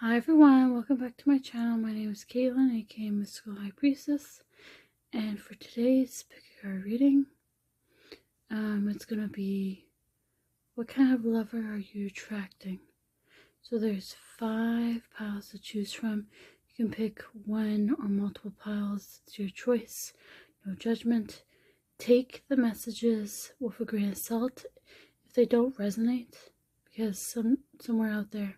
Hi everyone, welcome back to my channel. My name is Caitlin, aka Mystical High Priestess, and for today's pick a card reading, it's gonna be what kind of lover are you attracting? So there's 5 piles to choose from. You can pick one or multiple piles, it's your choice, no judgment. Take the messages with a grain of salt if they don't resonate, because somewhere out there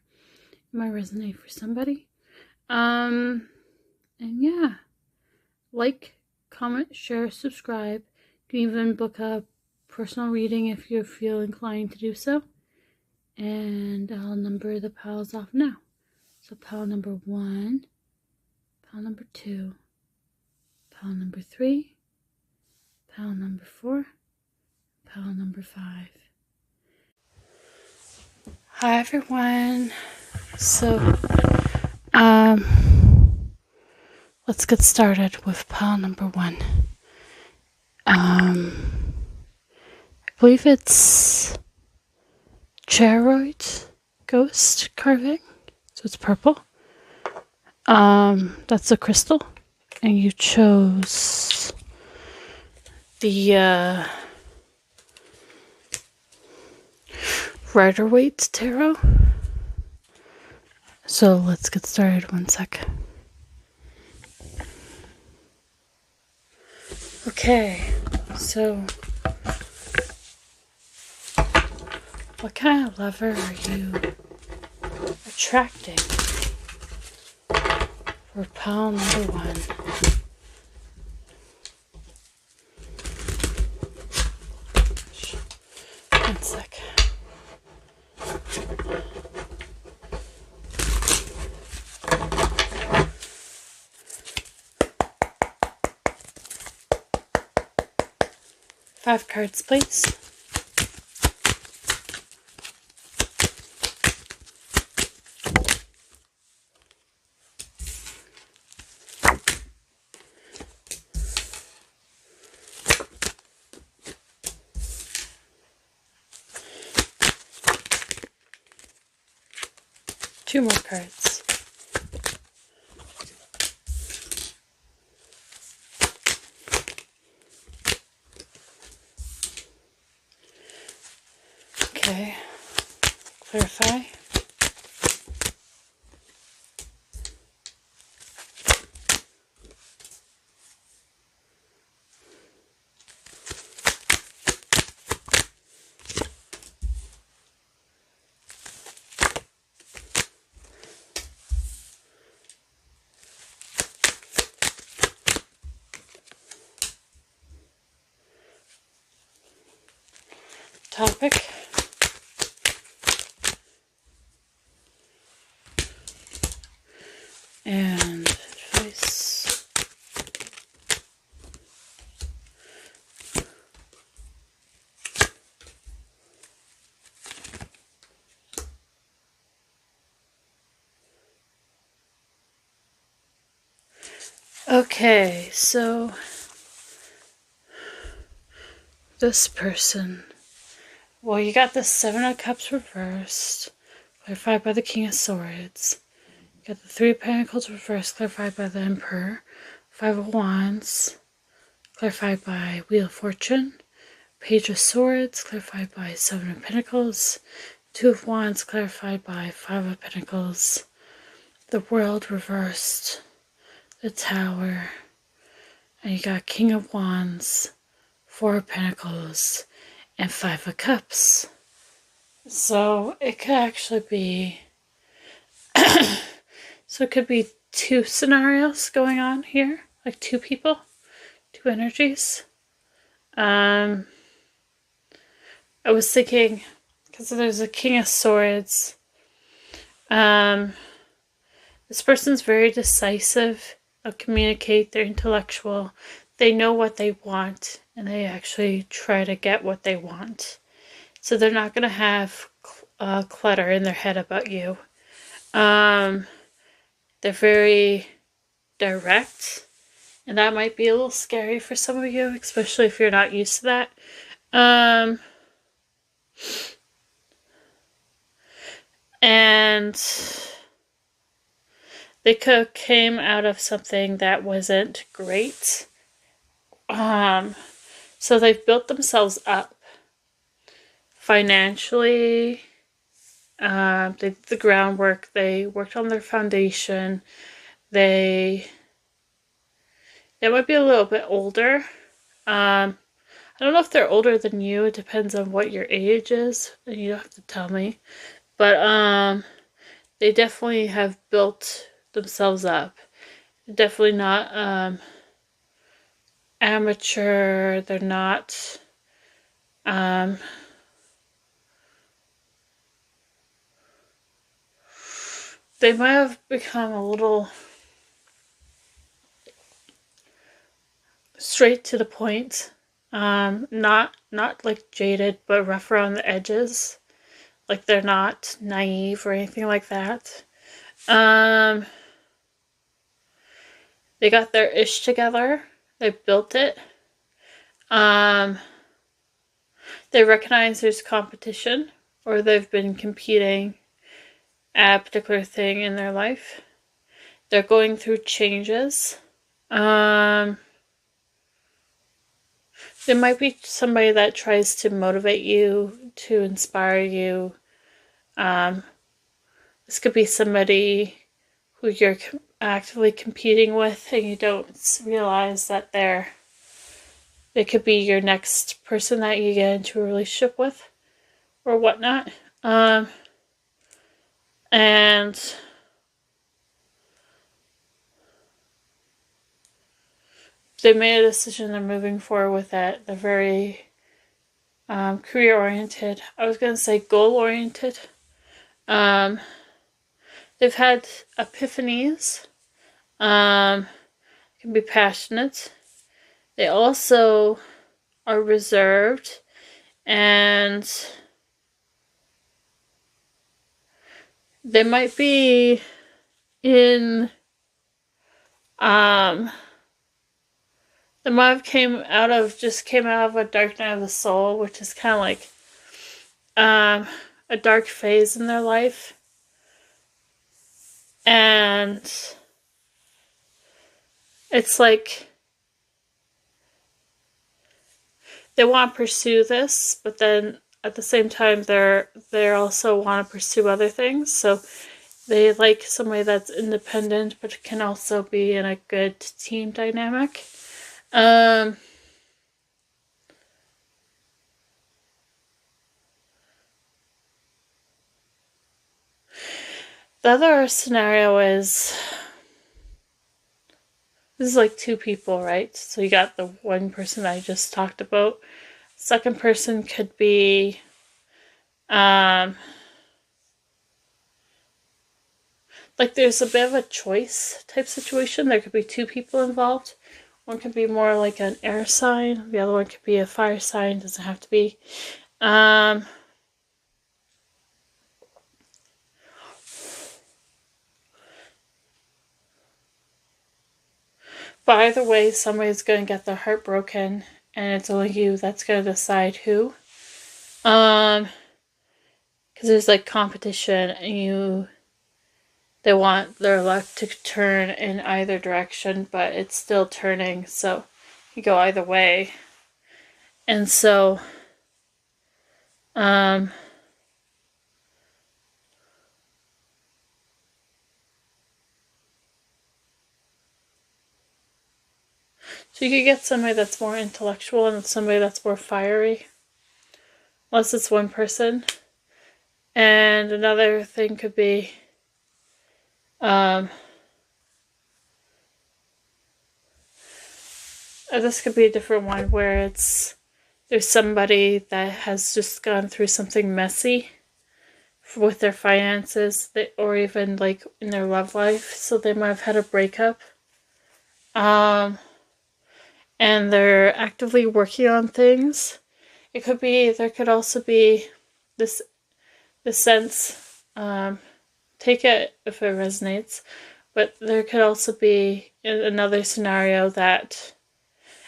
might resonate for somebody. And yeah, like, comment, share, subscribe. You can even book a personal reading if you feel inclined to do so. And I'll number the piles off now. So pile number 1, pile number 2, pile number 3, pile number 4, pile number 5. Hi everyone. So let's get started with pile number 1. I believe it's Rider-Waite ghost carving, so it's purple. That's a crystal, and you chose the Rider-Waite Tarot. So let's get started. One sec. Okay, so what kind of lover are you attracting for pile number 1? One sec. Five cards, please. Two more cards. Okay, clarify. Topic. And advice. Okay, so this person, well, you got the 7 of Cups reversed, clarified by the King of Swords. You got the 3 of Pentacles reversed, clarified by the Emperor. 5 of Wands, clarified by Wheel of Fortune. Page of Swords, clarified by 7 of Pentacles. 2 of Wands, clarified by 5 of Pentacles. The World reversed. The Tower. And you got King of Wands, 4 of Pentacles, and 5 of Cups. So it could actually be so it could be 2 scenarios going on here, like 2 people, 2 energies. I was thinking, because there's a King of Swords, this person's very decisive, they'll communicate, they're intellectual, they know what they want, and they actually try to get what they want. So they're not going to have clutter in their head about you. They're very direct, and that might be a little scary for some of you, especially if you're not used to that. And they could have came out of something that wasn't great. So they've built themselves up financially. They did the groundwork. They worked on their foundation. They might be a little bit older. I don't know if they're older than you. It depends on what your age is. You don't have to tell me. But they definitely have built themselves up. They're definitely not amateur. They're not they might have become a little straight to the point. Not like jaded, but rough around the edges. Like they're not naive or anything like that. They got their ish together. They built it. They recognize there's competition, or they've been competing at a particular thing in their life. They're going through changes. There might be somebody that tries to motivate you, to inspire you. This could be somebody who you're actively competing with and you don't realize that they could be your next person that you get into a relationship with or whatnot. And they made a decision, they're moving forward with it. They're very career-oriented. I was going to say goal-oriented. They've had epiphanies. Can be passionate. They also are reserved, and they might be in they might have came out of a dark night of the soul, which is kind of like a dark phase in their life. And it's like they want to pursue this, but then at the same time they also want to pursue other things. So they like somebody that's independent, but can also be in a good team dynamic. The other scenario is, this is like two people, right? So you got the one person I just talked about. Second person could be like there's a bit of a choice type situation. There could be two people involved. One could be more like an air sign. The other one could be a fire sign. Doesn't have to be. But either way, somebody's going to get their heart broken, and it's only you that's going to decide who. Because there's like competition, and they want their luck to turn in either direction, but it's still turning, so you go either way. And so, so you could get somebody that's more intellectual and somebody that's more fiery. Unless it's one person. And another thing could be this could be a different one where there's somebody that has just gone through something messy with their finances, or even like in their love life. So they might have had a breakup. And they're actively working on things. There could also be the sense, take it if it resonates, but there could also be another scenario that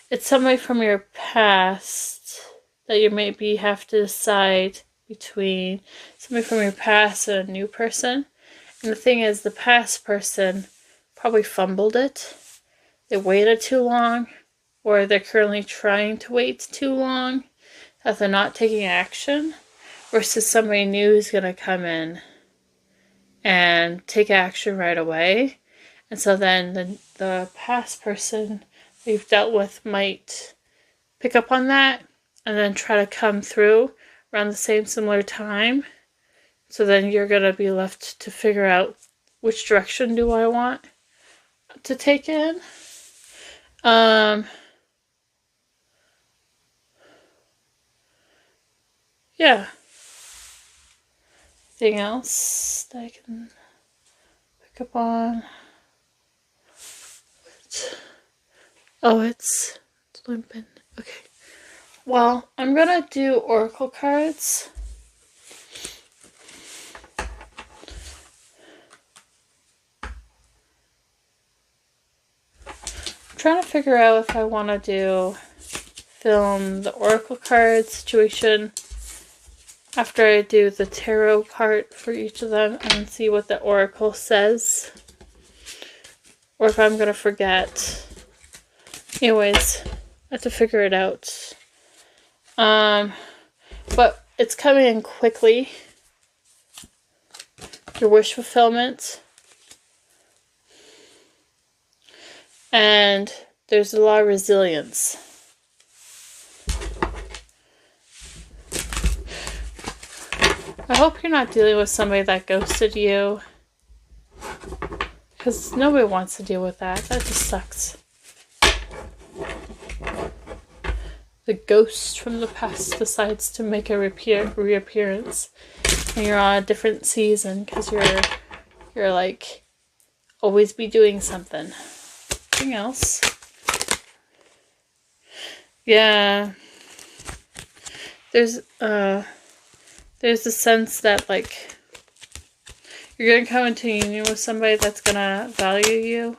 it's somebody from your past that you maybe have to decide between somebody from your past and a new person. And the thing is, the past person probably fumbled it. They waited too long, or they're currently trying to wait too long, that they're not taking action, versus somebody new is going to come in and take action right away. And so then the past person we've dealt with might pick up on that and then try to come through around the same similar time. So then you're going to be left to figure out which direction do I want to take in. Yeah. Anything else that I can pick up on? Oh, it's limping. Okay. Well, I'm gonna do oracle cards. I'm trying to figure out if I want to film the oracle card situation after I do the tarot part for each of them and see what the oracle says, or if I'm gonna forget. Anyways, I have to figure it out. But it's coming in quickly. Your wish fulfillment. And there's a lot of resilience. I hope you're not dealing with somebody that ghosted you, because nobody wants to deal with that. That just sucks. The ghost from the past decides to make a reappearance, and you're on a different season because you're like always be doing something. Anything else? Yeah. There's a sense that like you're gonna come into union with somebody that's gonna value you.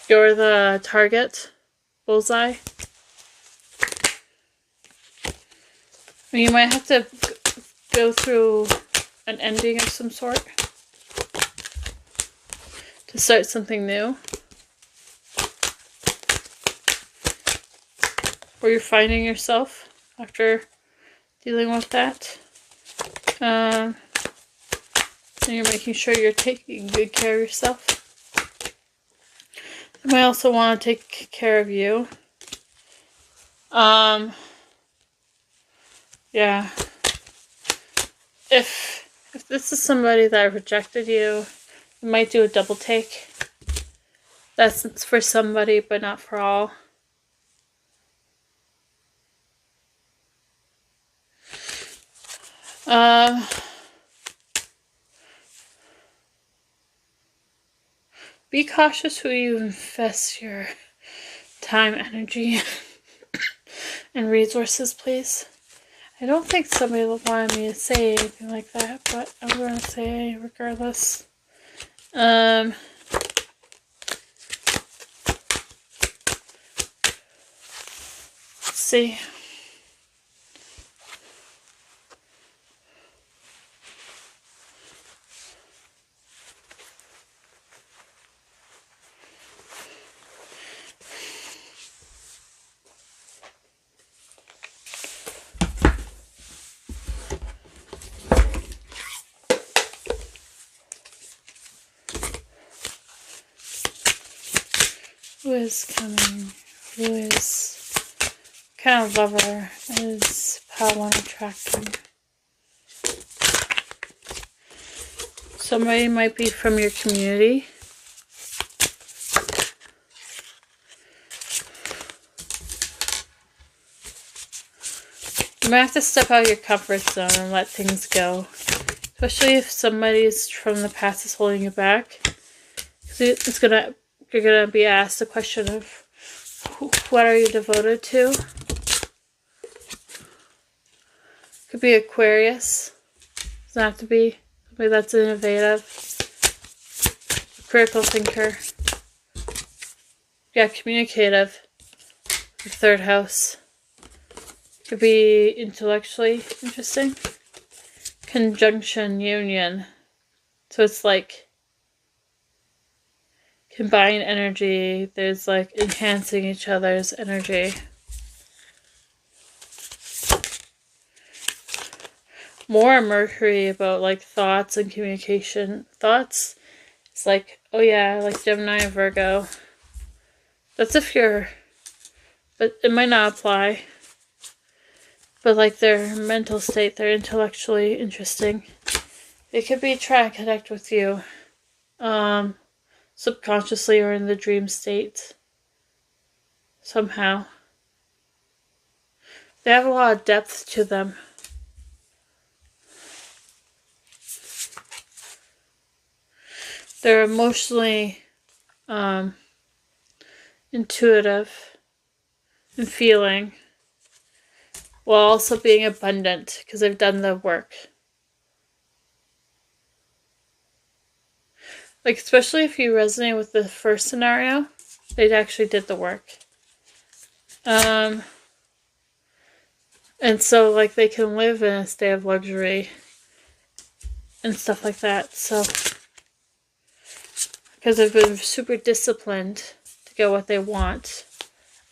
You're the target, bullseye. You might have to go through an ending of some sort to start something new. Or you're finding yourself after dealing with that. And you're making sure you're taking good care of yourself. You might also want to take care of you. Yeah. If this is somebody that rejected you, you might do a double take. That's for somebody, but not for all. Be cautious who you invest your time, energy, and resources, please. I don't think somebody wanted me to say anything like that, but I'm going to say regardless. Let's see. Who is coming? Who is what kind of lover is power attracting? Somebody might be from your community. You might have to step out of your comfort zone and let things go. Especially if somebody's from the past is holding you back. Because you're gonna be asked the question of what are you devoted to? Could be Aquarius. Doesn't have to be somebody that's innovative, a critical thinker. Yeah, communicative. The third house. Could be intellectually interesting. conjunction union. So it's like combined energy. There's like enhancing each other's energy. More Mercury about like thoughts and communication. Thoughts, it's like, oh yeah, like Gemini and Virgo. That's if you're, but it might not apply. But like their mental state, they're intellectually interesting. It could be trying to connect with you subconsciously or in the dream state somehow. They have a lot of depth to them. They're emotionally intuitive and feeling, while also being abundant because they've done the work. Like, especially if you resonate with the first scenario, they actually did the work. And so, like, they can live in a state of luxury and stuff like that. So, because they've been super disciplined to get what they want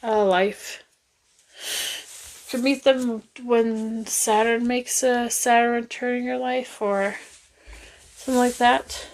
out of life. You could meet them when Saturn makes a Saturn return in your life or something like that.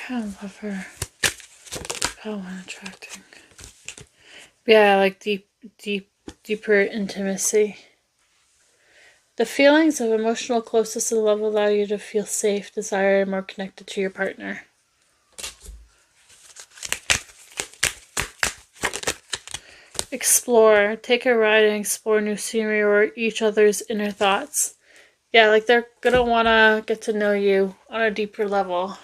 Kind of love her. Power when attracting. Yeah, like deeper intimacy. The feelings of emotional closeness and love allow you to feel safe, desired, and more connected to your partner. Explore. Take a ride and explore new scenery or each other's inner thoughts. Yeah, like they're gonna wanna get to know you on a deeper level.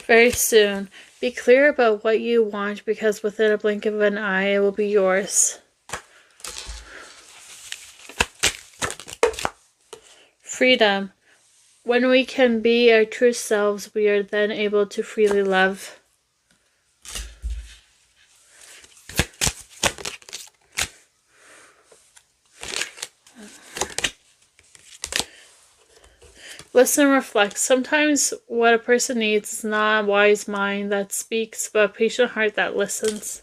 Very soon. Be clear about what you want because within a blink of an eye it will be yours. Freedom. When we can be our true selves, we are then able to freely love. Listen and reflect. Sometimes what a person needs is not a wise mind that speaks, but a patient heart that listens.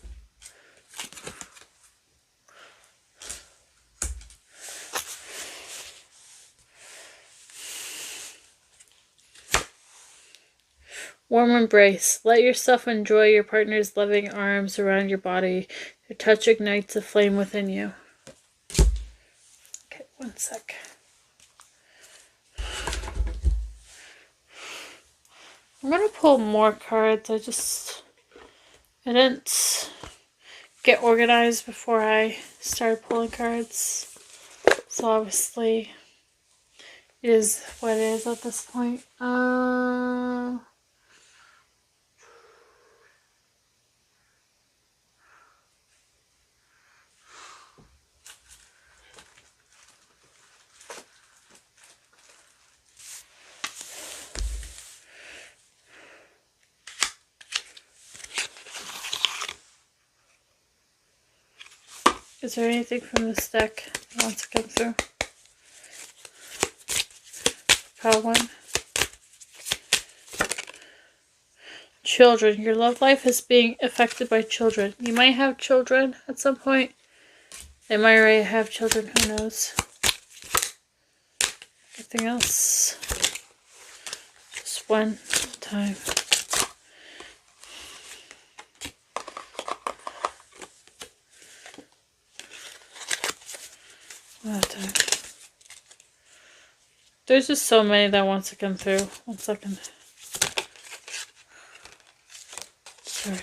Warm embrace. Let yourself enjoy your partner's loving arms around your body. Their touch ignites a flame within you. Okay, one sec. I'm going to pull more cards. I didn't get organized before I started pulling cards. So obviously it is what it is at this point. Is there anything from this deck that wants to come through? Pile one. Children. Your love life is being affected by children. You might have children at some point. They might already have children. Who knows? Anything else? Just one time. There's just so many that wants to come through. 1 second. Sorry.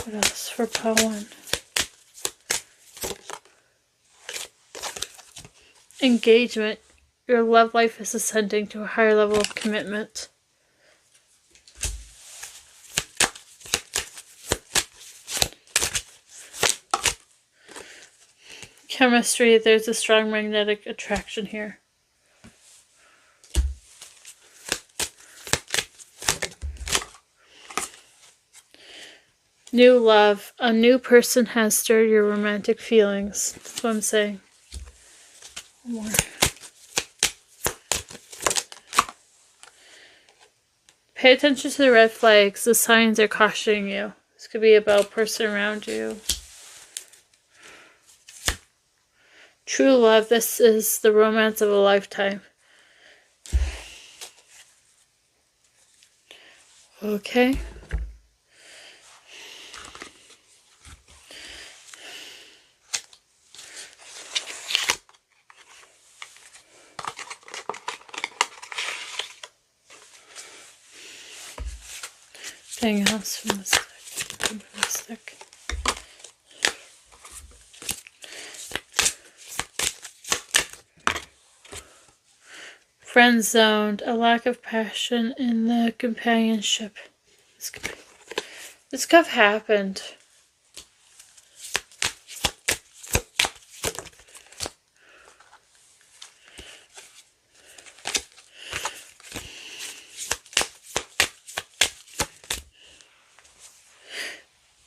What else for pile 1? Engagement. Your love life is ascending to a higher level of commitment. Chemistry. There's a strong magnetic attraction here. New love. A new person has stirred your romantic feelings. That's what I'm saying. One more. Pay attention to the red flags. The signs are cautioning you. This could be about a person around you. True love. This is the romance of a lifetime. Okay. Anything else from this deck? Friend zoned, a lack of passion in the companionship. This could have happened.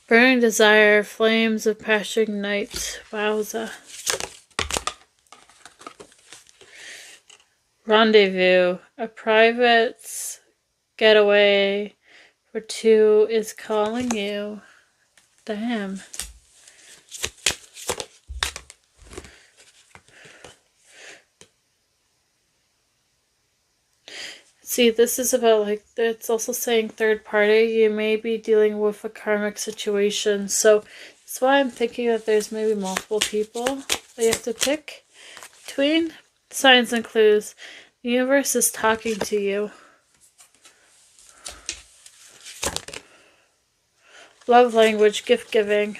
Burning desire, flames of passion ignite. Wowza. Rendezvous, a private getaway for 2 is calling you. Damn. See, this is about, like, it's also saying third party. You may be dealing with a karmic situation. So that's why I'm thinking that there's maybe multiple people that you have to pick between. Signs and clues. The universe is talking to you. Love language, gift giving.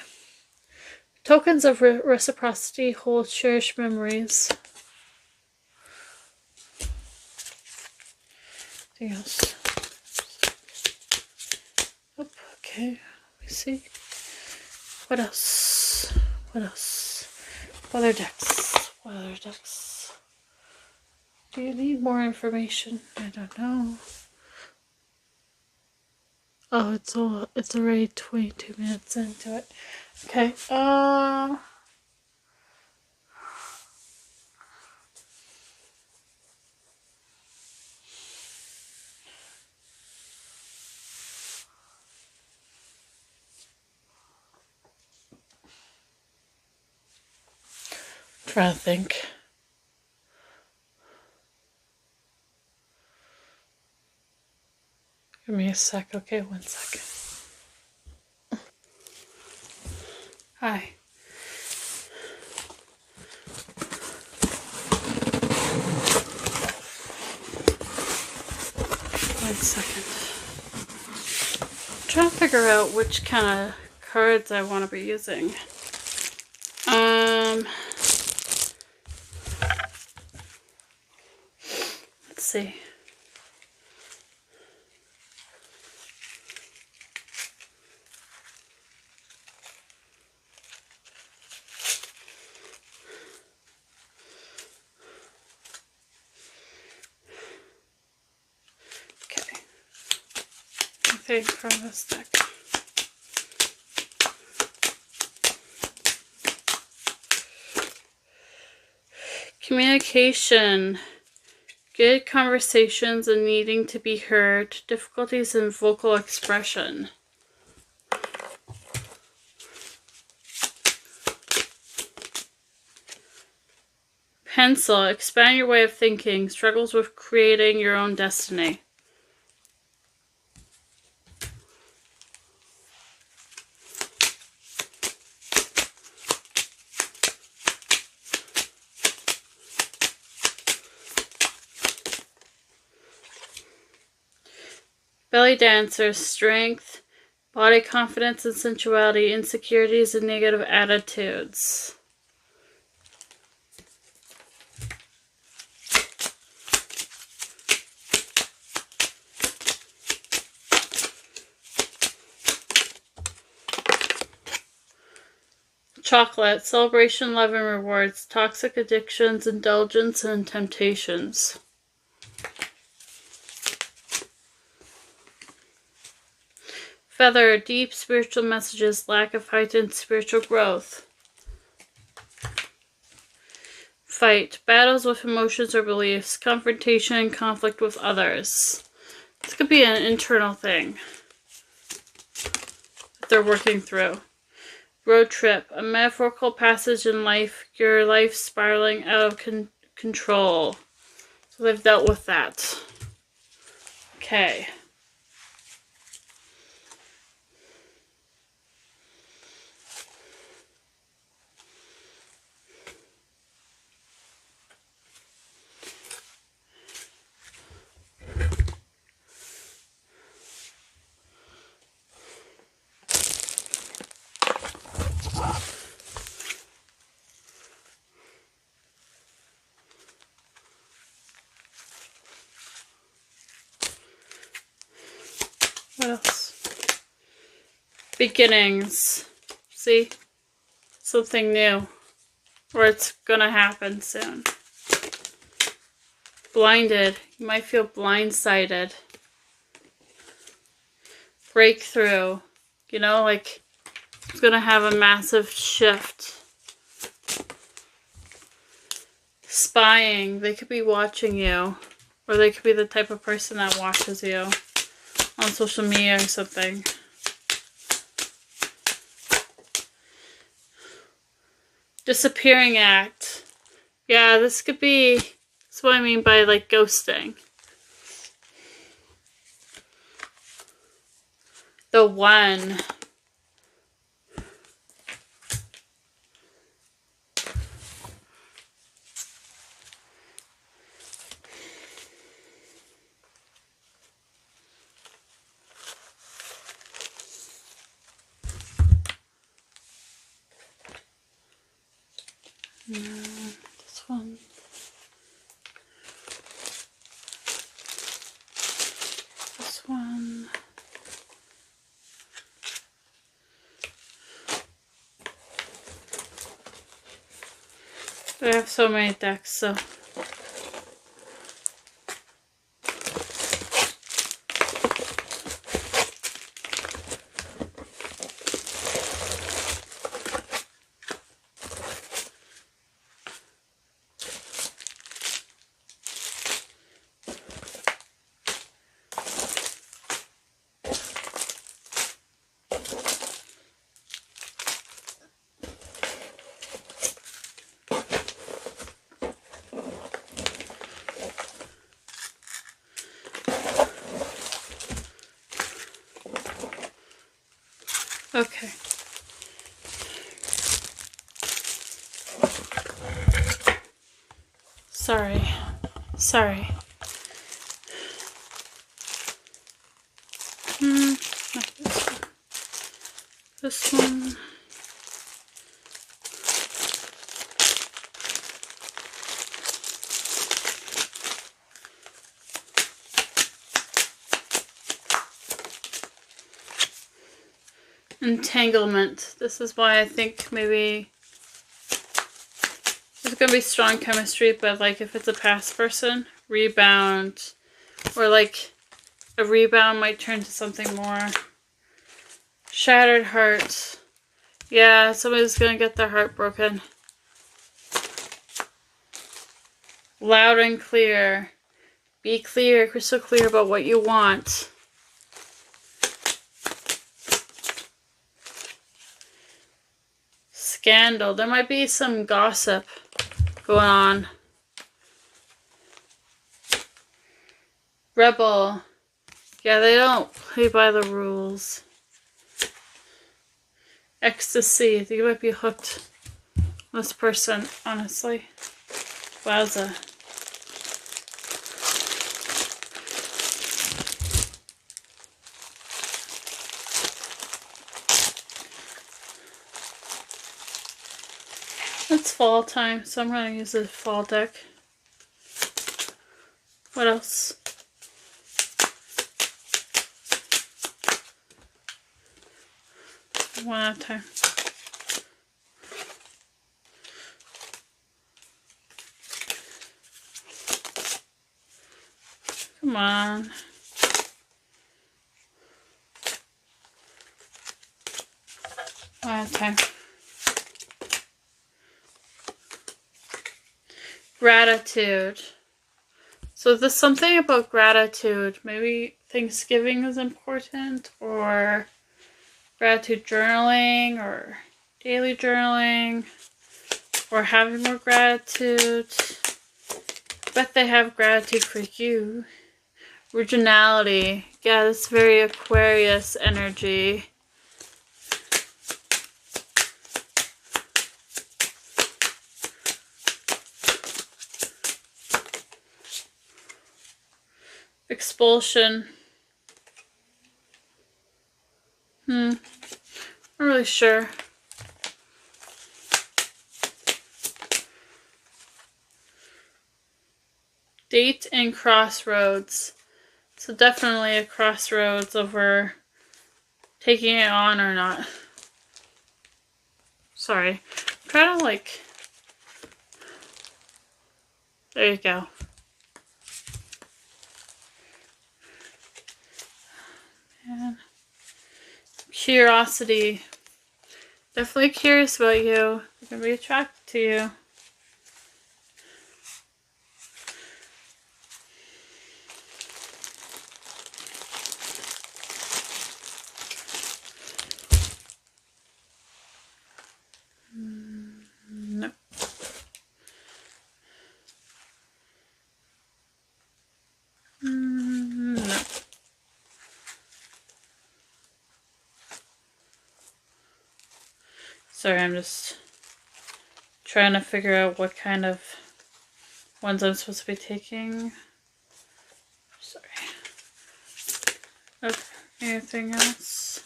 Tokens of reciprocity hold cherished memories. Anything else? Oh, okay. Let me see. What else? What else? What other decks? What other decks? Do you need more information? I don't know. Oh, it's already 22 minutes into it. Okay. Trying to think. Give me a sec. Okay, 1 second. Hi. One second. I'm trying to figure out which kind of cards I want to be using. Let's see. Okay. From this deck. Communication. Good conversations and needing to be heard. Difficulties in vocal expression. Pencil. Expand your way of thinking. Struggles with creating your own destiny. Belly dancers, strength, body confidence and sensuality, insecurities and negative attitudes. Chocolate, celebration, love, and rewards. Toxic addictions, indulgence, and temptations. Feather, deep spiritual messages, lack of heightened spiritual growth. Fight, battles with emotions or beliefs, confrontation and conflict with others. This could be an internal thing that they're working through. Road trip, a metaphorical passage in life, your life spiraling out of control. So they've dealt with that. Okay. What else? Beginnings. See? Something new. Or it's gonna happen soon. Blinded. You might feel blindsided. Breakthrough. You know, like it's gonna have a massive shift. Spying. They could be watching you. Or they could be the type of person that watches you on social media or something. Disappearing act. Yeah, this could be, that's what I mean by like ghosting. The one. No, this one. This one. I have so many decks, so. Okay. Sorry. Not this one. This one. Entanglement. This is why I think maybe there's going to be strong chemistry, but like if it's a past person, rebound, or like a rebound might turn to something more. Shattered heart. Yeah, somebody's going to get their heart broken. Loud and clear. Be clear, crystal clear about what you want. Scandal. There might be some gossip going on. Rebel. Yeah, they don't play by the rules. Ecstasy. I think you might be hooked on this person, honestly. Wowza. it's fall time, so I'm going to use the fall deck. What else? One at a time. Come on. One at a time. Gratitude. So there's something about gratitude. Maybe Thanksgiving is important, or gratitude journaling, or daily journaling, or having more gratitude. I bet they have gratitude for you. Originality. Yeah, that's very Aquarius energy. Expulsion. Not really sure. Date and crossroads. So definitely a crossroads over taking it on or not. Sorry. I'm trying to like... There you go. Man. Curiosity. Definitely curious about you. They're going to be attracted to you. No. No. Sorry, I'm just trying to figure out what kind of ones I'm supposed to be taking. Sorry. Okay, anything else?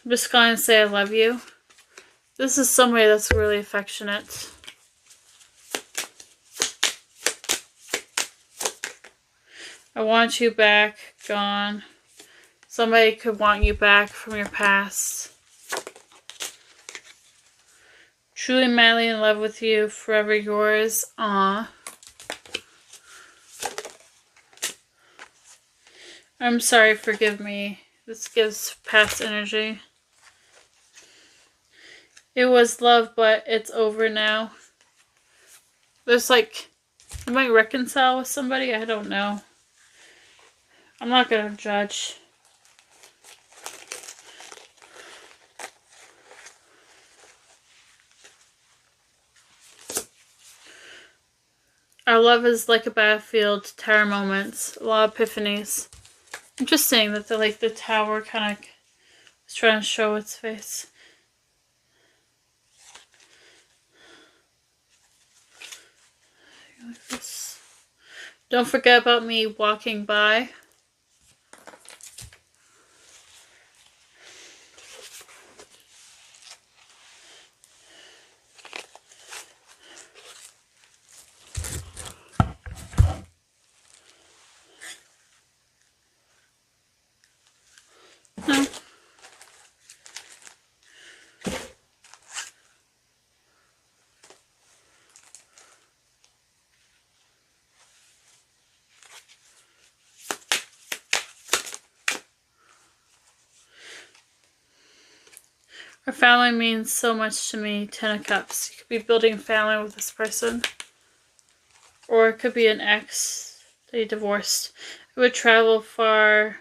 I'm just going to say I love you. This is somebody that's really affectionate. I want you back, gone. Somebody could want you back from your past. Truly madly in love with you, forever yours. Aww. I'm sorry, forgive me. This gives past energy. It was love, but it's over now. There's like, you might reconcile with somebody, I don't know. I'm not gonna judge. Our love is like a battlefield, tower moments, a lot of epiphanies. Interesting that the tower kind of is trying to show its face. Like this. Don't forget about me walking by. No. Our family means so much to me. 10 of Cups. You could be building a family with this person. Or it could be an ex that you divorced. I would travel far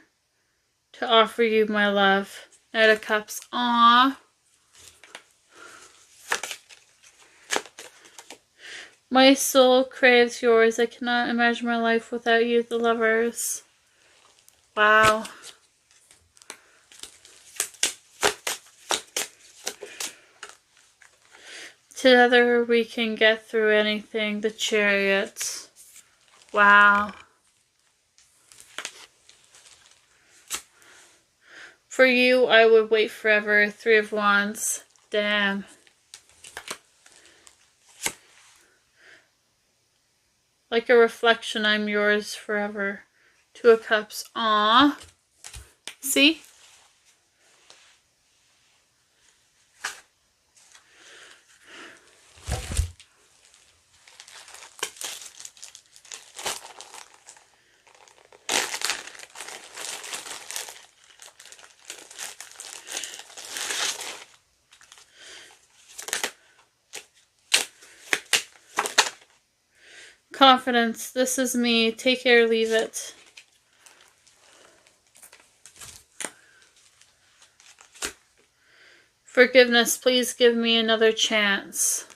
to offer you my love. Knight of Cups. Aww. My soul craves yours. I cannot imagine my life without you, the Lovers. Wow. Together we can get through anything. The Chariot. Wow. For you, I would wait forever. 3 of Wands. Damn. Like a reflection, I'm yours forever. 2 of Cups. Aww. See? Confidence. This is me. Take it or leave it. Forgiveness. Please give me another chance.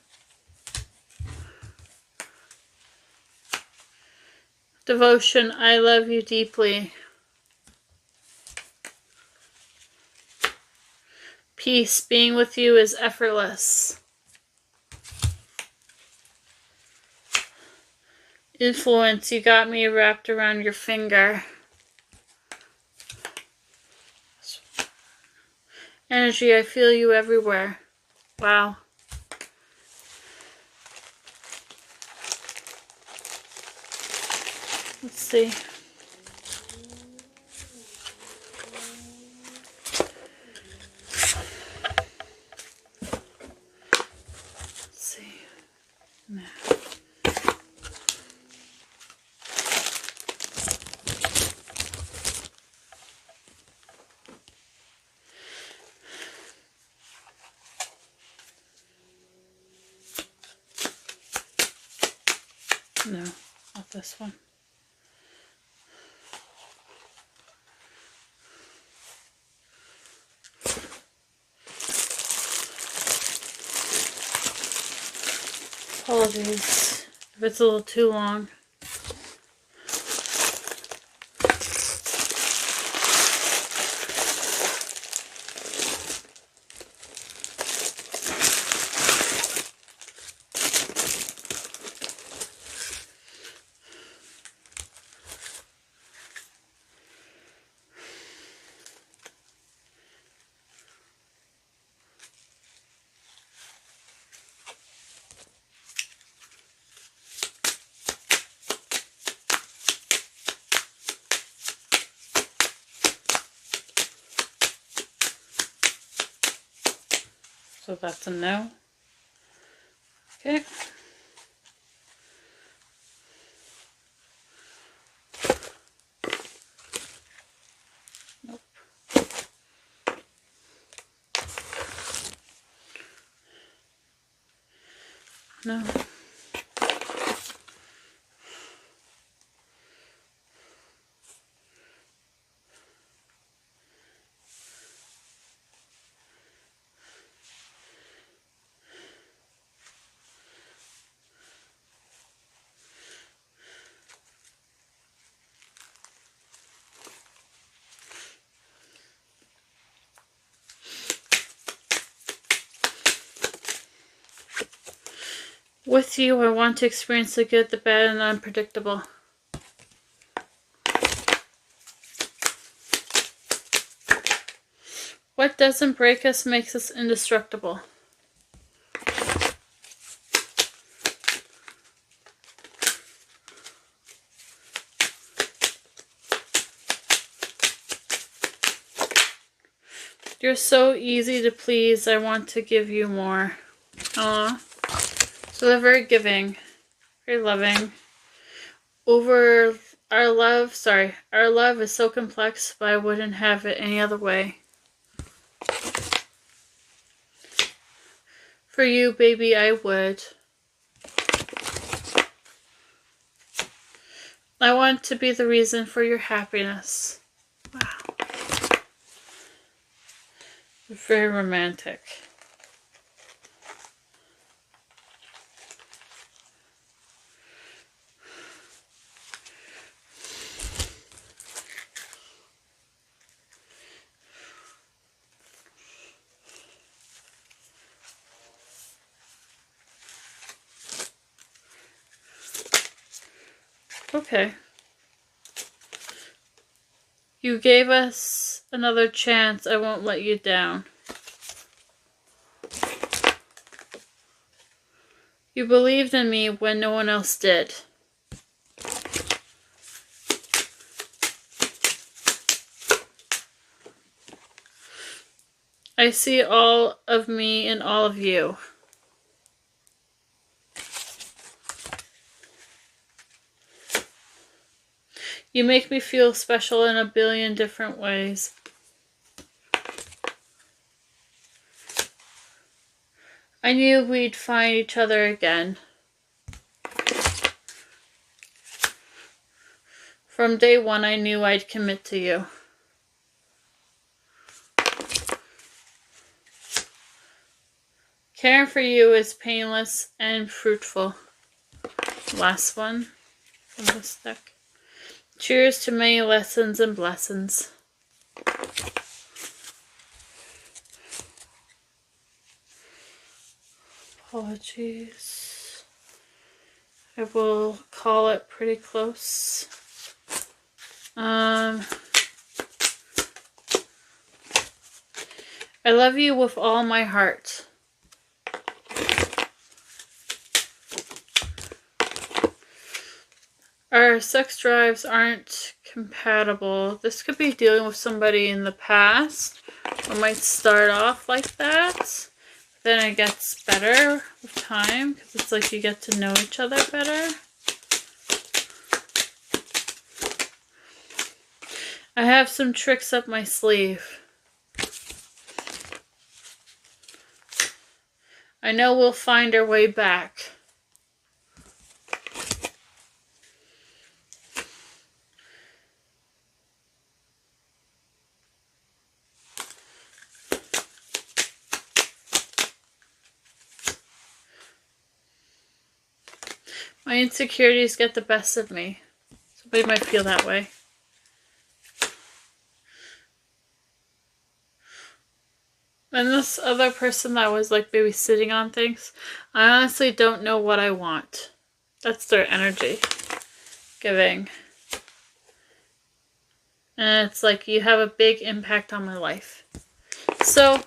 Devotion. I love you deeply. Peace. Being with you is effortless. Influence. You got me wrapped around your finger. Energy. I feel you everywhere. Wow. Let's see. No. No, not this one. Apologies if it's a little too long. So that's a no. Okay. Nope. No. With you, I want to experience the good, the bad, and the unpredictable. What doesn't break us makes us indestructible. You're so easy to please. I want to give you more. Aww. So they're very giving, very loving. Our love is so complex, but I wouldn't have it any other way. For you, baby, I would. I want to be the reason for your happiness. Wow. Very romantic. Okay. You gave us another chance. I won't let you down. You believed in me when no one else did. I see all of me in all of you. You make me feel special in a billion different ways. I knew we'd find each other again. From day one, I knew I'd commit to you. Caring for you is painless and fruitful. Last one from this deck. Cheers to many lessons and blessings. Apologies. I will call it pretty close. I love you with all my heart. Our sex drives aren't compatible. This could be dealing with somebody in the past. It might start off like that. Then it gets better with time because it's like you get to know each other better. I have some tricks up my sleeve. I know we'll find our way back. My insecurities get the best of me. Somebody might feel that way. And this other person that was like maybe sitting on things, I honestly don't know what I want. That's their energy giving. And it's like you have a big impact on my life. So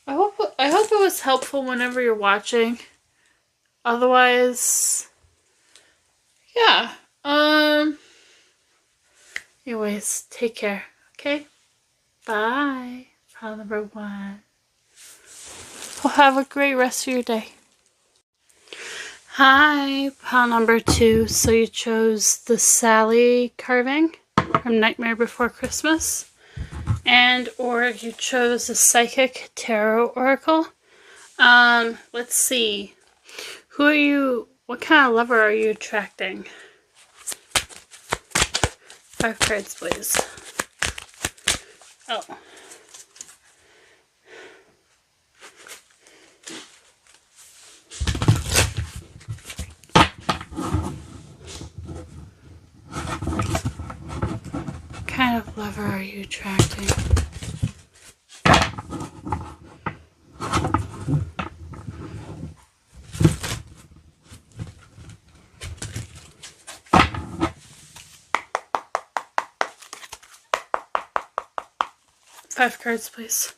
I hope it was helpful whenever you're watching. Otherwise, yeah. Anyways, take care. Okay? Bye. Pile number 1. Well, have a great rest of your day. Hi, pile number 2. So you chose the Sally carving from Nightmare Before Christmas. And or you chose the Psychic Tarot Oracle. Let's see. Who are you, what kind of lover are you attracting? 5 cards, please. Oh. What kind of lover are you attracting? Five cards, please.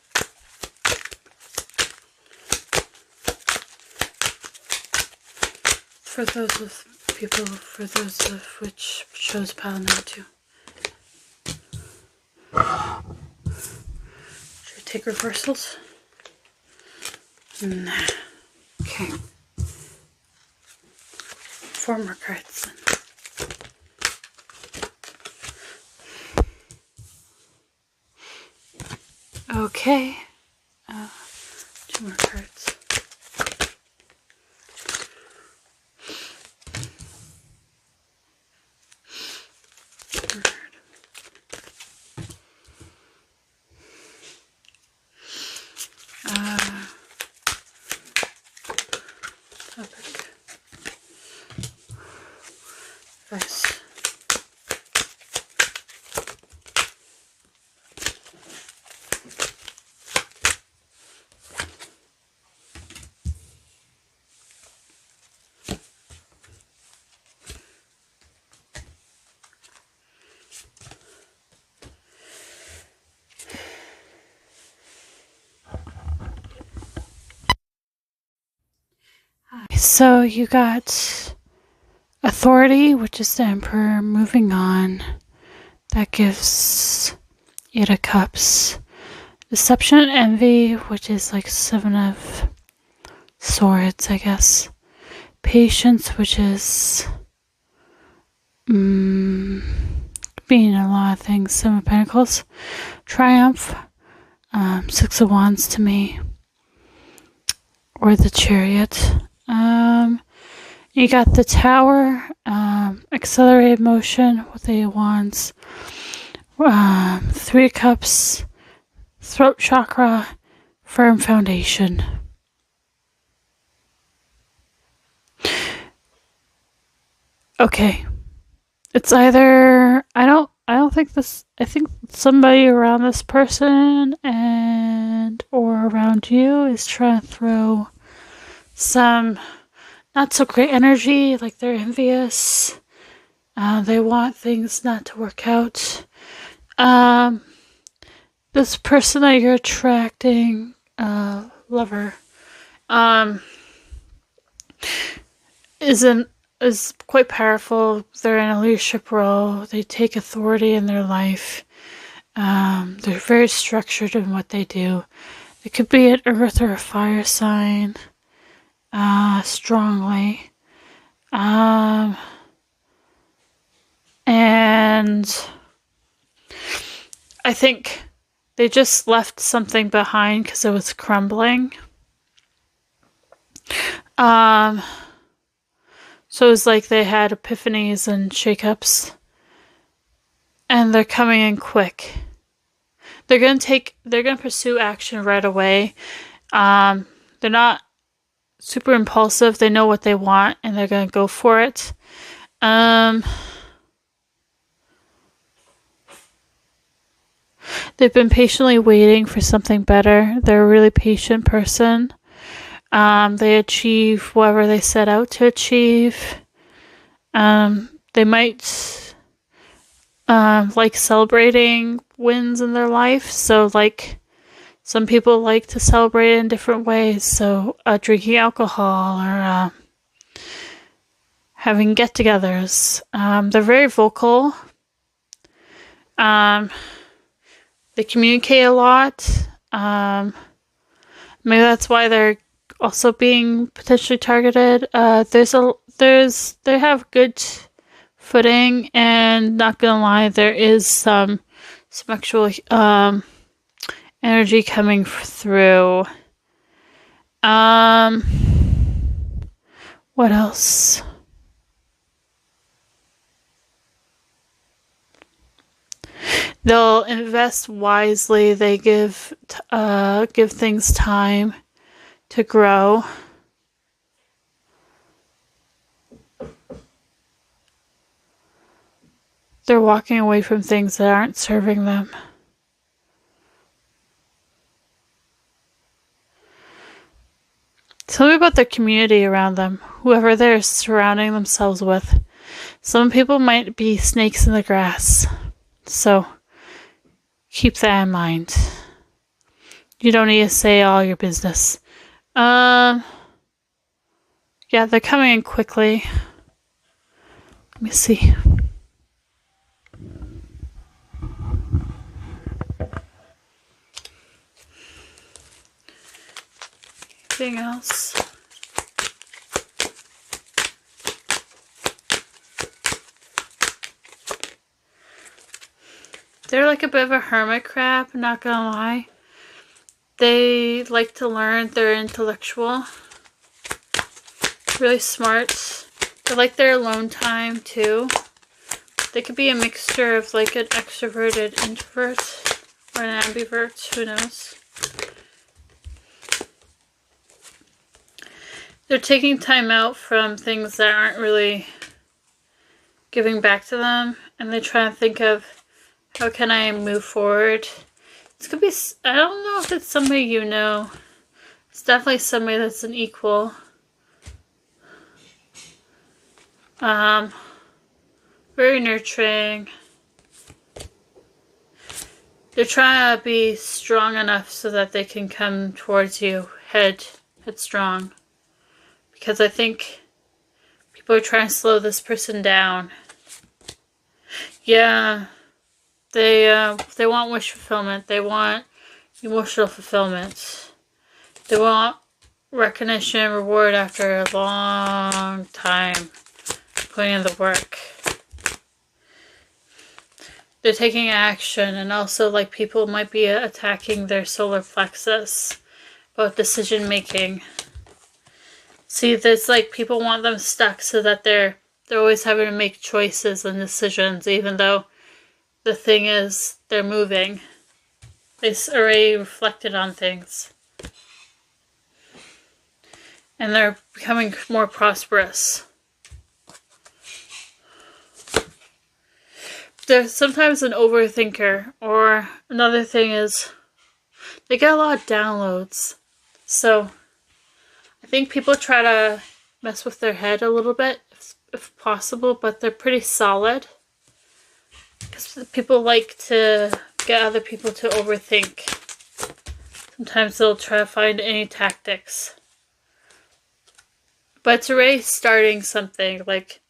For those of people, for those of which chose pile number 2. Should we take reversals? Nah. Okay. 4 more cards then. Okay, 2 more cards. Topic. Advice. so you got authority, which is the Emperor, moving on. That gives 8 of Cups. Deception and envy, which is like 7 of Swords, I guess. Patience, which is being a lot of things. 7 of Pentacles. Triumph, 6 of Wands to me. Or the Chariot. You got the Tower, accelerated motion with the Wands. 3 of Cups, throat chakra, firm foundation. Okay. It's either I don't think this, I think somebody around this person and or around you is trying to throw some not so great energy, like they're envious. They want things not to work out. This person that you're attracting, lover, is quite powerful. They're in a leadership role. They take authority in their life. They're very structured in what they do. It could be an earth or a fire sign, strongly. And I think they just left something behind because it was crumbling. So it was like they had epiphanies and shakeups. And they're coming in quick. They're gonna pursue action right away. They're not super impulsive. They know what they want and they're gonna go for it. They've been patiently waiting for something better. They're a really patient person. They achieve whatever they set out to achieve. They might like celebrating wins in their life. So like some people like to celebrate in different ways. So drinking alcohol or having get-togethers. They're very vocal. They communicate a lot. Maybe that's why they're also being potentially targeted. They have good footing, and not gonna lie, there is some actual energy coming through. What else? They'll invest wisely. They give things time to grow. They're walking away from things that aren't serving them. Tell me about the community around them, whoever they're surrounding themselves with. Some people might be snakes in the grass, so keep that in mind. You don't need to say all your business. Yeah, they're coming in quickly. Let me see. Anything else? They're like a bit of a hermit crab, not gonna lie. They like to learn. They're intellectual. Really smart. They like their alone time too. They could be a mixture of like an extroverted introvert or an ambivert, who knows. They're taking time out from things that aren't really giving back to them, and they try to think of, how can I move forward? This could be, I don't know if it's somebody you know. It's definitely somebody that's an equal. Very nurturing. They're trying to be strong enough so that they can come towards you headstrong. because I think people are trying to slow this person down. Yeah, they want wish fulfillment. They want emotional fulfillment. They want recognition and reward after a long time putting in the work. They're taking action, and also like people might be attacking their solar plexus about decision making. See, there's like people want them stuck so that they're always having to make choices and decisions, even though the thing is they're moving. They already reflected on things. And they're becoming more prosperous. There's sometimes an overthinker, or another thing is they get a lot of downloads. So I think people try to mess with their head a little bit if possible, but they're pretty solid. Because people like to get other people to overthink. Sometimes they'll try to find any tactics. But it's already starting something, like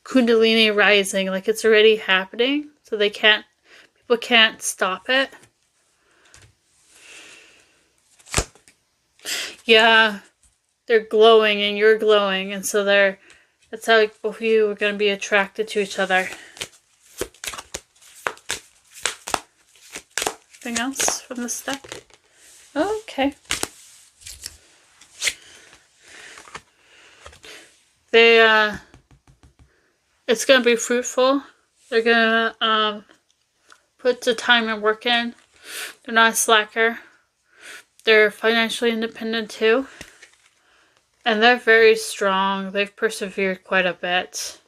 Kundalini rising, like it's already happening. So people can't stop it. Yeah, they're glowing and you're glowing, and so that's how both of you are going to be attracted to each other. Anything else from this deck? Oh, okay. It's going to be fruitful. They're going to put the time and work in. They're not a slacker. They're financially independent too. And they're very strong. They've persevered quite a bit.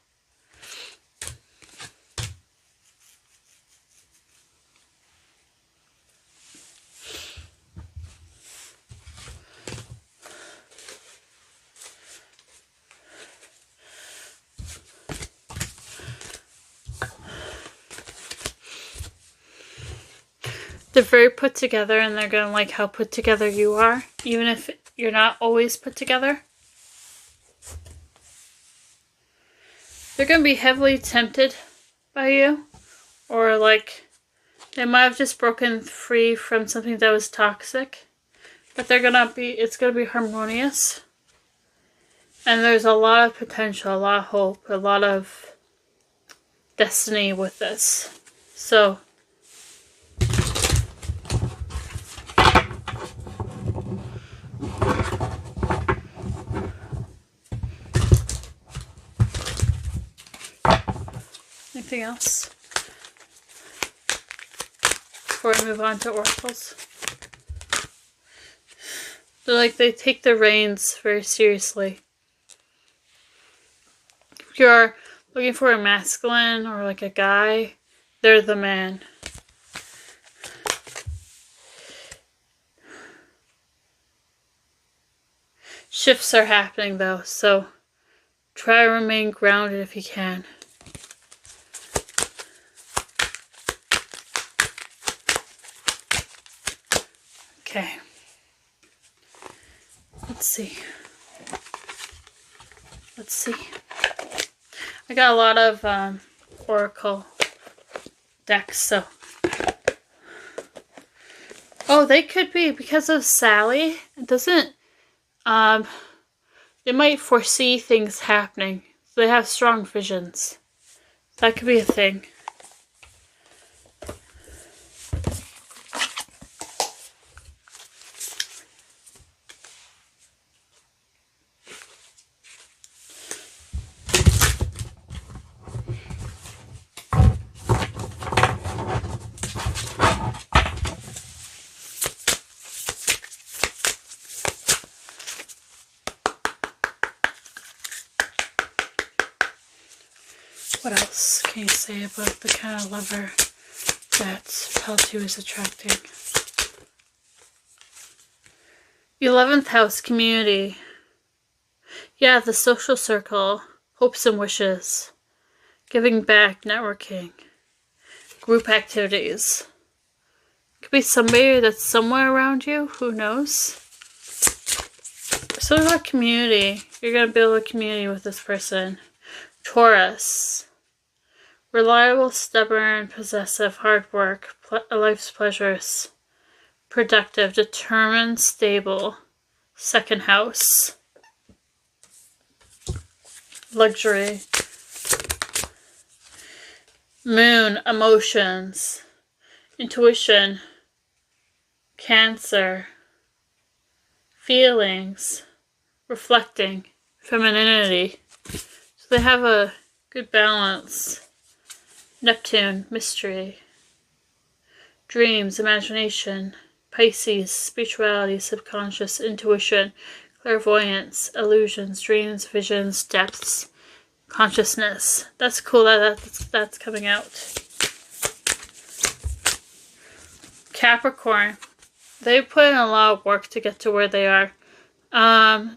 They're very put together, and they're going to like how put together you are, even if you're not always put together. They're going to be heavily tempted by you, or like they might have just broken free from something that was toxic, but it's going to be harmonious. And there's a lot of potential, a lot of hope, a lot of destiny with this. So anything else before I move on to oracles? They take the reins very seriously. If you're looking for a masculine or like a guy, they're the man. Shifts are happening though, so try to remain grounded if you can. Okay. Let's see. I got a lot of oracle decks, so. Oh, they could be because of Sally. It doesn't. They might foresee things happening. So they have strong visions. That could be a thing. What else can you say about the kind of lover that Pal 2 is attracting? 11th house, community. Yeah, the social circle, hopes and wishes, giving back, networking, group activities. Could be somebody that's somewhere around you, who knows? So what about community? You're going to build a community with this person. Taurus. Reliable, stubborn, possessive, hard work, life's pleasures. Productive, determined, stable. Second house. Luxury. Moon, emotions. Intuition. Cancer. Feelings. Reflecting. Femininity. So they have a good balance. Neptune, mystery. Dreams, imagination. Pisces, spirituality, subconscious, intuition, clairvoyance, illusions, dreams, visions, depths, consciousness. That's cool that that's coming out. Capricorn. They put in a lot of work to get to where they are.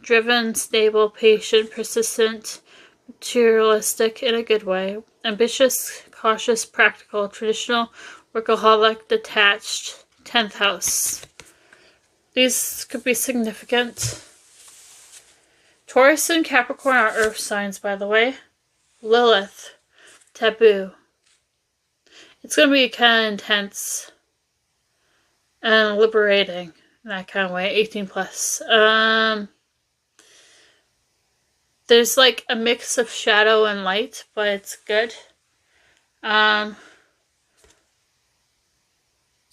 Driven, stable, patient, persistent, materialistic in a good way. Ambitious, cautious, practical, traditional, workaholic, detached. 10th house. These could be significant. Taurus and Capricorn are earth signs, by the way. Lilith. Taboo. It's going to be kind of intense and liberating in that kind of way. 18 plus. There's like a mix of shadow and light, but it's good.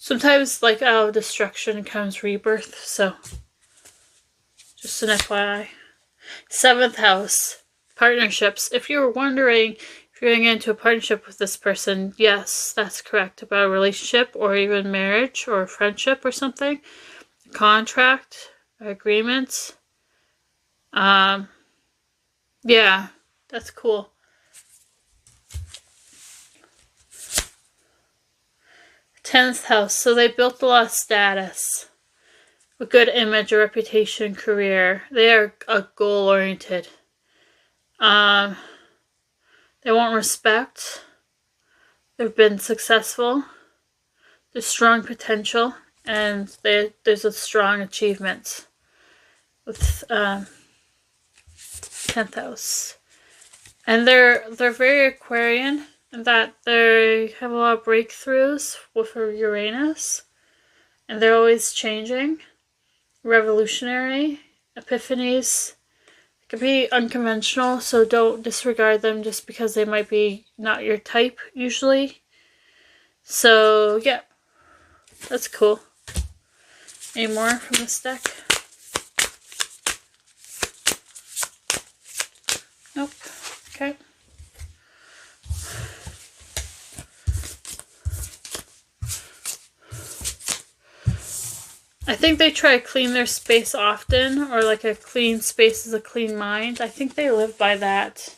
Sometimes, like, out of destruction comes rebirth, so just an FYI. 7th house, partnerships. If you were wondering if you're going into a partnership with this person, yes, that's correct. About a relationship or even marriage or friendship or something. A contract, agreement. Yeah, that's cool. 10th house. So they built a lot of status. A good image, a reputation, career. They are goal-oriented. They want respect. They've been successful. There's strong potential. And there's a strong achievement. With 10th house. And they're very Aquarian. And that they have a lot of breakthroughs with Uranus. And they're always changing. Revolutionary. Epiphanies. It can be unconventional, so don't disregard them just because they might be not your type, usually. So, yeah. That's cool. Any more from this deck? Nope. Okay. I think they try to clean their space often, or like a clean space is a clean mind. I think they live by that.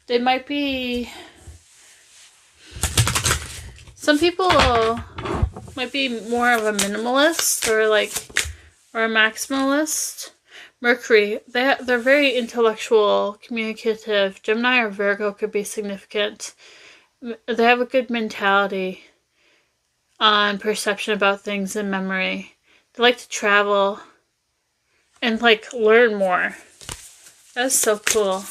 They might be... Some people might be more of a minimalist or a maximalist. Mercury, they're very intellectual, communicative. Gemini or Virgo could be significant. They have a good mentality on perception about things and memory. They like to travel and like learn more. That's so cool.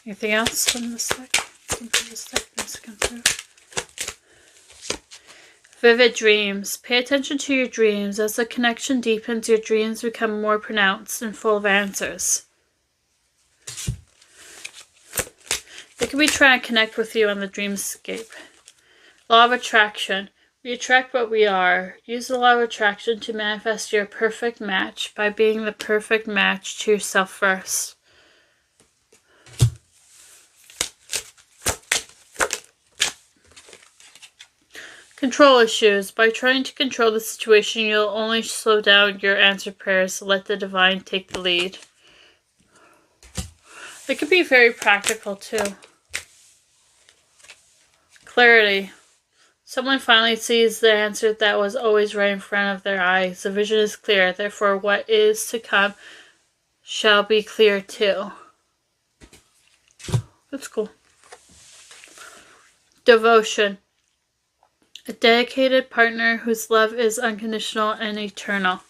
Anything else from this deck? This deck needs to come through. Vivid dreams. Pay attention to your dreams. As the connection deepens, your dreams become more pronounced and full of answers. They could be trying to connect with you on the dreamscape. Law of attraction. We attract what we are. Use the law of attraction to manifest your perfect match by being the perfect match to yourself first. Control issues. By trying to control the situation, you'll only slow down your answered prayers to let the divine take the lead. They could be very practical too. Clarity. Someone finally sees the answer that was always right in front of their eyes. The vision is clear, therefore what is to come shall be clear too. That's cool. Devotion. A dedicated partner whose love is unconditional and eternal.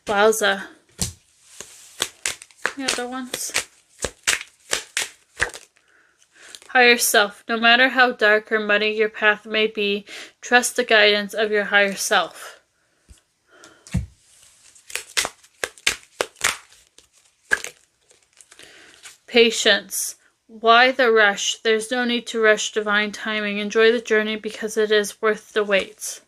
Wowza. The other ones. Higher self. No matter how dark or muddy your path may be, trust the guidance of your higher self. Patience. Why the rush? There's no need to rush divine timing. Enjoy the journey because it is worth the wait.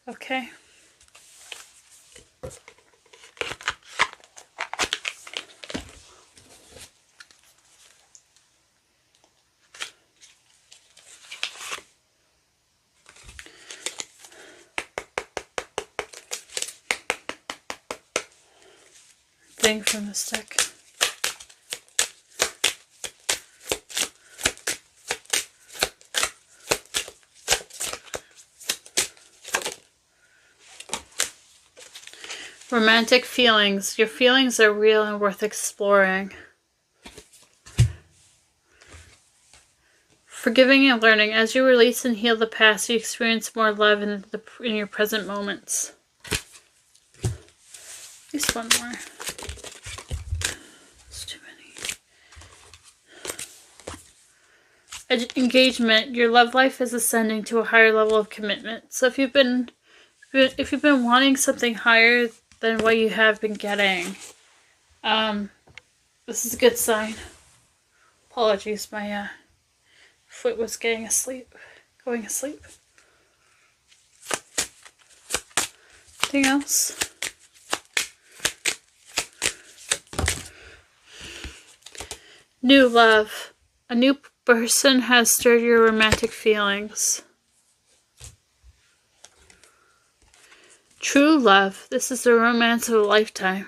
Okay. Thing from this deck. Romantic feelings. Your feelings are real and worth exploring. Forgiving and learning. As you release and heal the past, you experience more love in your present moments. At least one more. It's too many. Engagement. Your love life is ascending to a higher level of commitment. So if you've been wanting something higher than what you have been getting, this is a good sign. Apologies, my foot was going asleep. Anything else? New love. A new person has stirred your romantic feelings. True love. This is the romance of a lifetime.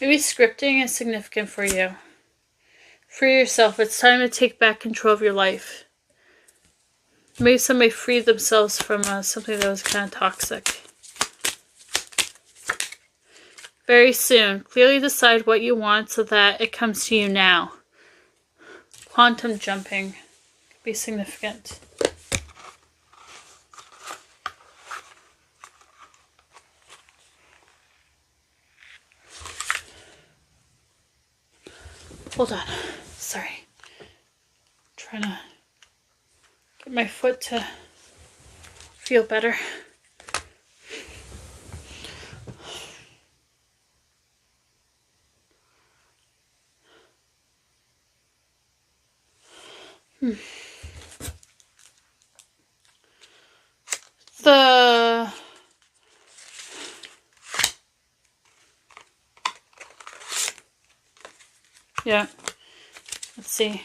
Maybe scripting is significant for you. Free yourself. It's time to take back control of your life. Maybe somebody freed themselves from something that was kind of toxic. Very soon. Clearly decide what you want so that it comes to you now. Quantum jumping could be significant. Hold on. Sorry. I'm trying to get my foot to feel better. Yeah, let's see.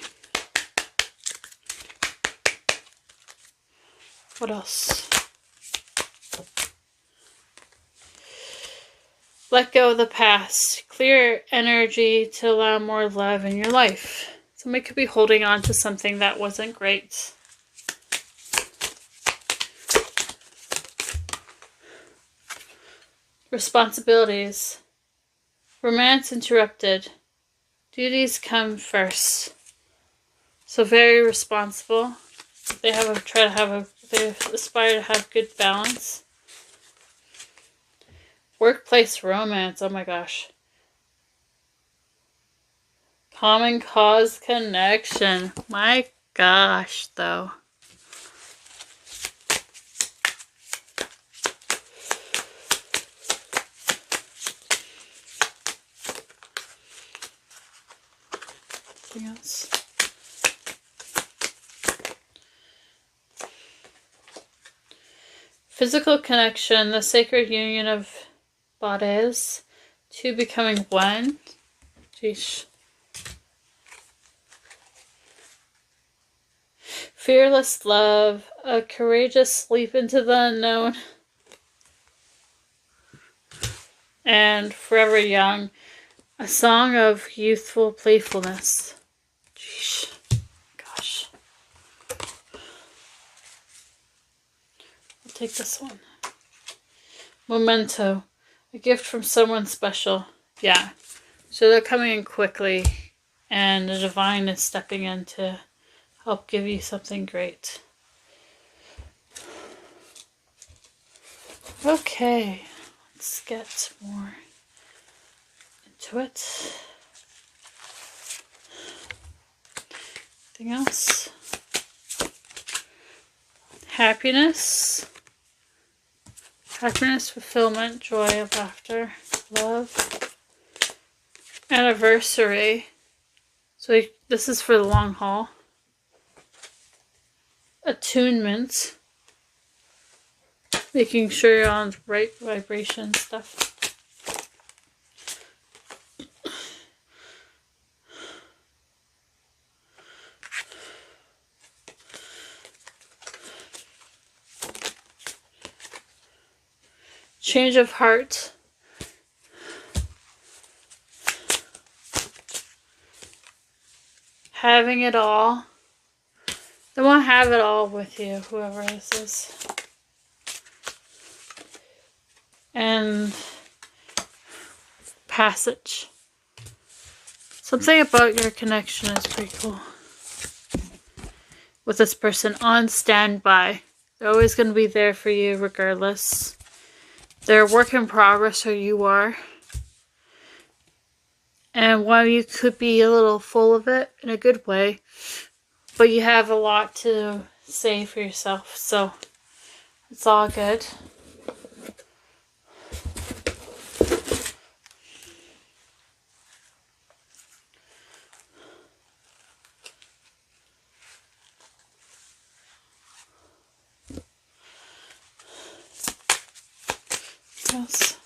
What else? Let go of the past. Clear energy to allow more love in your life. Somebody could be holding on to something that wasn't great. Responsibilities. Romance interrupted. Duties come first. So very responsible. They aspire to have good balance. Workplace romance. Oh my gosh. Common cause connection. My gosh, though. Anything else? Physical connection, the sacred union of bodies, two becoming one. Jeez. Fearless love, a courageous leap into the unknown. and Forever Young, a song of youthful playfulness. Jeez. Gosh. I'll take this one. Memento, a gift from someone special. Yeah. So they're coming in quickly, and the divine is stepping in to help give you something great. Okay, let's get more into it. Anything else? Happiness. Happiness, fulfillment, joy, laughter, love. Anniversary. So this is for the long haul. Attunement. Making sure you're on the right vibration stuff. Change of heart. Having it all. They won't have it all with you, whoever this is. And passage. Something about your connection is pretty cool. With this person on standby. They're always going to be there for you regardless. They're a work in progress, or you are. And one of you could be a little full of it in a good way. But you have a lot to say for yourself. So it's all good. Yes.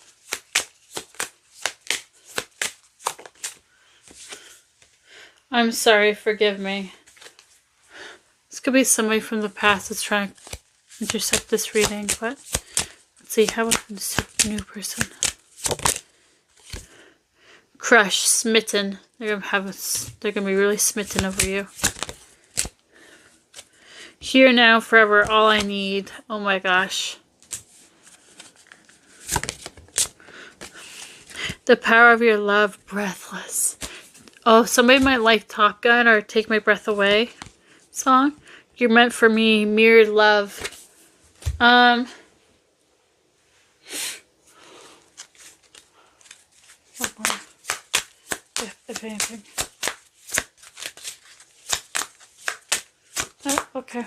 I'm sorry, forgive me. This could be somebody from the past that's trying to intercept this reading, but let's see, how about this new person? Crush, smitten. They're gonna be really smitten over you. Here, now, forever, all I need. Oh my gosh. The power of your love, breathless. Oh, somebody might like Top Gun or Take My Breath Away song. You're meant for me, mirrored love. What more? If anything. Oh, okay.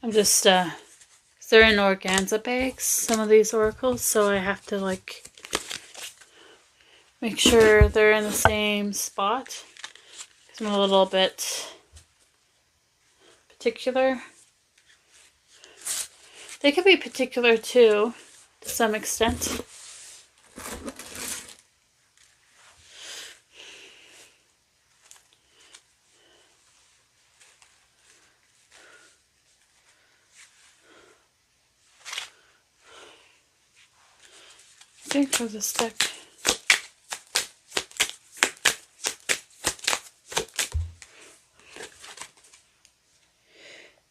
I'm just, they're in organza bags, some of these oracles, so I have to, like, make sure they're in the same spot. I'm a little bit particular. They could be particular, too, to some extent. I think for this deck.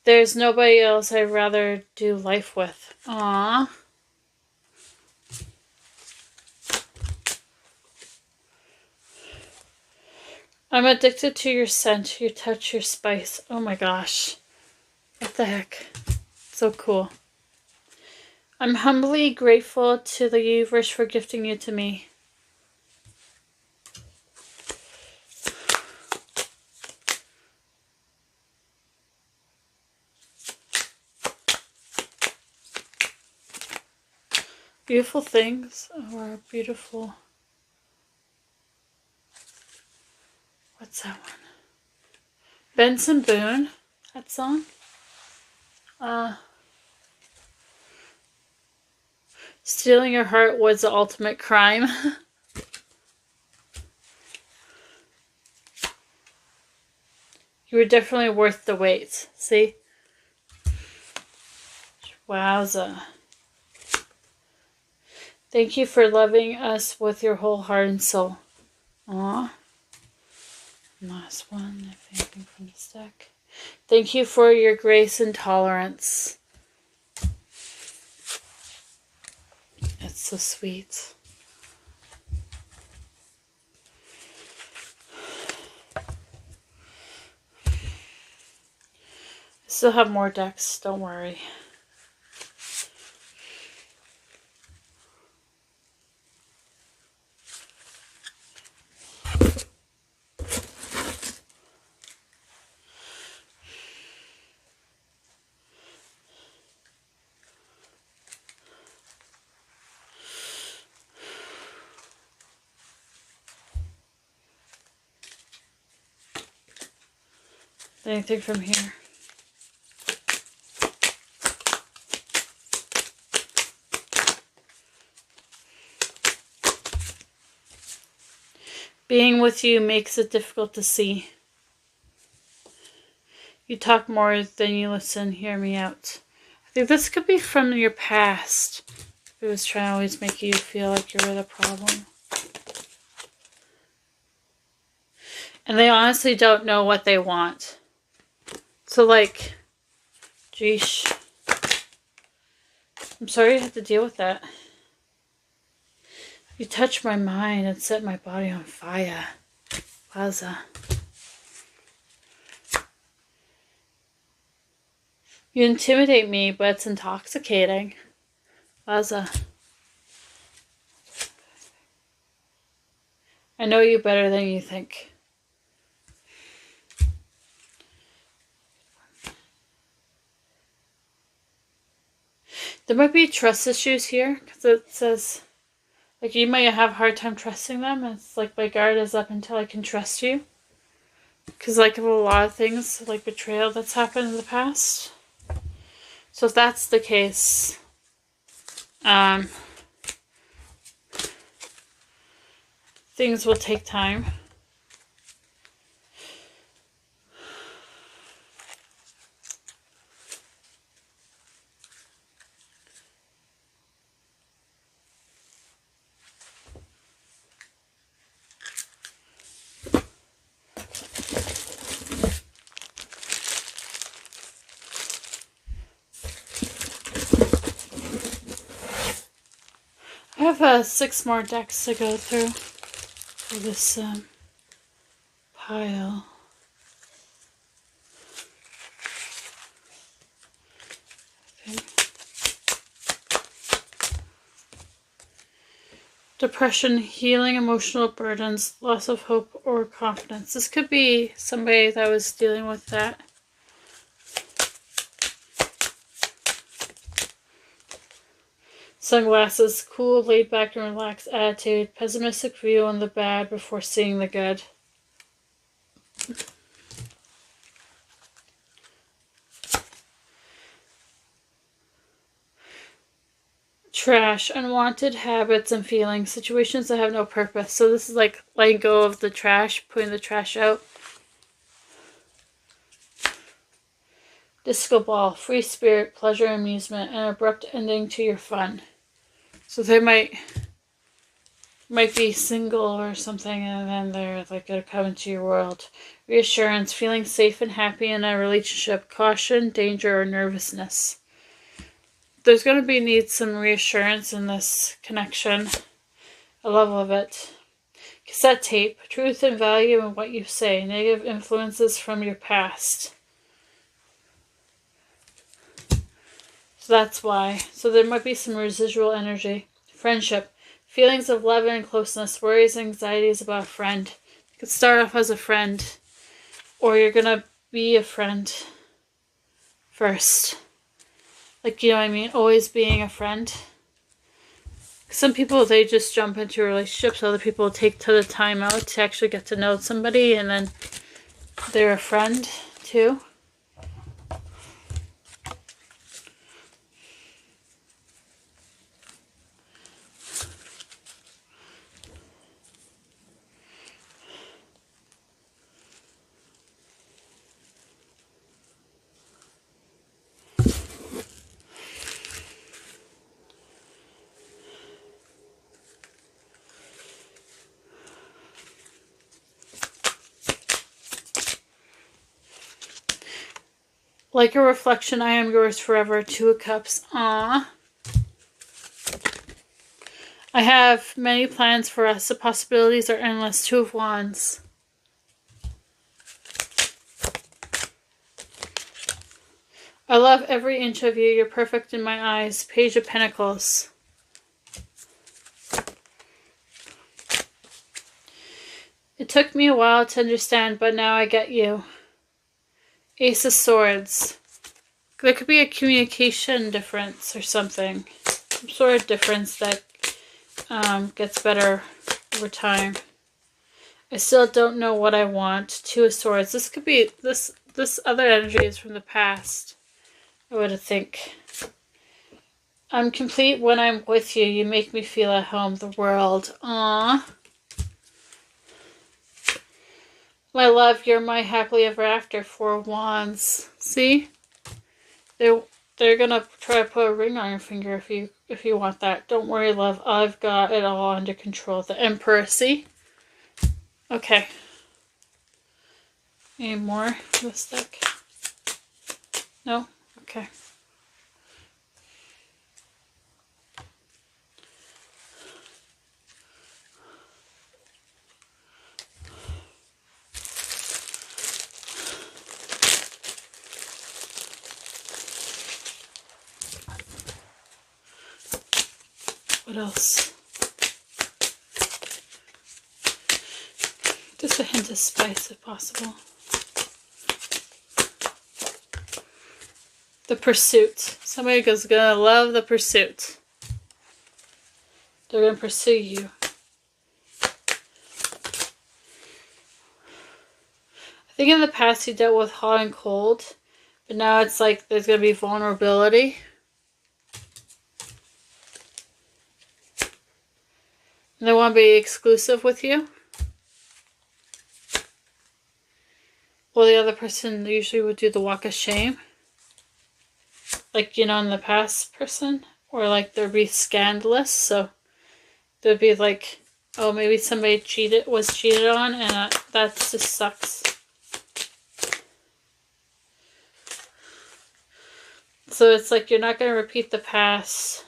There's nobody else I'd rather do life with. Aww. I'm addicted to your scent, your touch, your spice. Oh my gosh. What the heck? So cool. I'm humbly grateful to the universe for gifting you to me. Beautiful things, or beautiful... What's that one? Benson Boone, that song. Stealing your heart was the ultimate crime. You were definitely worth the wait. See? Wowza. Thank you for loving us with your whole heart and soul. Aww. Last one, if anything from this deck. Thank you for your grace and tolerance. It's so sweet. I still have more decks, don't worry. Anything from here? Being with you makes it difficult to see. You talk more than you listen. Hear me out. I think this could be from your past. It was trying to always make you feel like you were the problem. And they honestly don't know what they want. So like, geesh. I'm sorry you have to deal with that. You touched my mind and set my body on fire. Wowza. You intimidate me, but it's intoxicating. Wowza. I know you better than you think. There might be trust issues here, because it says, like, you might have a hard time trusting them. It's like, my guard is up until I can trust you. Because, like, of a lot of things, like betrayal that's happened in the past. So if that's the case, things will take time. I have 6 more decks to go through for this pile. Okay. Depression, healing emotional burdens, loss of hope or confidence. This could be somebody that was dealing with that. Sunglasses, cool, laid back and relaxed attitude, pessimistic view on the bad before seeing the good. Trash, unwanted habits and feelings, situations that have no purpose. So this is like letting go of the trash, putting the trash out. Disco ball, free spirit, pleasure, amusement, and abrupt ending to your fun. So they might be single or something, and then they're like gonna come into your world. Reassurance, feeling safe and happy in a relationship. Caution, danger, or nervousness. There's gonna need some reassurance in this connection. I love it. Cassette tape, truth and value in what you say. Negative influences from your past. So that's why. So there might be some residual energy. Friendship. Feelings of love and closeness. Worries and anxieties about a friend. You could start off as a friend. Or you're going to be a friend first. Like, you know what I mean? Always being a friend. Some people, they just jump into relationships. Other people take the time out to actually get to know somebody. And then they're a friend too. Like a reflection, I am yours forever. 2 of Cups. Aww. I have many plans for us. The possibilities are endless. 2 of Wands. I love every inch of you. You're perfect in my eyes. Page of Pentacles. It took me a while to understand, but now I get you. Ace of Swords. There could be a communication difference or something. Some sort of difference that gets better over time. I still don't know what I want. 2 of Swords. This could be, this other energy is from the past, I would think. I'm complete when I'm with you. You make me feel at home. The World. Aww. My love, you're my happily ever after. 4 of Wands. See? They're gonna try to put a ring on your finger if you want that. Don't worry, love. I've got it all under control. The Emperor. See? Okay. Any more for this deck? No? Okay. What else? Just a hint of spice if possible. The Pursuit. Somebody is gonna love the pursuit. They're gonna pursue you. I think in the past you dealt with hot and cold, but now it's like there's gonna be vulnerability. And they want to be exclusive with you. Well, the other person usually would do the walk of shame. Like, you know, in the past person. Or like there'd be scandalous. So there'd be like, oh, maybe somebody was cheated on, and that just sucks. So it's like you're not going to repeat the past.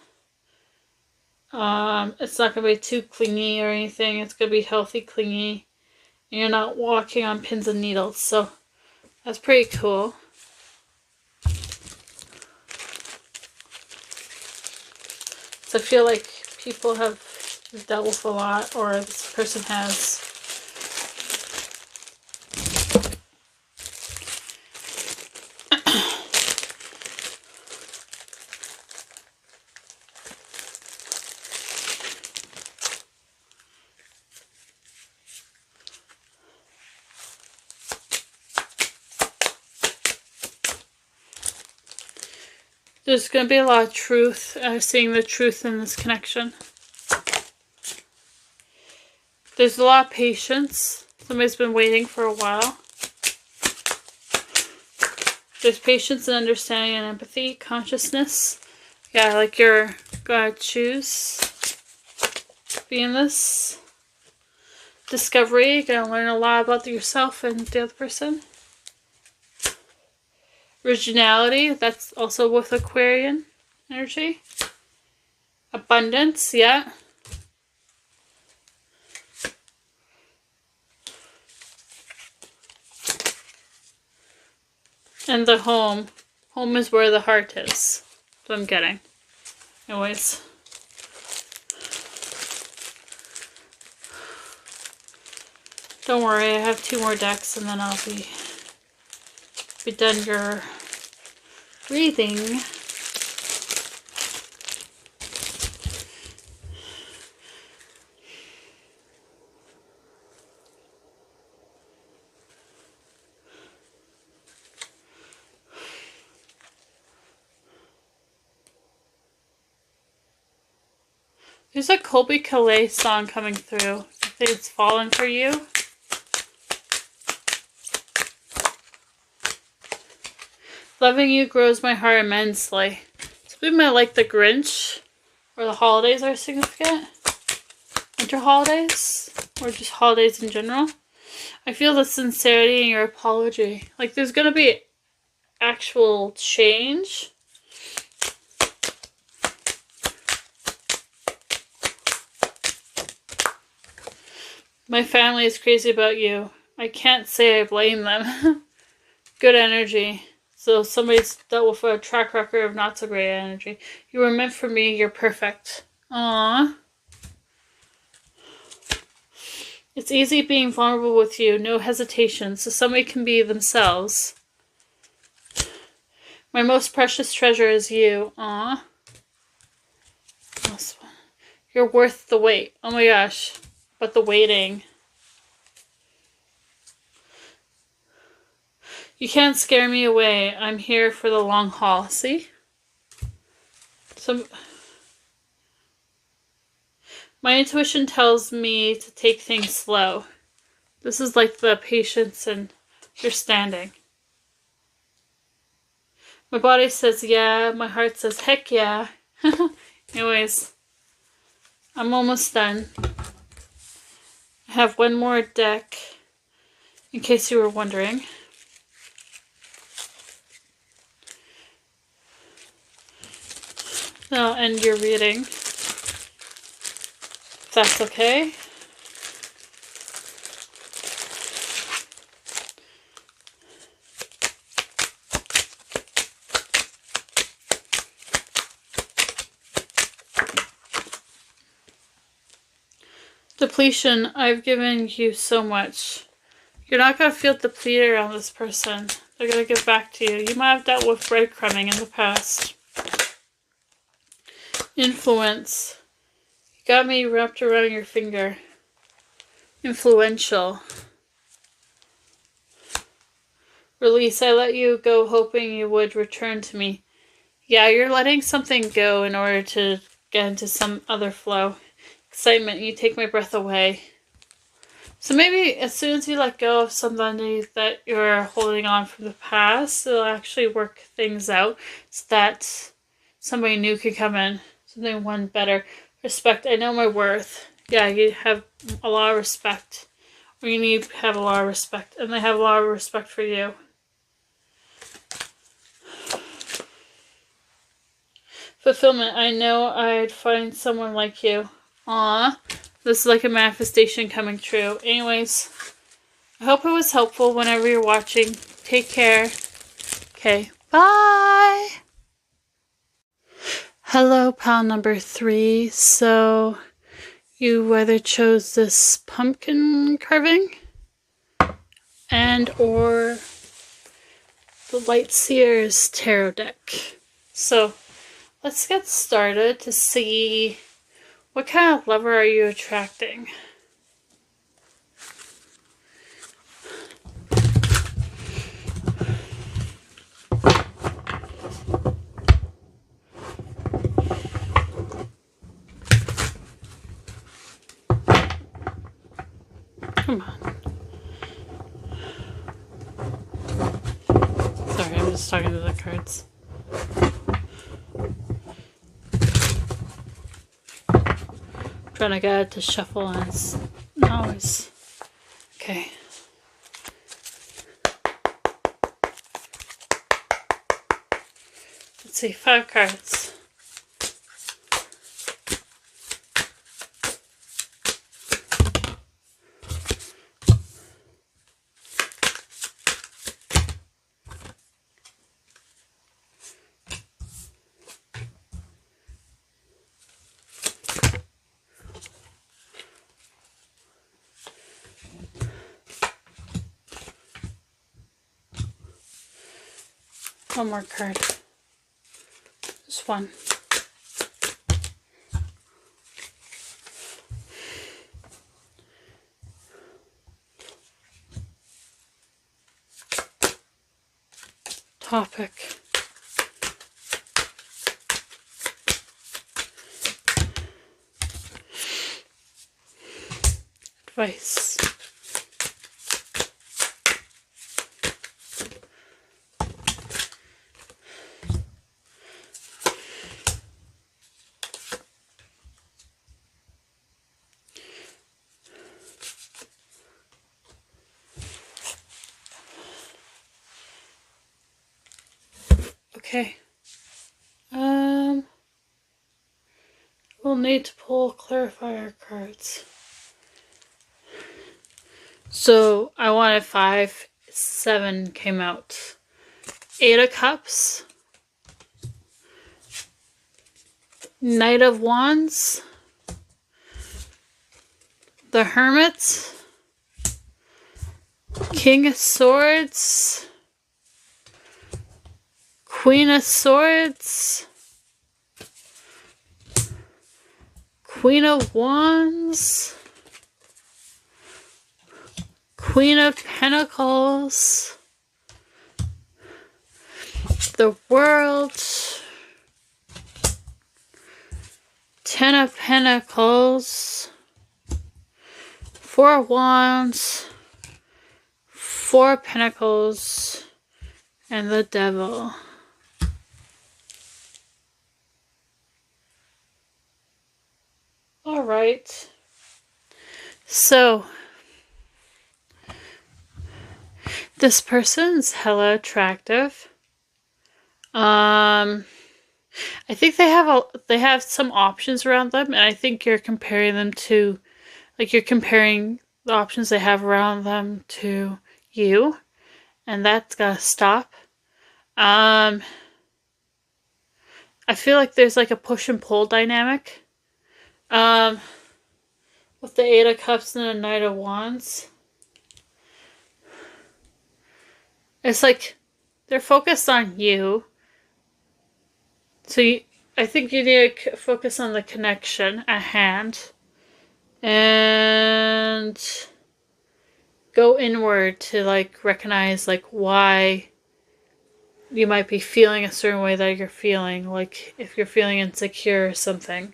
It's not going to be too clingy or anything. It's going to be healthy, clingy. And you're not walking on pins and needles. So that's pretty cool. So I feel like people have dealt with a lot, or this person has. There's going to be a lot of truth, seeing the truth in this connection. There's a lot of patience. Somebody's been waiting for a while. There's patience and understanding and empathy, consciousness. Yeah, like you're going to choose to be in this. Discovery, you're going to learn a lot about yourself and the other person. Originality, that's also with Aquarian energy. Abundance, yeah. And the home. Home is where the heart is. That's what I'm getting. Anyways. Don't worry, I have 2 more decks and then I'll be done your reading. There's a Colby Calais song coming through. I think it's Fallen for You. Loving you grows my heart immensely. Some people might like the Grinch, or the holidays are significant. Winter holidays, or just holidays in general. I feel the sincerity in your apology. Like there's gonna be actual change. My family is crazy about you. I can't say I blame them. Good energy. So somebody's dealt with a track record of not so great energy. You were meant for me. You're perfect. Aww. It's easy being vulnerable with you. No hesitation. So somebody can be themselves. My most precious treasure is you. Aww. You're worth the wait. Oh my gosh. But the waiting. You can't scare me away. I'm here for the long haul. See? So my intuition tells me to take things slow. This is like the patience and understanding. My body says yeah. My heart says heck yeah. Anyways, I'm almost done. I have one more deck in case you were wondering. I'll end your reading, if that's okay. Depletion. I've given you so much. You're not going to feel depleted around this person. They're going to give back to you. You might have dealt with breadcrumbing in the past. Influence. You got me wrapped around your finger. Influential. Release. I let you go hoping you would return to me. Yeah, you're letting something go in order to get into some other flow. Excitement. You take my breath away. So maybe as soon as you let go of somebody that you're holding on from the past, it'll actually work things out so that somebody new can come in. Something one better. Respect. I know my worth. Yeah, you have a lot of respect. Or you need to have a lot of respect. And they have a lot of respect for you. Fulfillment. I know I'd find someone like you. Aww. This is like a manifestation coming true. Anyways, I hope it was helpful whenever you're watching. Take care. Okay. Bye. Hello, pal number 3. So, you either chose this pumpkin carving and or the Light Seers tarot deck. So, let's get started to see what kind of lover are you attracting. Come on. Sorry, I'm just talking to the cards. Trying to get it to shuffle and it's not always. Okay. Let's see, 5 cards. One more card. Just one. Topic. Advice. Okay. We'll need to pull clarifier cards. So I wanted 5, 7 came out. 8 of Cups. Knight of Wands. The Hermit. King of Swords. Queen of Swords. Queen of Wands. Queen of Pentacles. The World. 10 of Pentacles. 4 of Wands. 4 of Pentacles. And the Devil. Alright. So, this person's hella attractive. I think they have some options around them, and I think you're comparing them to, like, you're comparing the options they have around them to you, and that's gotta stop. I feel like there's like a push and pull dynamic. With the 8 of Cups and the Knight of Wands. It's like they're focused on you. So I think you need to focus on the connection at hand. And go inward to like recognize like why you might be feeling a certain way that you're feeling. Like if you're feeling insecure or something.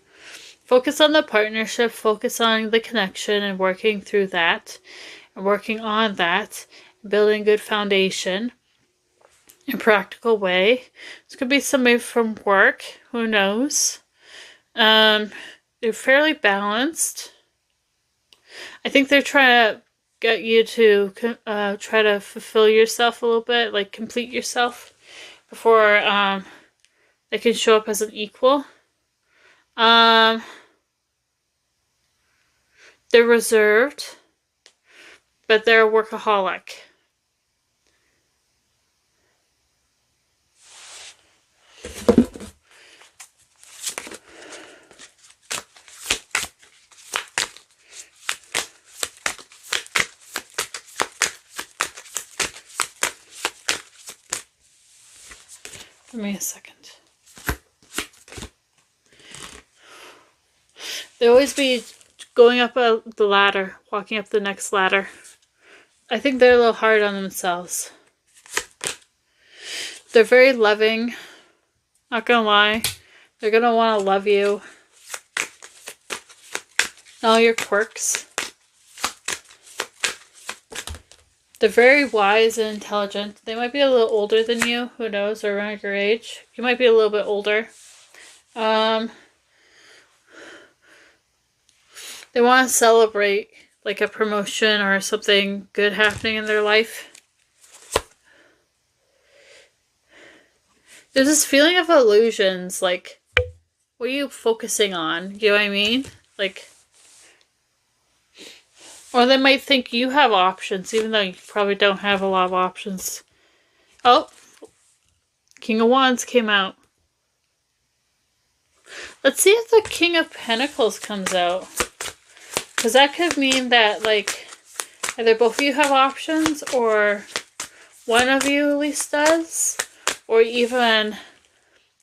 Focus on the partnership, focus on the connection and working through that. And working on that. Building a good foundation. In a practical way. This could be somebody from work. Who knows? They're fairly balanced. I think they're trying to get you to try to fulfill yourself a little bit. Like complete yourself. Before they can show up as an equal. They're reserved, but they're a workaholic. Give me a second. They always be going up the ladder, walking up the next ladder. I think they're a little hard on themselves. They're very loving. Not gonna lie. They're gonna want to love you. All your quirks. They're very wise and intelligent. They might be a little older than you. Who knows? Or around your age. You might be a little bit older. They want to celebrate like a promotion or something good happening in their life. There's this feeling of illusions. Like, what are you focusing on? You know what I mean? Like, or they might think you have options, even though you probably don't have a lot of options. Oh, King of Wands came out. Let's see if the King of Pentacles comes out. Because that could mean that, like, either both of you have options, or one of you at least does. Or even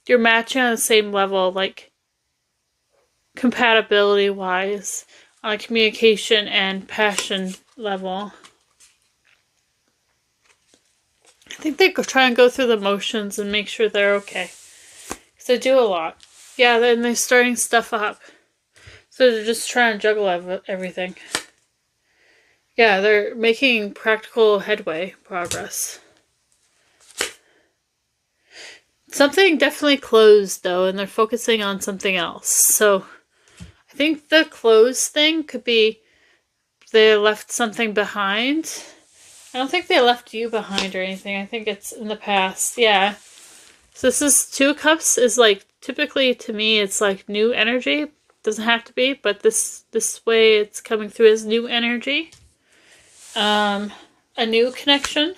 you're matching on the same level, like, compatibility-wise. On a communication and passion level. I think they try and go through the motions and make sure they're okay. Because they do a lot. Yeah, then they're starting stuff up. So they're just trying to juggle everything. Yeah, they're making practical headway progress. Something definitely closed though, and they're focusing on something else. So I think the closed thing could be they left something behind. I don't think they left you behind or anything. I think it's in the past. Yeah. So this is 2 of Cups is like, typically to me it's like new energy. Doesn't have to be, but this way it's coming through as new energy. A new connection.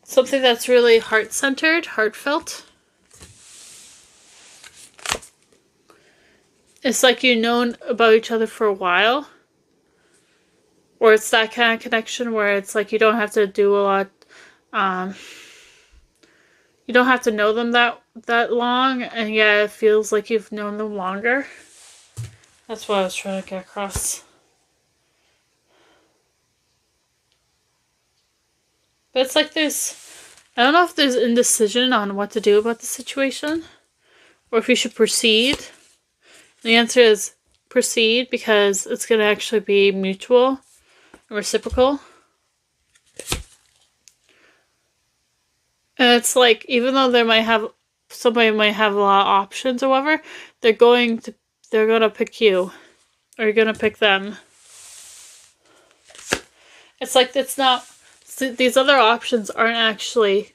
Something that's really heart-centered, heartfelt. It's like you've known about each other for a while. Or it's that kind of connection where it's like you don't have to do a lot. You don't have to know them that long, and yeah, it feels like you've known them longer. That's what I was trying to get across. But it's like I don't know if there's indecision on what to do about the situation, or if you should proceed. The answer is proceed, because it's going to actually be mutual and reciprocal. And it's like, even though somebody might have a lot of options or whatever, they're going to pick you, or you're going to pick them. It's like, these other options aren't actually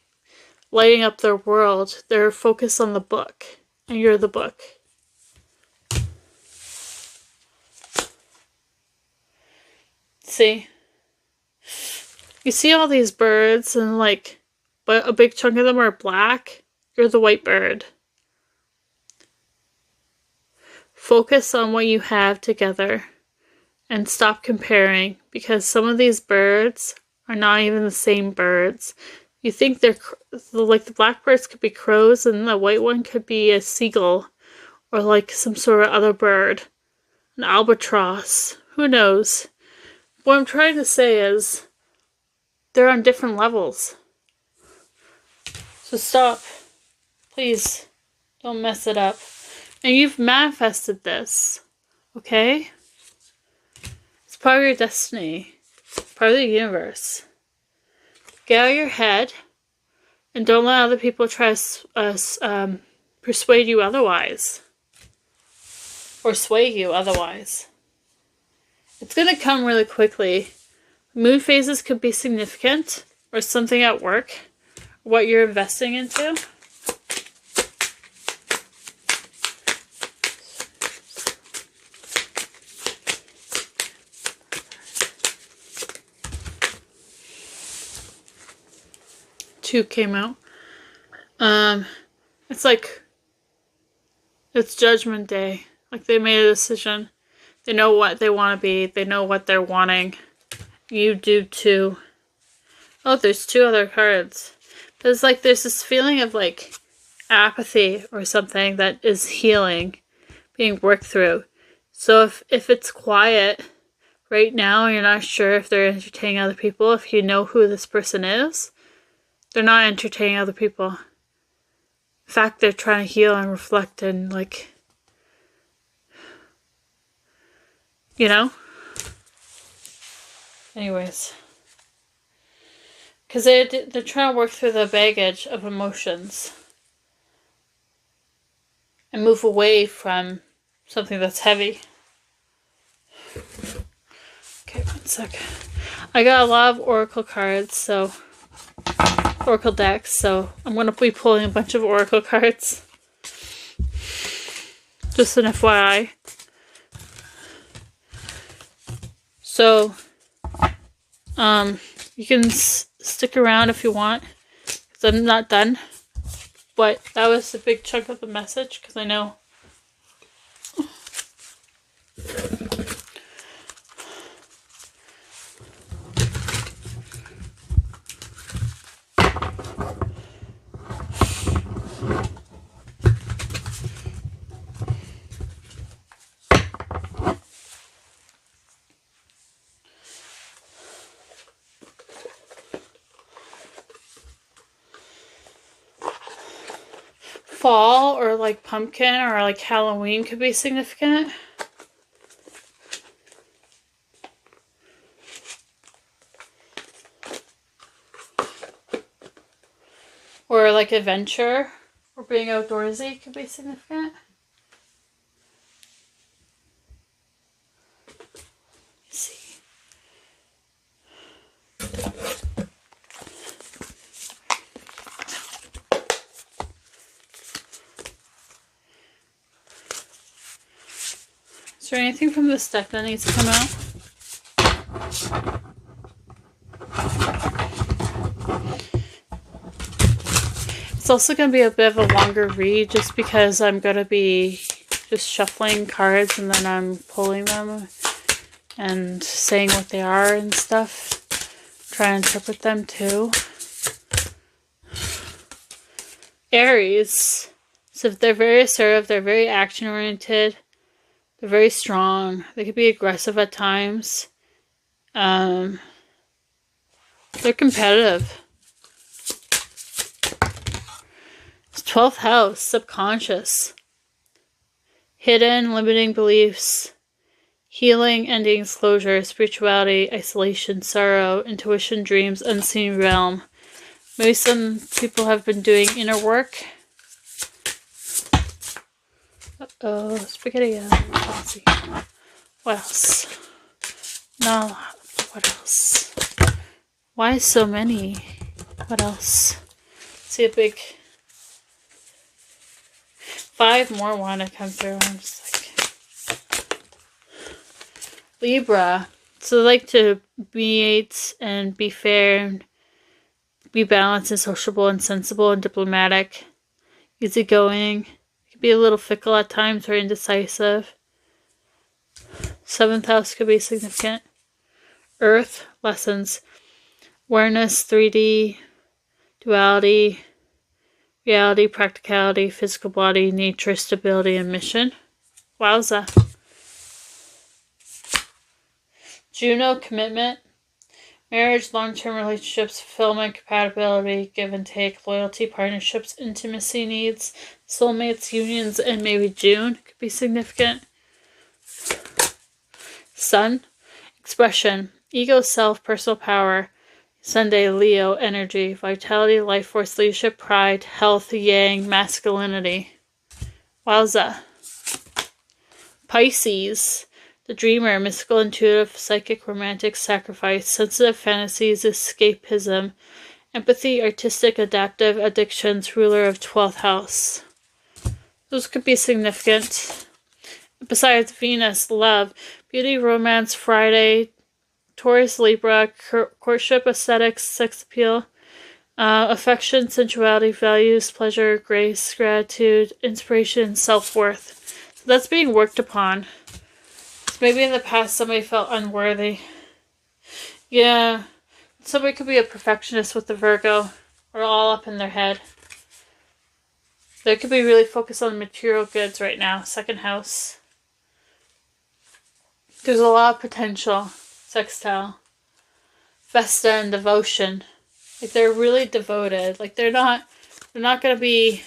lighting up their world. They're focused on the book, and you're the book. See? You see all these birds, and like, but a big chunk of them are black. You're the white bird. Focus on what you have together and stop comparing, because some of these birds are not even the same birds. You think they're like, the black birds could be crows and the white one could be a seagull, or like some sort of other bird, an albatross. Who knows? What I'm trying to say is they're on different levels. So stop. Please don't mess it up. And you've manifested this, okay? It's part of your destiny. Part of the universe. Get out of your head and don't let other people try to persuade you otherwise. Or sway you otherwise. It's going to come really quickly. Moon phases could be significant, or something at work, what you're investing into. Two came out. It's like, it's Judgment Day. Like, they made a decision. They know what they want to be. They know what they're wanting. You do too. Oh, there's 2 other cards. But it's like there's this feeling of like apathy or something that is healing, being worked through. So if it's quiet right now, you're not sure if they're entertaining other people, if you know who this person is, they're not entertaining other people. In fact, they're trying to heal and reflect and like, you know? Anyways. Because they're trying to work through the baggage of emotions. And move away from something that's heavy. Okay, one sec. I got a lot of oracle cards, so... Oracle decks, so I'm going to be pulling a bunch of oracle cards. Just an FYI. So, you can stick around if you want, because I'm not done. But that was a big chunk of the message, because I know. Fall or like pumpkin or like Halloween could be significant. Or like adventure or being outdoorsy could be significant. Let's see. there anything from this deck that needs to come out? It's also going to be a bit of a longer read just because I'm going to be just shuffling cards and then I'm pulling them and saying what they are and stuff. Try and interpret them too. Aries. So if they're very assertive, they're very action oriented, they're very strong, they could be aggressive at times. They're competitive. 12th house, subconscious. Hidden, limiting beliefs. Healing, endings, closure, spirituality, isolation, sorrow, intuition, dreams, unseen realm. Maybe some people have been doing inner work. Uh-oh, spaghetti. Let's see. What else? No, what else? Why so many? What else? See a big 5 more want to come through. I'm just like Libra. So they like to mediate and be fair and be balanced and sociable and sensible and diplomatic, easygoing. Could be a little fickle at times or indecisive. 7th house could be significant. Earth, lessons, awareness, 3D, duality, reality, practicality, physical body, nature, stability, and mission. Wowza. Juno, commitment, marriage, long-term relationships, fulfillment, compatibility, give and take, loyalty, partnerships, intimacy needs, soulmates, unions, and maybe June could be significant. Sun, expression, ego, self, personal power. Sunday, Leo, energy, vitality, life force, leadership, pride, health, yang, masculinity. Wowza. Pisces, the dreamer, mystical, intuitive, psychic, romantic, sacrifice, sensitive fantasies, escapism, empathy, artistic, adaptive, addictions, ruler of 12th house. Those could be significant. Besides Venus, love, beauty, romance, Friday, Taurus, Libra, courtship, aesthetics, sex appeal, affection, sensuality, values, pleasure, grace, gratitude, inspiration, self-worth. So that's being worked upon. So maybe in the past somebody felt unworthy. Yeah, somebody could be a perfectionist with the Virgo, or all up in their head. They could be really focused on material goods right now. 2nd house. There's a lot of potential. Sextile. Vesta and devotion. Like they're really devoted. Like they're not going to be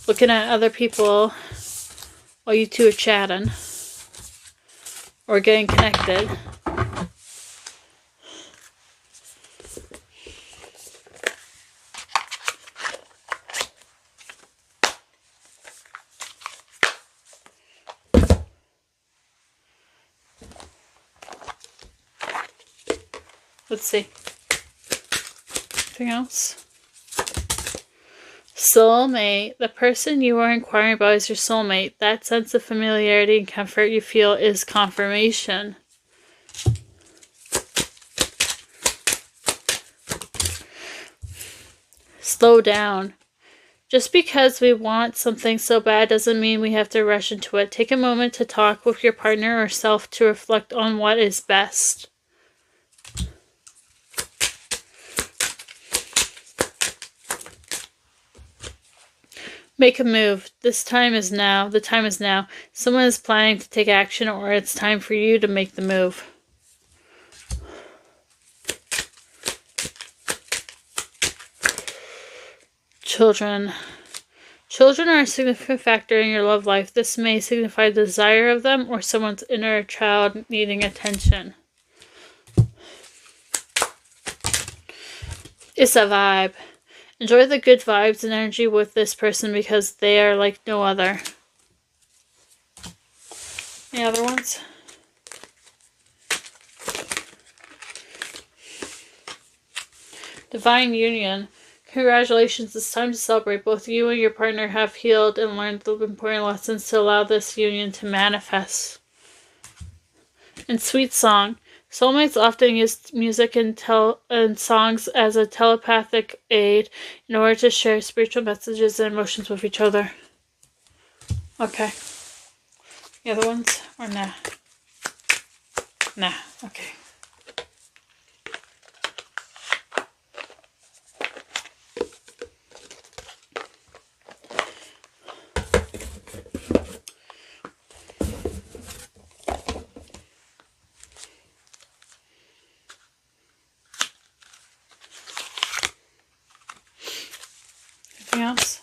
looking at other people while you two are chatting or getting connected. Let's see. Anything else? Soulmate. The person you are inquiring about is your soulmate. That sense of familiarity and comfort you feel is confirmation. Slow down. Just because we want something so bad doesn't mean we have to rush into it. Take a moment to talk with your partner or self to reflect on what is best. Make a move. This time is now. The time is now. Someone is planning to take action, or it's time for you to make the move. Children. Children are a significant factor in your love life. This may signify the desire of them or someone's inner child needing attention. It's a vibe. Enjoy the good vibes and energy with this person because they are like no other. Any other ones? Divine union. Congratulations, it's time to celebrate. Both you and your partner have healed and learned the important lessons to allow this union to manifest. and sweet song. Soulmates often use music and songs as a telepathic aid in order to share spiritual messages and emotions with each other. Okay. The other ones? Or nah? Nah. Okay. Anything else?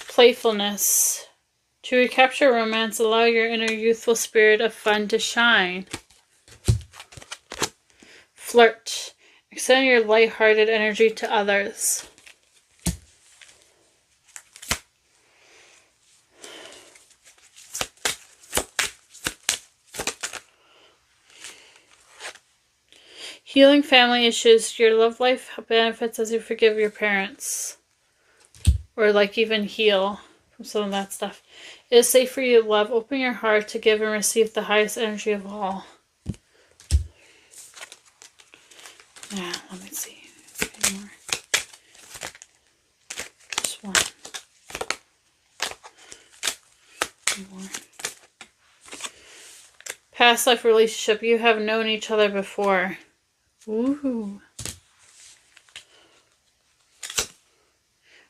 Playfulness. To recapture romance, allow your inner youthful spirit of fun to shine. Flirt. Extend your light-hearted energy to others. Healing family issues. Your love life benefits as you forgive your parents. Or like even heal from some of that stuff. It is safe for you to love. Open your heart to give and receive the highest energy of all. Yeah, let me see. Any more? Just one. More. Past life relationship. You have known each other before. Ooh.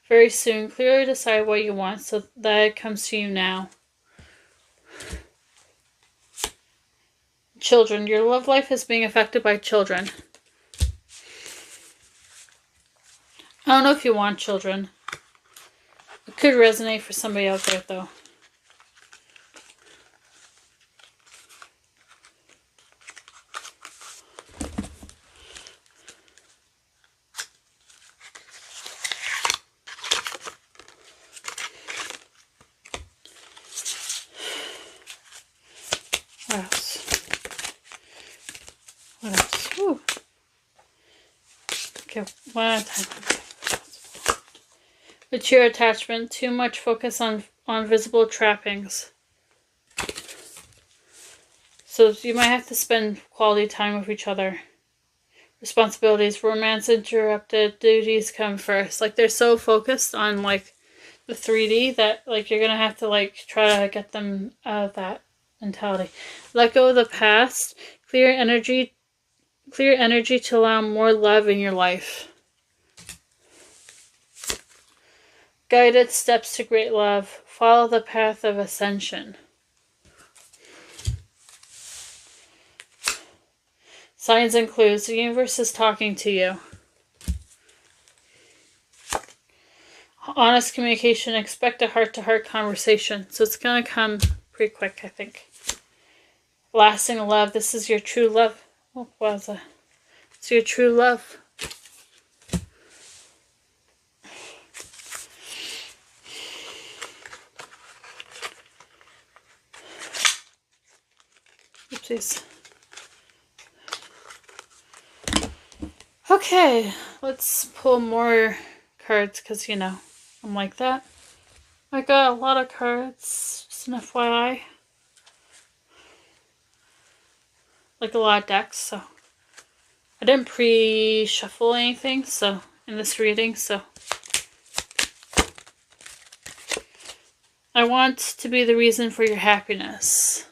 Very soon, clearly decide what you want so that it comes to you now. Children. Your love life is being affected by children. I don't know if you want children. It could resonate for somebody out there, though. What else? What else? Ooh. Okay, one at a time. Mature attachment. Too much focus on visible trappings. So you might have to spend quality time with each other. Responsibilities. Romance interrupted. Duties come first. Like, they're so focused on, like, the 3D that, like, you're gonna have to, like, try to get them out of that mentality. Let go of the past. Clear energy to allow more love in your life. Guided steps to great love. Follow the path of ascension. Signs and clues. The universe is talking to you. Honest communication. Expect a heart-to-heart conversation. So it's going to come pretty quick, I think. Lasting love. This is your true love. Oh, what was that? It's your true love. Oopsies. Okay, let's pull more cards because, you know, I'm like that. I got a lot of cards, just an FYI. Like a lot of decks, so. I didn't pre-shuffle anything, so, in this reading, so. I want to be the reason for your happiness.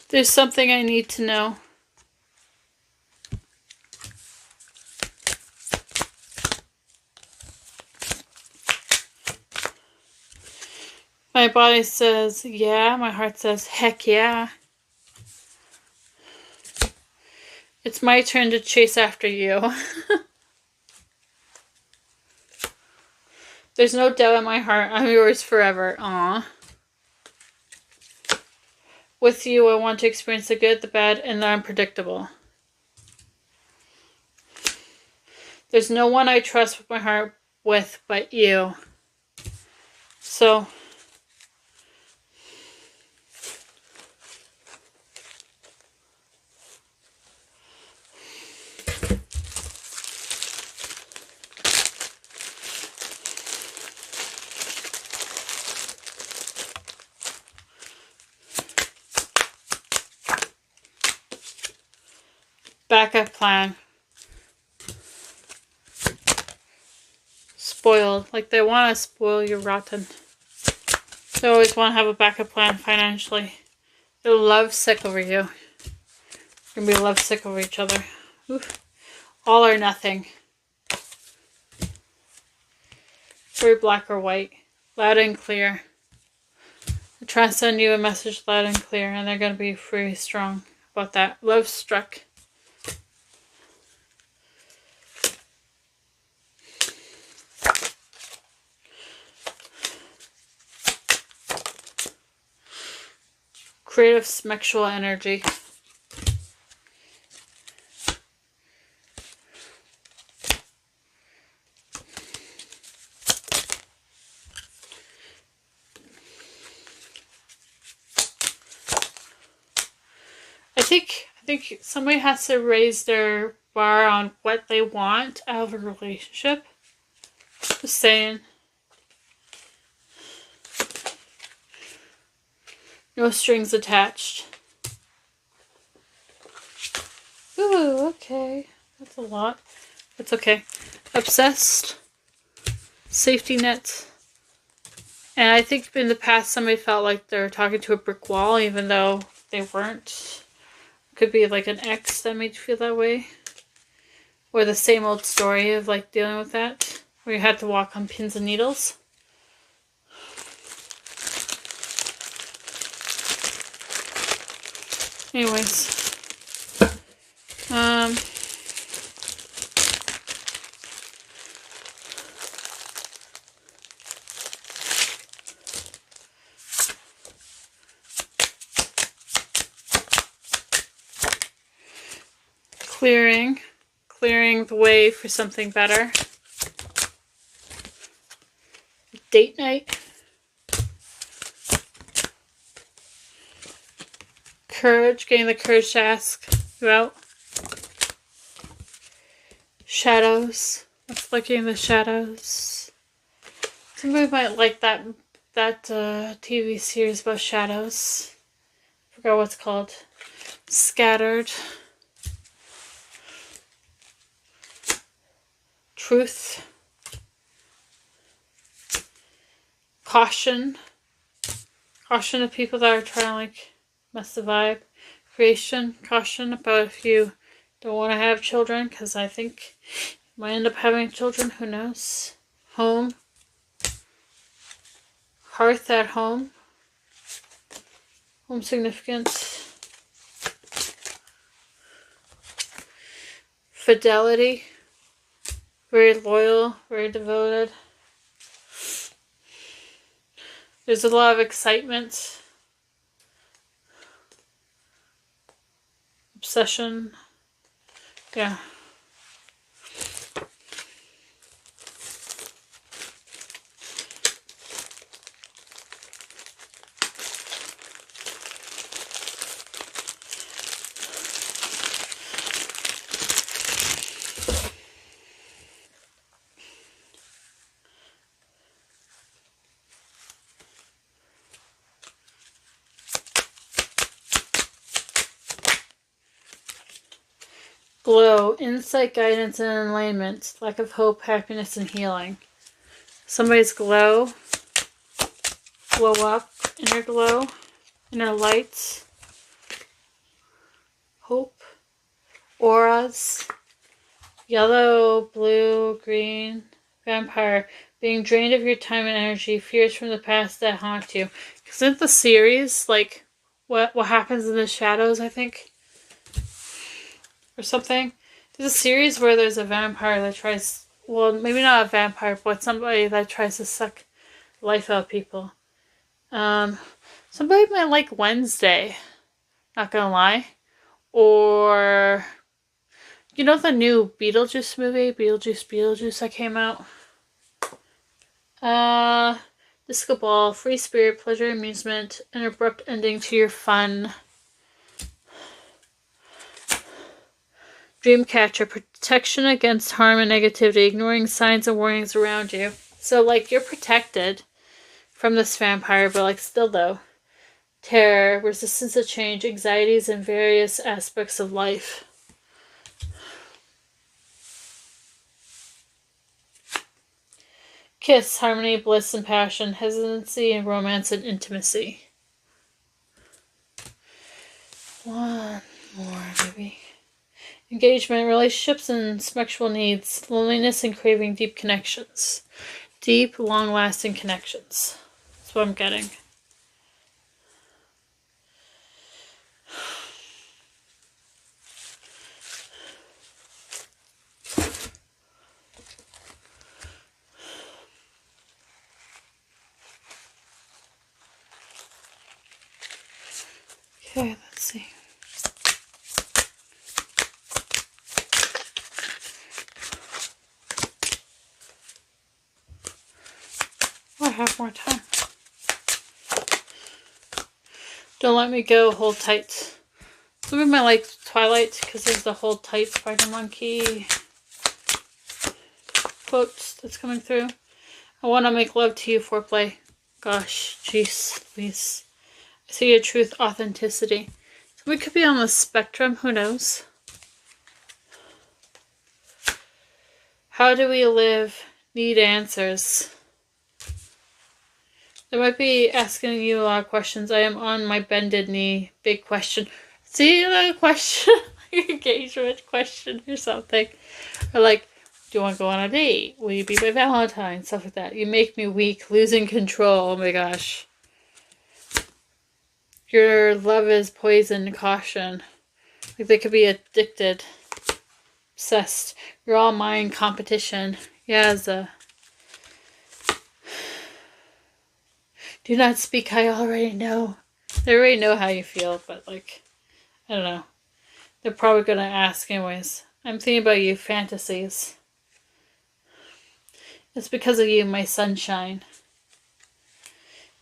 There's something I need to know. My body says, yeah. My heart says, heck yeah. It's my turn to chase after you. There's no doubt in my heart. I'm yours forever. Aww. With you, I want to experience the good, the bad, and the unpredictable. There's no one I trust with my heart with but you. So, backup plan. Spoiled. Like they want to spoil you rotten. They always want to have a backup plan financially. They're lovesick over you. You're going to be lovesick over each other. Oof. All or nothing. Very black or white. Loud and clear. They're trying to send you a message loud and clear, and they're going to be very strong about that. Love struck. Creative sexual energy. I think somebody has to raise their bar on what they want out of a relationship. Just saying. No strings attached. Ooh, okay. That's a lot. That's okay. Obsessed. Safety net. And I think in the past somebody felt like they're talking to a brick wall even though they weren't. Could be like an ex that made you feel that way. Or the same old story of like dealing with that. Where you had to walk on pins and needles. Anyways. Clearing the way for something better. Date night. Courage, getting the courage to ask you out. Shadows. What's looking in the shadows? Somebody might like that TV series about shadows. I forgot what it's called. Scattered. Truth. Caution. Caution of people that are trying to like mess the vibe. Creation. Caution about if you don't want to have children, because I think you might end up having children. Who knows? Home. Hearth at home. Home significance. Fidelity. Very loyal, very devoted. There's a lot of excitement. Obsession. Yeah. Glow, insight, guidance, and enlightenment. Lack of hope, happiness, and healing. Somebody's glow. Glow up. Inner glow. Inner lights. Hope. Auras. Yellow, blue, green. Vampire. Being drained of your time and energy. Fears from the past that haunt you. Isn't the series like what happens in the shadows, I think? Or something. There's a series where there's a vampire that tries, well, maybe not a vampire, but somebody that tries to suck life out of people. Somebody might like Wednesday, not gonna lie. Or, you know the new Beetlejuice movie, Beetlejuice that came out? Disco ball, free spirit, pleasure, amusement, an abrupt ending to your fun. Dreamcatcher, protection against harm and negativity, ignoring signs and warnings around you. So, like, you're protected from this vampire, but, like, still, though. Terror, resistance to change, anxieties in various aspects of life. Kiss, harmony, bliss, and passion. Hesitancy, and romance, and intimacy. One more, maybe. Engagement, relationships, and sexual needs. Loneliness and craving deep connections. Deep, long-lasting connections. That's what I'm getting. Okay, let's see. Oh, I have more time. Don't let me go, hold tight. Some of my like Twilight, because there's the hold tight spider monkey quote that's coming through. I want to make love to you, foreplay. Gosh, jeez, please. I see your truth, authenticity. So we could be on the spectrum, who knows? How do we live? Need answers. They might be asking you a lot of questions. I am on my bended knee. Big question. See the question? Engagement question or something. Or like, do you want to go on a date? Will you be my Valentine? Stuff like that. You make me weak. Losing control. Oh my gosh. Your love is poison. Caution. Like they could be addicted. Obsessed. You're all mine. Competition. Yazza. Do not speak. I already know. They already know how you feel, but like, I don't know. They're probably going to ask anyways. I'm thinking about you. Fantasies. It's because of you, my sunshine.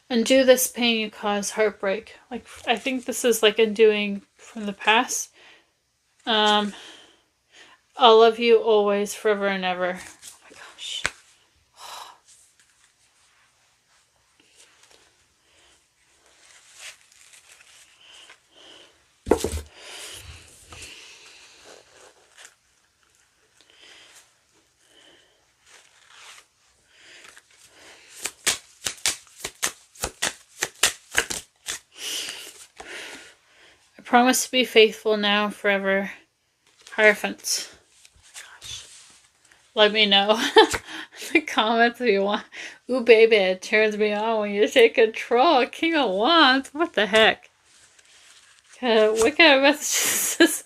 Undo this pain you cause, heartbreak. Like, I think this is like undoing from the past. I'll love you always, forever and ever. Oh my gosh. I promise to be faithful now and forever. Hierophant. Gosh. Let me know in the comments if you want. Ooh, baby, it turns me on when you take control. King of Wands. What the heck? What kind of message is this?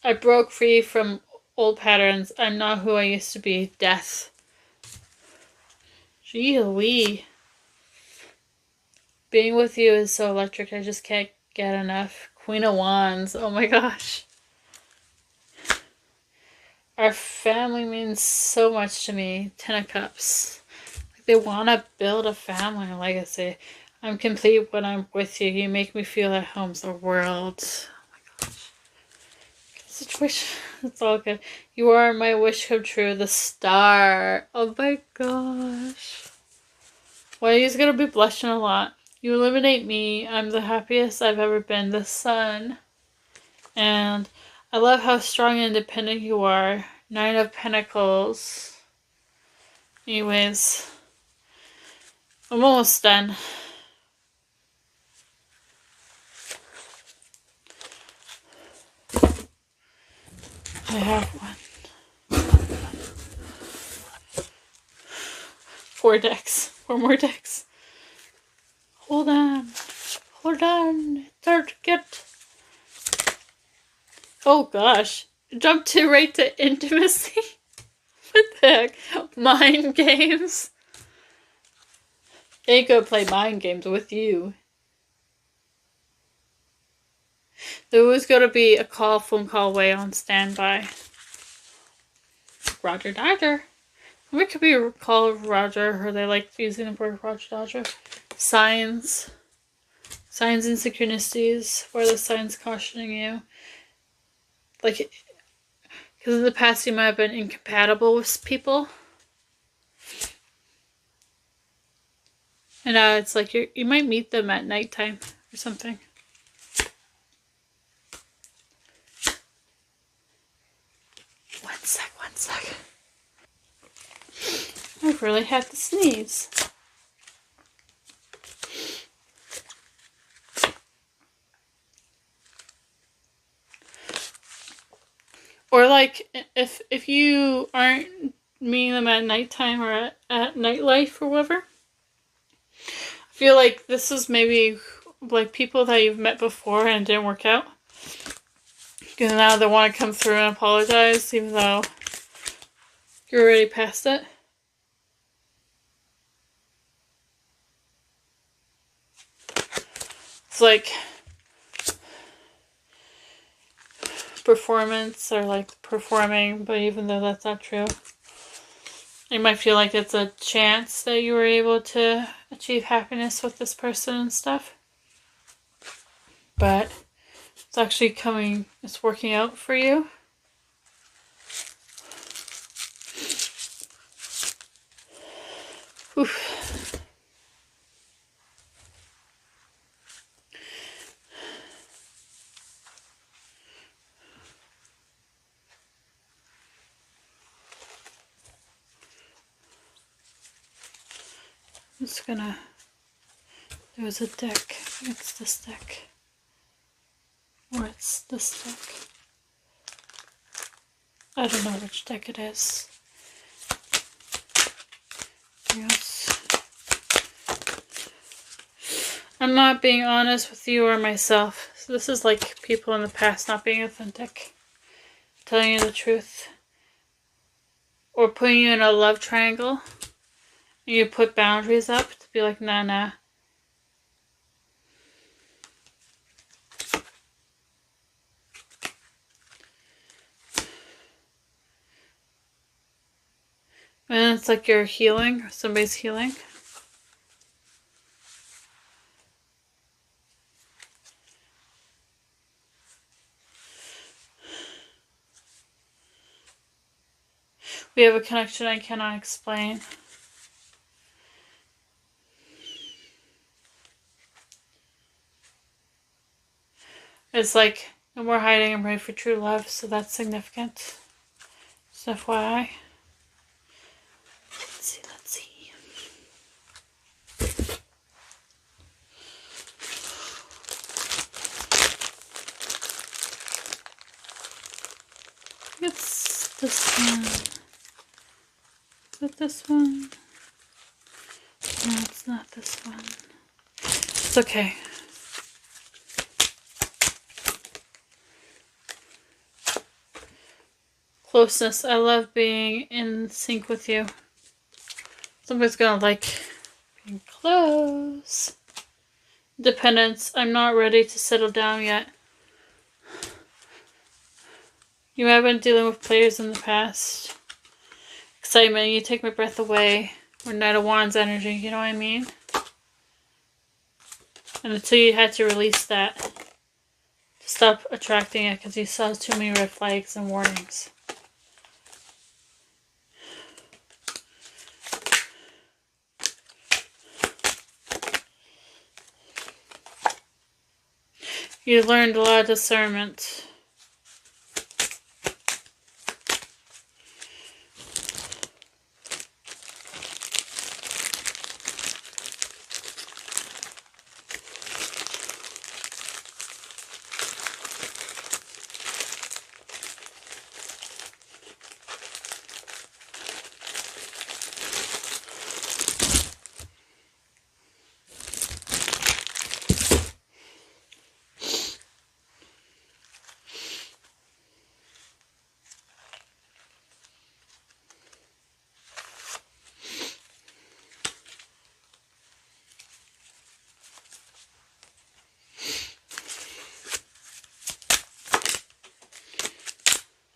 I broke free from old patterns. I'm not who I used to be. Death. Gee Louise. Being with you is so electric. I just can't get enough. Queen of Wands. Oh my gosh. Our family means so much to me. Ten of Cups. Like they want to build a family, a legacy. I'm complete when I'm with you. You make me feel at home. The world. Oh my gosh. Situation. It's all good. You are my wish come true. The star. Oh my gosh. Well, he's going to be blushing a lot. You eliminate me. I'm the happiest I've ever been. The sun. And I love how strong and independent you are. 9 of Pentacles. Anyways. I'm almost done. I have one. 4 decks. 4 more decks. Hold on. Hold on. It's hard to get. Oh gosh. Jump to right to intimacy. What the heck? Mind games. They go play mind games with you. There was going to be a phone call away on standby. Roger Dodger. It could be a call of Roger, or they like using the word Roger Dodger. Signs. Signs and synchronicities. What are the signs cautioning you? Like, because in the past you might have been incompatible with people. And it's like you might meet them at nighttime or something. One sec. I've really had to sneeze. Or like, if you aren't meeting them at nighttime or at nightlife or whatever, I feel like this is maybe like people that you've met before and it didn't work out. Because now they want to come through and apologize even though you're already past it. It's like performance or like performing, but even though that's not true, you might feel like it's a chance that you were able to achieve happiness with this person and stuff. But it's actually coming, it's working out for you. Oof. I'm just gonna, there was a deck, it's this deck, or it's this deck. I don't know which deck it is. Yes. I'm not being honest with you or myself. So this is like people in the past not being authentic, telling you the truth, or putting you in a love triangle. You put boundaries up to be like, nah, nah. And it's like you're healing, or somebody's healing. We have a connection I cannot explain. It's like, no more hiding, I'm ready for true love, so that's significant. Just FYI. Let's see. It's this one. Is it this one? No, it's not this one. It's okay. Closeness. I love being in sync with you. Somebody's gonna like being close. Dependence. I'm not ready to settle down yet. You have been dealing with players in the past. Excitement. You take my breath away. Or Knight of Wands energy. You know what I mean? And until you had to release that. To stop attracting it because you saw too many red flags and warnings. You learned a lot of discernment.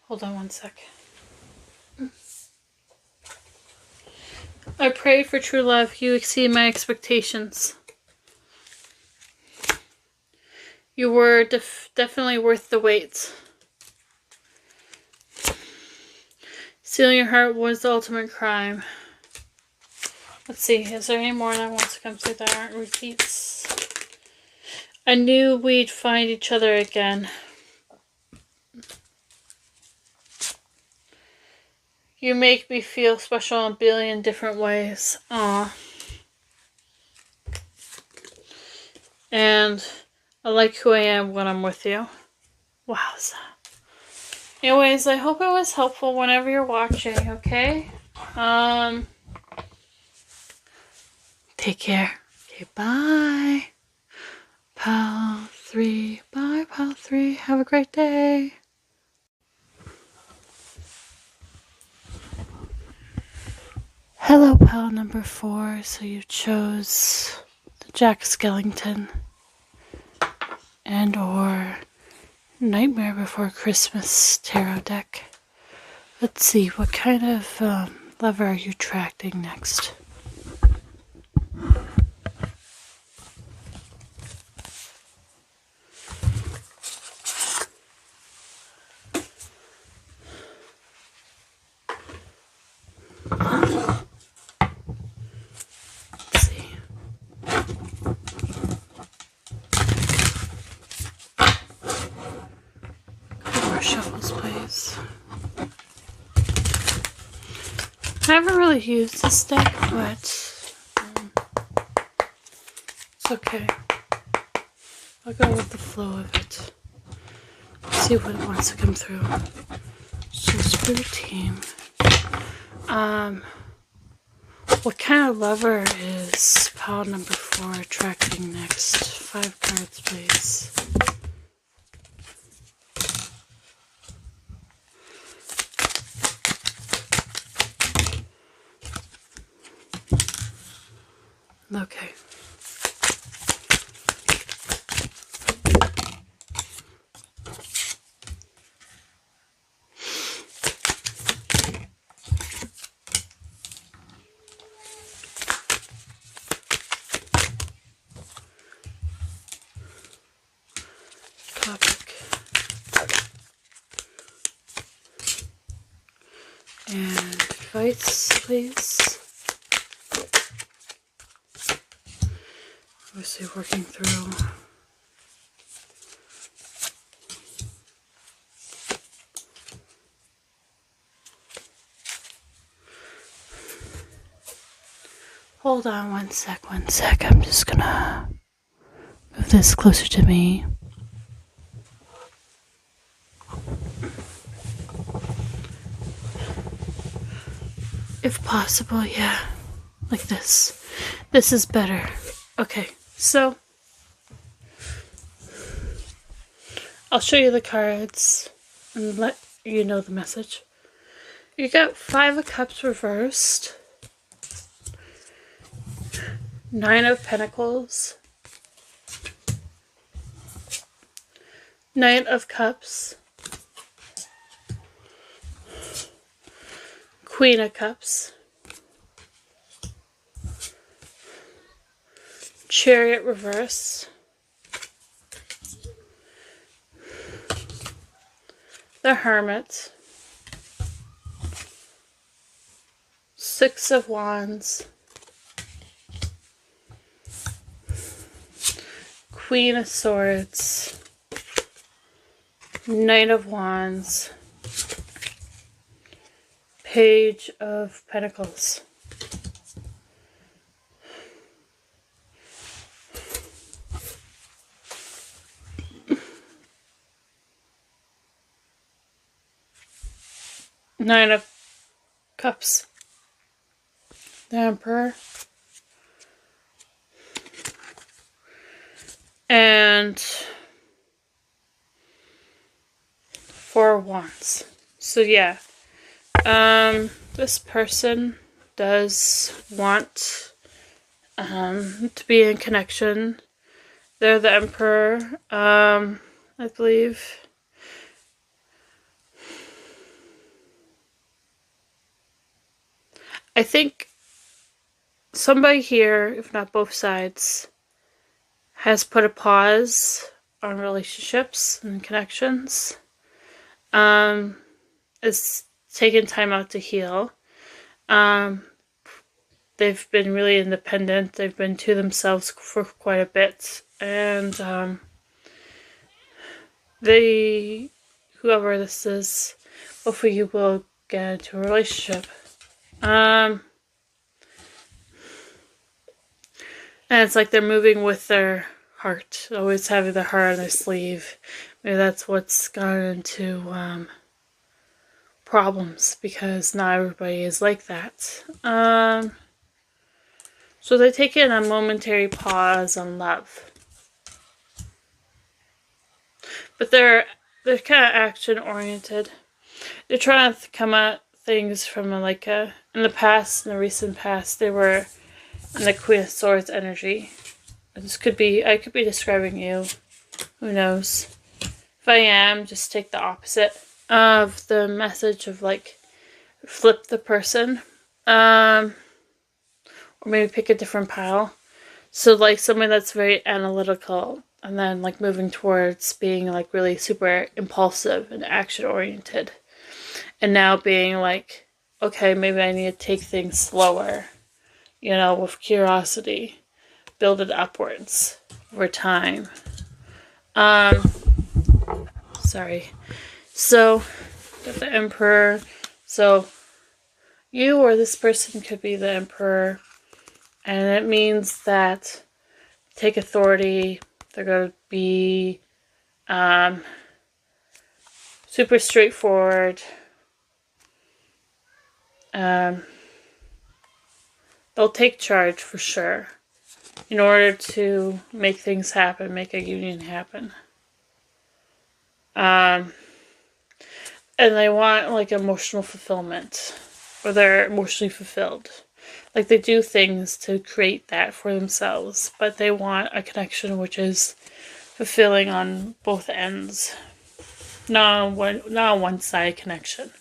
Hold on one sec. I pray for true love. You exceed my expectations. You were definitely worth the wait. Stealing your heart was the ultimate crime. Let's see. Is there any more that wants to come through that aren't repeats? I knew we'd find each other again. You make me feel special in a billion different ways. Aw. And I like who I am when I'm with you. Wowza. Anyways, I hope it was helpful whenever you're watching, okay? Take care. Okay, bye. Pal 3. Bye, Pal 3. Have a great day. Hello, Pal number 4. So you chose the Jack Skellington and or Nightmare Before Christmas tarot deck. Let's see, what kind of lover are you attracting next? Let's see. Couple more shuffles, please. I haven't really used this deck, but it's okay. I'll go with the flow of it. See what it wants to come through. So spirit team. What kind of lover is pile number 4 attracting next? 5 cards, please. Okay. Topic. And advice, please. Obviously working through. Hold on one sec. I'm just gonna move this closer to me. If possible, yeah. Like this. This is better. Okay, so I'll show you the cards and let you know the message. You got 5 of Cups reversed, 9 of Pentacles, Knight of Cups, Queen of Cups, Chariot reverse, the Hermit, 6 of Wands, Queen of Swords, Knight of Wands, Page of Pentacles. Nine of Cups, the Emperor, and 4 of Wands. So yeah, this person does want to be in connection. They're the Emperor, I believe. I think somebody here, if not both sides, has put a pause on relationships and connections. It's taken time out to heal. They've been really independent. They've been to themselves for quite a bit. And whoever this is, hopefully you will get into a relationship. And it's like they're moving with their heart, always having their heart on their sleeve. Maybe that's what's gotten into problems, because not everybody is like that. So they're taking a momentary pause on love. But they're kind of action oriented. They're trying to come at things from in the past, in the recent past, they were in the Queen of Swords energy. This could be, I could be describing you. Who knows? If I am, just take the opposite of the message of like flip the person. Or maybe pick a different pile. So like somebody that's very analytical and then like moving towards being like really super impulsive and action oriented. And now being like, okay, maybe I need to take things slower, you know, with curiosity, build it upwards over time. Sorry. So, got the Emperor. So, you or this person could be the Emperor, and it means that take authority. They're going to be super straightforward. They'll take charge for sure in order to make things happen, make a union happen. And they want like emotional fulfillment, or they're emotionally fulfilled. Like they do things to create that for themselves, but they want a connection which is fulfilling on both ends. Not a one-side connection.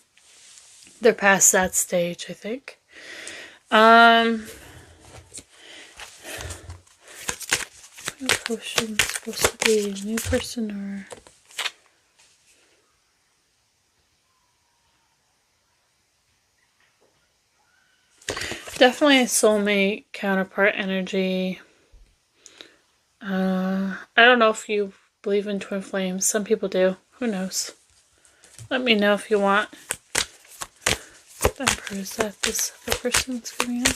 They're past that stage, I think. What potion supposed to be? New person or... Definitely a soulmate counterpart energy. I don't know if you believe in twin flames. Some people do. Who knows? Let me know if you want. The Emperor, is that this other person's coming in?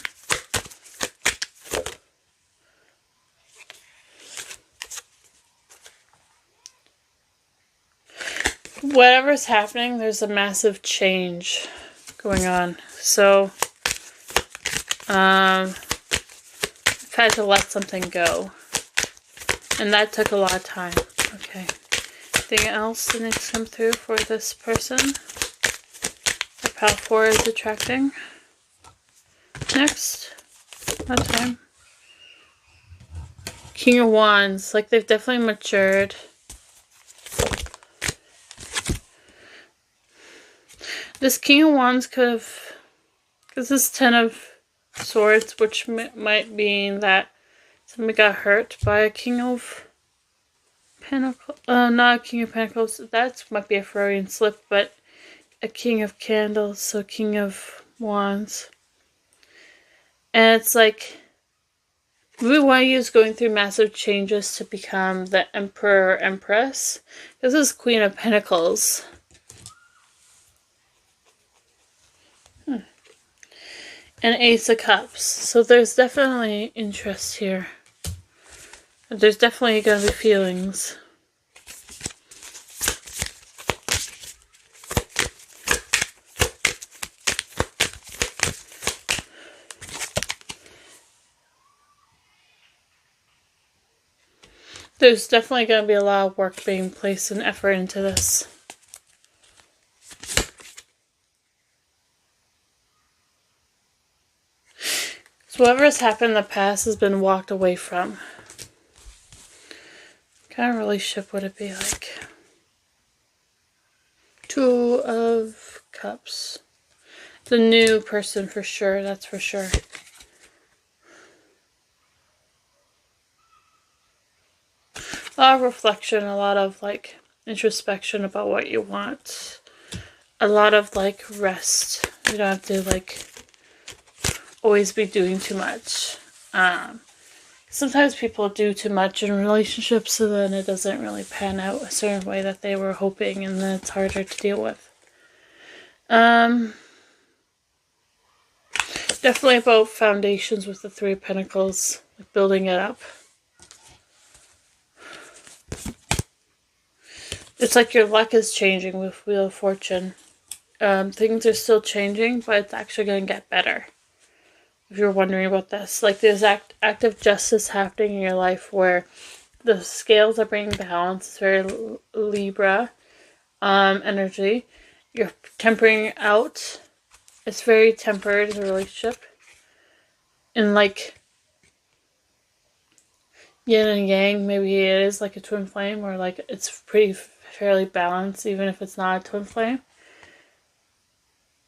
Whatever's happening, there's a massive change going on. So, I've had to let something go. And that took a lot of time. Okay. Anything else that needs to come through for this person? The Pile 4 is attracting. Next. Not time. King of Wands. Like they've definitely matured. This King of Wands could have... Because this 10 of Swords, which might mean that somebody got hurt by a King of Pentacles. Not a King of Pentacles. That might be a Freudian slip, but a King of Candles, so King of Wands. And it's like, we want you is going through massive changes to become the Emperor or Empress. This is Queen of Pentacles. And Ace of Cups. So there's definitely interest here. There's definitely going to be feelings. There's definitely going to be a lot of work being placed and effort into this. So whatever has happened in the past has been walked away from. What kind of relationship would it be like? 2 of Cups. The new person for sure, that's for sure. A lot of reflection, a lot of like introspection about what you want. A lot of like rest. You don't have to like always be doing too much. Sometimes people do too much in relationships, so then it doesn't really pan out a certain way that they were hoping, and then it's harder to deal with. Definitely about foundations with the Three of Pentacles, like building it up. It's like your luck is changing with Wheel of Fortune. Things are still changing, but it's actually going to get better. If you're wondering about this, like there's active justice happening in your life where the scales are bringing balance. It's very Libra energy. You're tempering out. It's very tempered, the relationship. And like yin and yang, maybe it is like a twin flame, or like it's pretty fairly balanced, even if it's not a twin flame.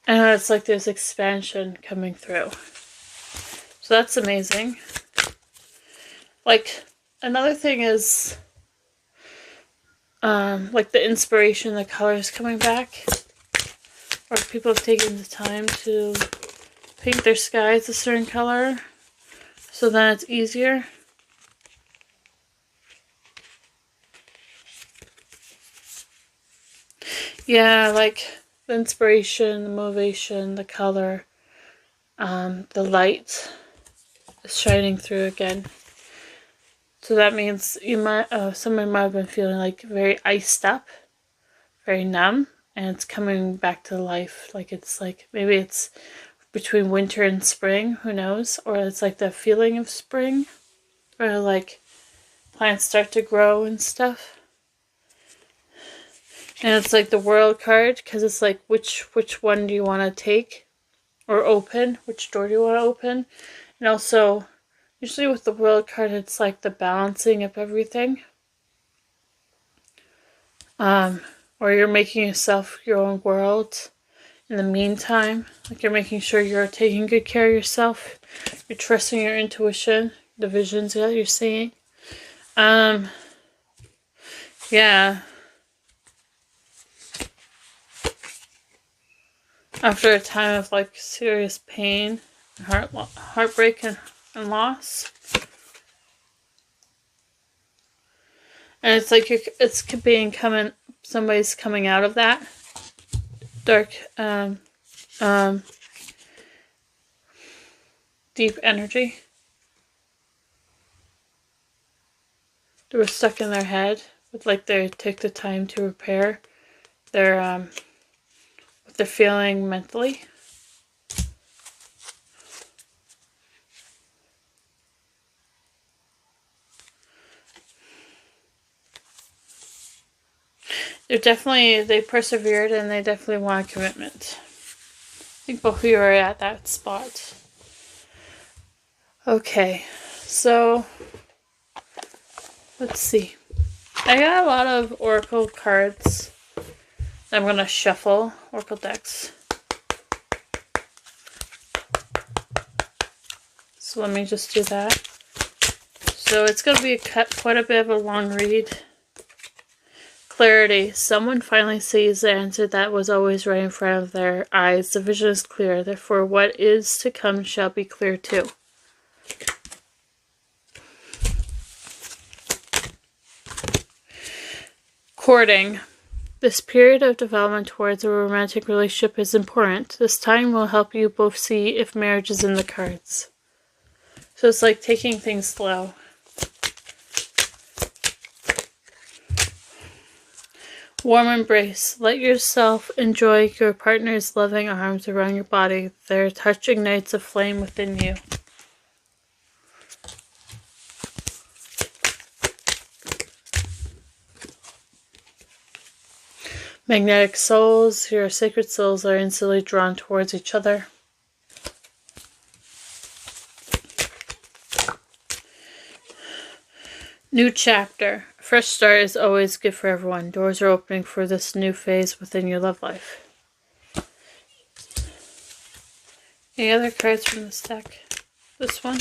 And it's like there's expansion coming through. So that's amazing. Like, another thing is, like the inspiration, the colors coming back. Or people have taken the time to paint their skies a certain color. So then it's easier. Yeah, like the inspiration, the motivation, the color, the light is shining through again. So that means you might, someone might have been feeling like very iced up, very numb, and it's coming back to life. Like it's like, maybe it's between winter and spring, who knows? Or it's like the feeling of spring, or like plants start to grow and stuff. And it's like the World card, because it's like which one do you want to take or open? Which door do you want to open? And also, usually with the World card, it's like the balancing of everything. Or you're making yourself your own world in the meantime. Like you're making sure you're taking good care of yourself. You're trusting your intuition, the visions that you're seeing. Yeah. After a time of like serious pain, heartbreak, and loss, and it's like it's somebody's coming out of that dark, deep energy. They were stuck in their head with like they take the time to repair their what they're feeling mentally. They persevered, and they definitely want a commitment. I think both of you are at that spot. Okay, so let's see. I got a lot of oracle cards. I'm going to shuffle oracle decks. So let me just do that. So it's going to be quite a bit of a long read. Clarity. Someone finally sees the answer that was always right in front of their eyes. The vision is clear. Therefore, what is to come shall be clear too. Courting. This period of development towards a romantic relationship is important. This time will help you both see if marriage is in the cards. So it's like taking things slow. Warm embrace. Let yourself enjoy your partner's loving arms around your body. Their touch ignites a flame within you. Magnetic souls. Your sacred souls are instantly drawn towards each other. New chapter. A fresh start is always good for everyone. Doors are opening for this new phase within your love life. Any other cards from this deck? This one.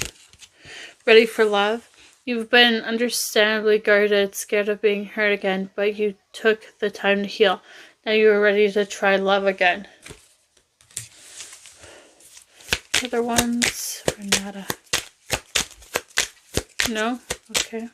Ready for love. You've been understandably guarded, scared of being hurt again, but you took the time to heal. Now you are ready to try love again. Other ones? Or nada? No? Okay.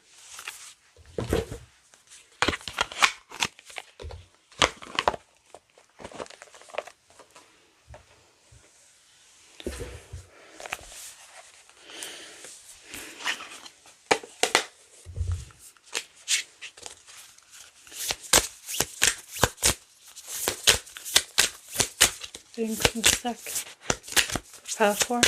reading from this deck. Pile 4.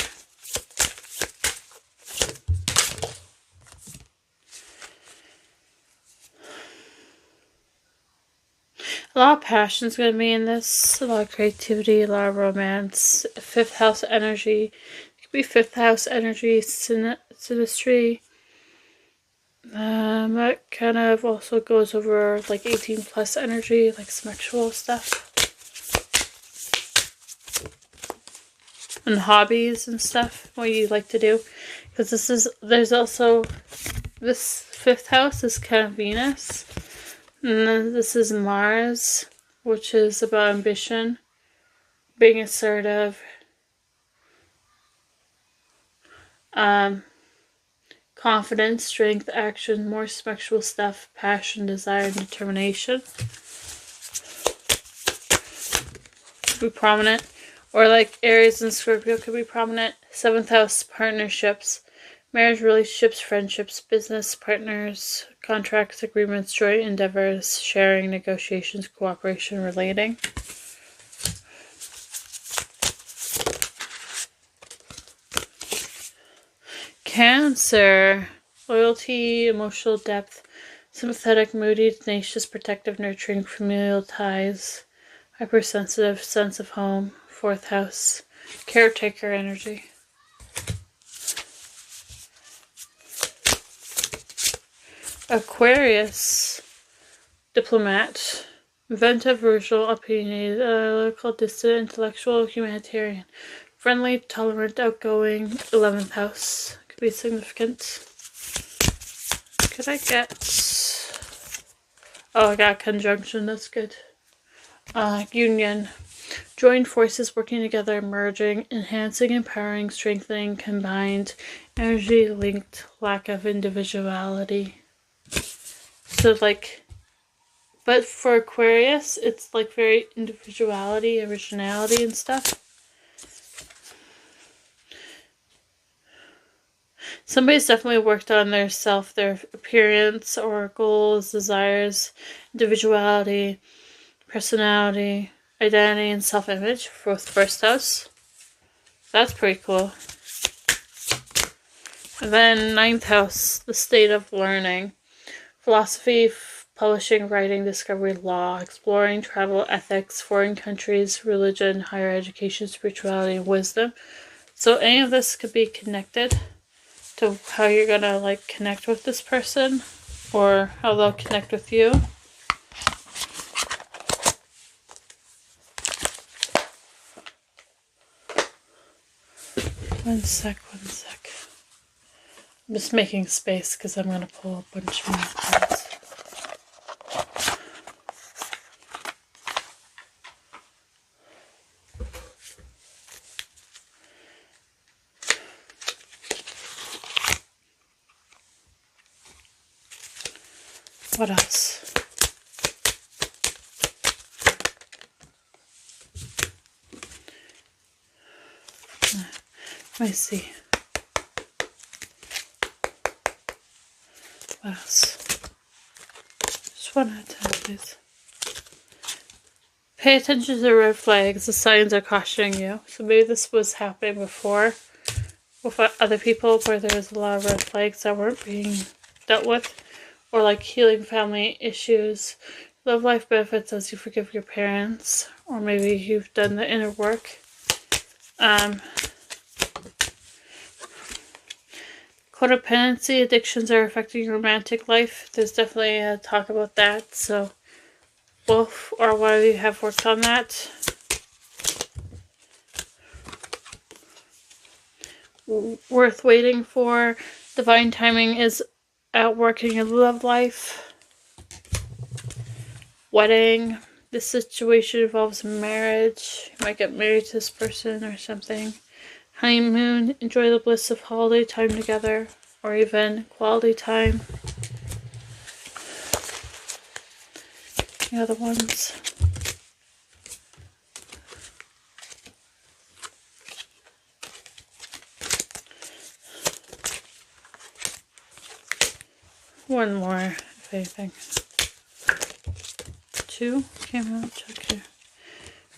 A lot of passion is going to be in this. A lot of creativity, a lot of romance. 5th house energy. It could be 5th house energy, synastry. That kind of also goes over like 18 plus energy, like sexual stuff. And hobbies and stuff, what you like to do. Because there's also, this 5th house is kind of Venus. And then this is Mars, which is about ambition, being assertive, confidence, strength, action, more sexual stuff, passion, desire, and determination. Could be prominent. Or like Aries and Scorpio could be prominent. 7th house, partnerships. Marriage, relationships, friendships, business, partners, contracts, agreements, joint endeavors, sharing, negotiations, cooperation, relating. Cancer. Loyalty, emotional depth, sympathetic, moody, tenacious, protective, nurturing, familial ties, hypersensitive, sense of home. 4th house. Caretaker energy. Aquarius, diplomat, inventive, versatile, opinionated, analytical, distant, intellectual, humanitarian, friendly, tolerant, outgoing. 11th house could be significant. Could I get? Oh, I got conjunction. That's good. Union, join forces, working together, merging, enhancing, empowering, strengthening, combined, energy, linked, lack of individuality. So like, but for Aquarius, it's like very individuality, originality and stuff. Somebody's definitely worked on their self, their appearance or goals, desires, individuality, personality, identity, and self-image for the 1st house. That's pretty cool. And then 9th house, the state of learning. Philosophy, publishing, writing, discovery, law, exploring, travel, ethics, foreign countries, religion, higher education, spirituality, and wisdom. So any of this could be connected to how you're gonna like connect with this person or how they'll connect with you. One sec. I'm just making space because I'm going to pull a bunch more cards. What else? Let me see. What else? Just one at a time, please. Pay attention to the red flags. The signs are cautioning you. So maybe this was happening before with other people where there was a lot of red flags that weren't being dealt with. Or like healing family issues. Love life benefits as you forgive your parents. Or maybe you've done the inner work. Codependency, addictions are affecting your romantic life. There's definitely a talk about that. So both or one of you have worked on that. Worth waiting for. Divine timing is out working in love life. Wedding. This situation involves marriage. You might get married to this person or something. Honeymoon. Enjoy the bliss of holiday time together. Or even quality time. The other ones. One more, if anything. 2 came out. Check here.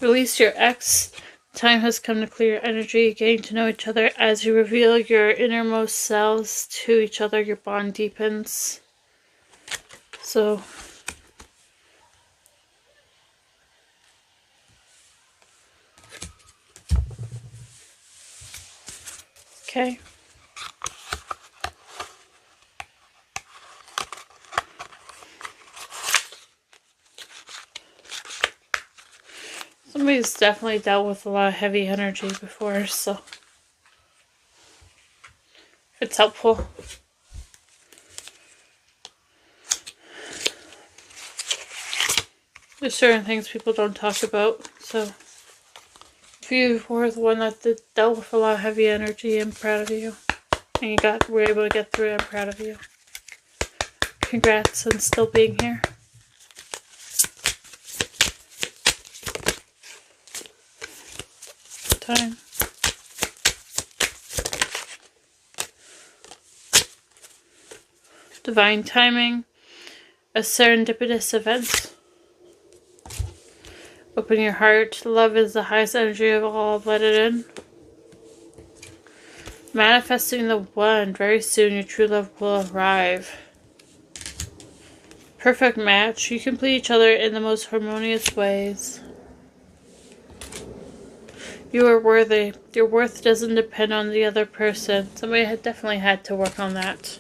Release your ex. Time has come to clear energy, getting to know each other. As you reveal your innermost selves to each other, your bond deepens. So, okay. Somebody's definitely dealt with a lot of heavy energy before, so if it's helpful. There's certain things people don't talk about, so if you were the one that dealt with a lot of heavy energy, I'm proud of you. And you were able to get through it, I'm proud of you. Congrats on still being here. Time. Divine timing. A serendipitous event. Open your heart. Love is the highest energy of all. Let it in. Manifesting the one. Very soon your true love will arrive. Perfect match. You complete each other in the most harmonious ways. You are worthy. Your worth doesn't depend on the other person. Somebody had definitely had to work on that.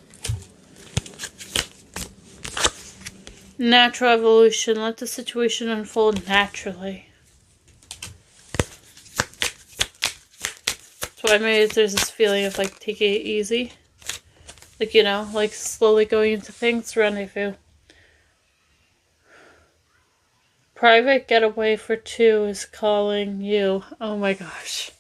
Natural evolution. Let the situation unfold naturally. So I made there's this feeling of like taking it easy. Like, you know, like slowly going into things. Rendezvous. Private getaway for two is calling you. Oh my gosh.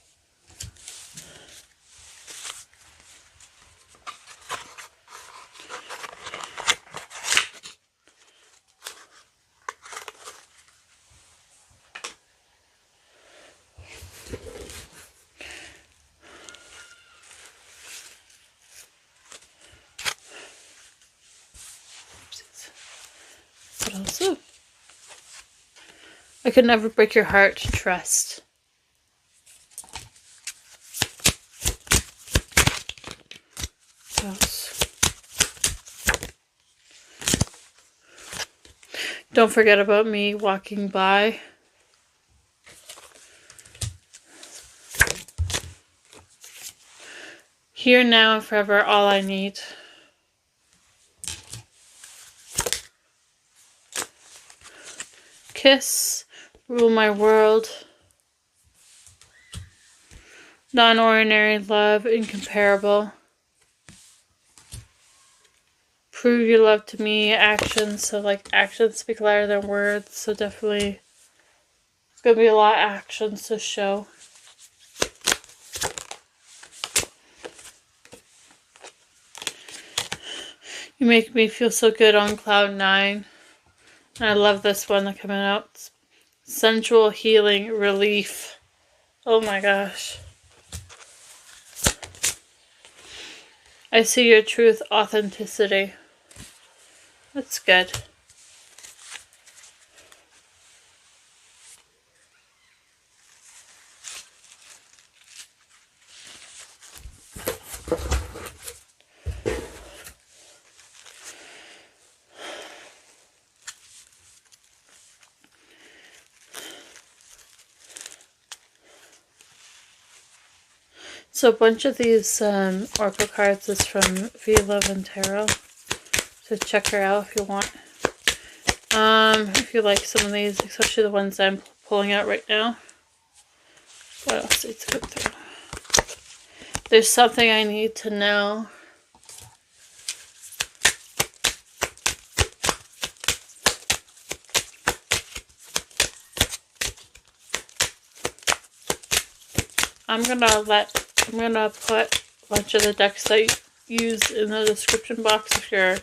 What else? I could never break your heart. Trust. What else? Don't forget about me walking by. Here, now, and forever, all I need. Kiss. Rule my world. Non-ordinary love, incomparable. Prove your love to me. Actions. So like actions speak louder than words. So definitely it's going to be a lot of actions to show. You make me feel so good on cloud 9. And I love this one that's coming out. Sensual healing, relief. Oh my gosh. I see your truth, authenticity. That's good. So a bunch of these oracle cards is from V11 Tarot. So check her out if you want. If you like some of these, especially the ones I'm pulling out right now. What else needs to go through? There's something I need to know. I'm gonna put a bunch of the decks I use in the description box if you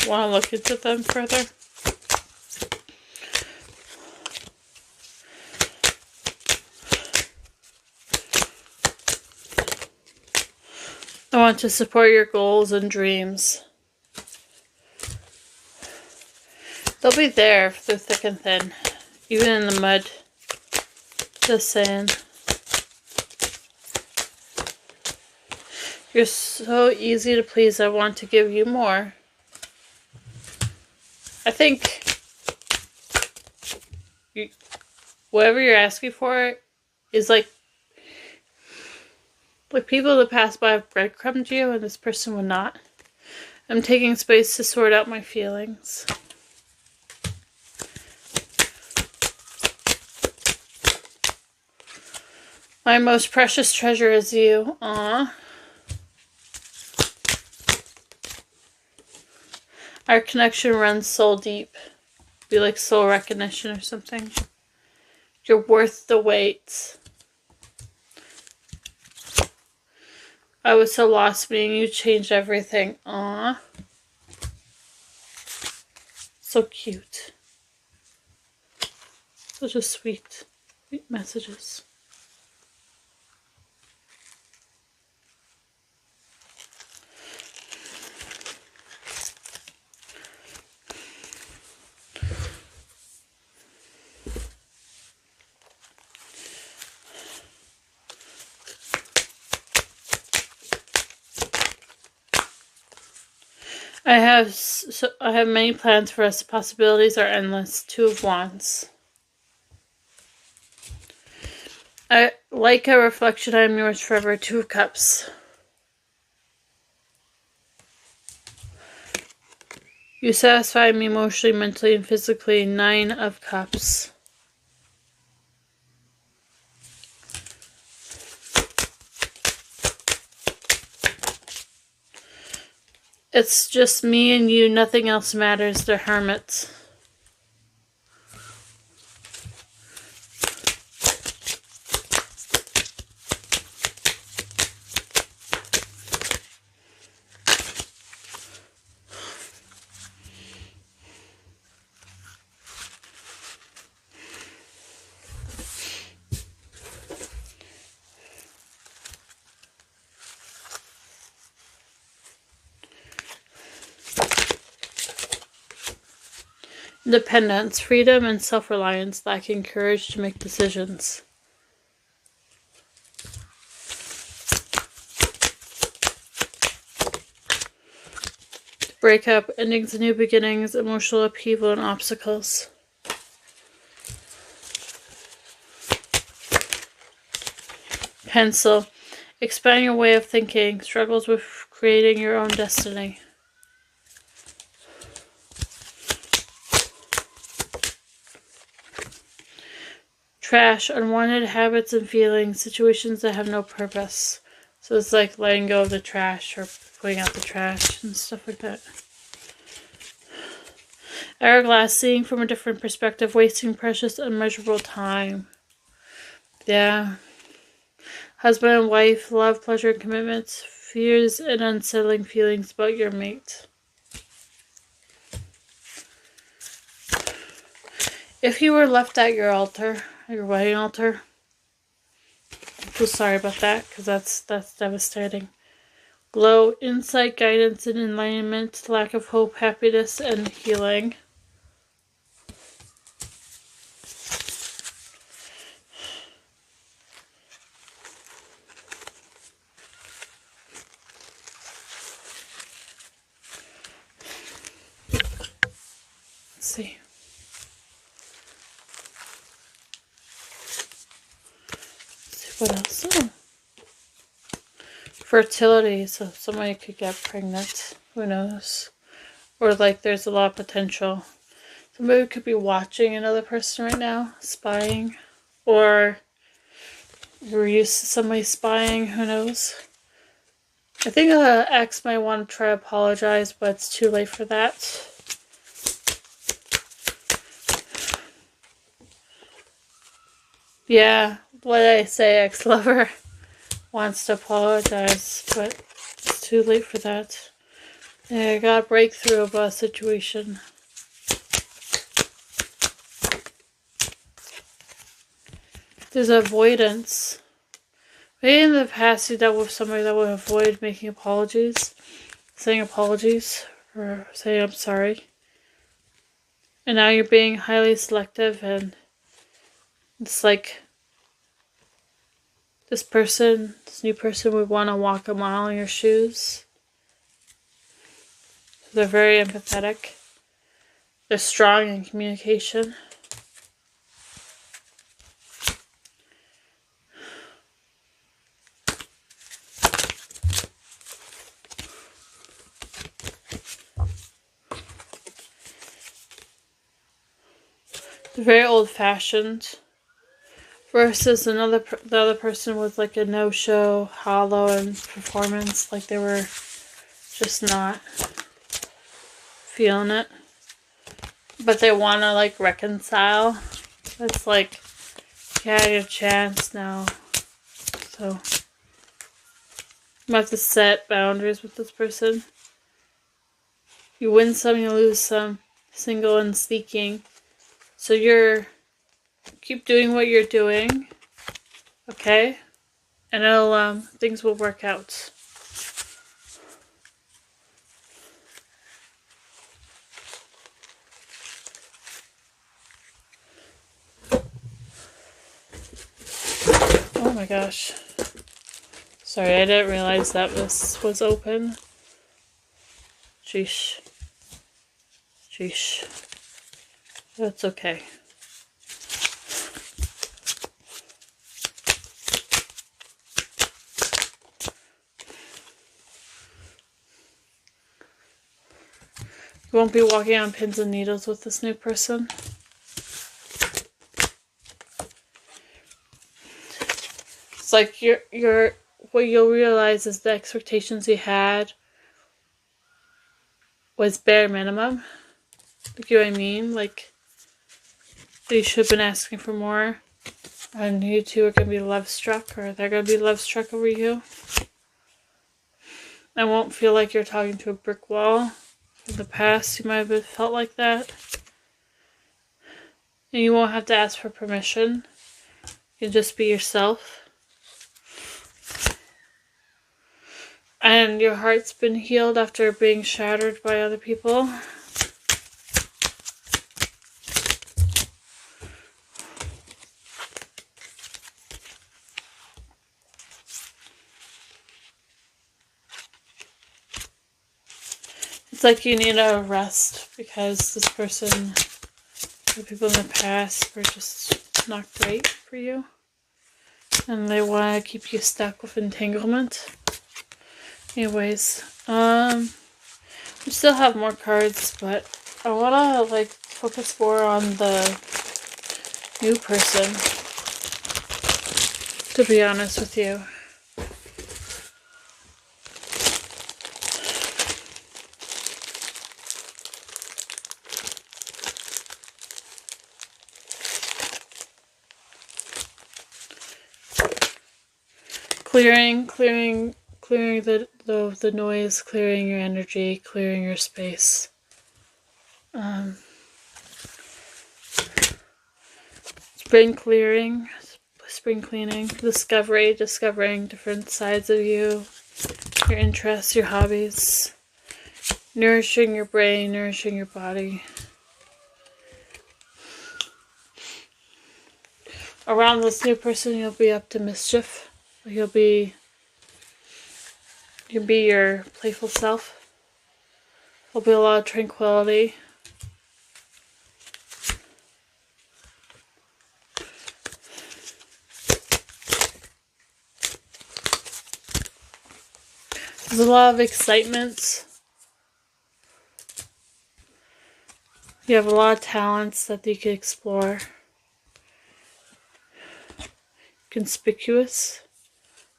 want to look into them further. I want to support your goals and dreams. They'll be there through thick and thin, even in the mud. Just saying. You're so easy to please, I want to give you more. I think whatever you're asking for is like people that pass by have breadcrumbed you, and this person would not. I'm taking space to sort out my feelings. My most precious treasure is you. Aww. Our connection runs soul deep. Be like soul recognition or something. You're worth the wait. I was so lost, being you changed everything. Aww. So cute. Such a sweet messages. I have many plans for us. The possibilities are endless. 2 of Wands. I like a reflection. I am yours forever. 2 of Cups. You satisfy me emotionally, mentally, and physically. 9 of Cups. It's just me and you. Nothing else matters. The Hermit. Independence, freedom, and self-reliance, lacking courage to make decisions. Breakup, endings and new beginnings, emotional upheaval, and obstacles. Pencil, expand your way of thinking, struggles with creating your own destiny. Trash, unwanted habits and feelings, situations that have no purpose. So it's like letting go of the trash or putting out the trash and stuff like that. Hourglass, seeing from a different perspective, wasting precious, unmeasurable time. Yeah. Husband and wife, love, pleasure, and commitments, fears and unsettling feelings about your mate. If you were left at your altar, your wedding altar, I'm so sorry about that, because that's devastating. Glow, insight, guidance, and enlightenment, lack of hope, happiness, and healing. Let's see. What else? Oh. Fertility, so somebody could get pregnant. Who knows? Or like there's a lot of potential. Somebody could be watching another person right now, spying. Or you're used to somebody spying, who knows? I think ex might want to try to apologize, but it's too late for that. Yeah, what did I say? Ex-lover wants to apologize, but it's too late for that. Yeah, I got a breakthrough of a situation. There's avoidance. Maybe in the past you dealt with somebody that would avoid making apologies, saying apologies, or saying I'm sorry. And now you're being highly selective, and it's like this new person would want to walk a mile in your shoes. They're very empathetic. They're strong in communication. They're very old-fashioned. Versus the other person was like a no-show, hollow in performance, like they were just not feeling it. But they want to like reconcile. It's like, you had your chance now. So, you have to set boundaries with this person. You win some, you lose some. Single and seeking. So keep doing what you're doing, okay? And things will work out. Oh my gosh. Sorry, I didn't realize that this was open. Sheesh. Sheesh. That's okay. You won't be walking on pins and needles with this new person. It's like what you'll realize is the expectations you had was bare minimum. Like, you know what I mean? Like, you should have been asking for more. And you two are going to be love struck, or they're going to be love struck over you. I won't feel like you're talking to a brick wall. In the past, you might have felt like that. And you won't have to ask for permission. You can just be yourself. And your heart's been healed after being shattered by other people. It's like you need a rest because this person, the people in the past, were just not great for you. And they want to keep you stuck with entanglement. Anyways, we still have more cards, but I want to like focus more on the new person, to be honest with you. Clearing the noise, clearing your energy, clearing your space. Spring clearing, spring cleaning, discovering different sides of you, your interests, your hobbies, nourishing your brain, nourishing your body. Around this new person, you'll be up to mischief. You'll be your playful self. There'll be a lot of tranquility. There's a lot of excitement. You have a lot of talents that you can explore. Conspicuous.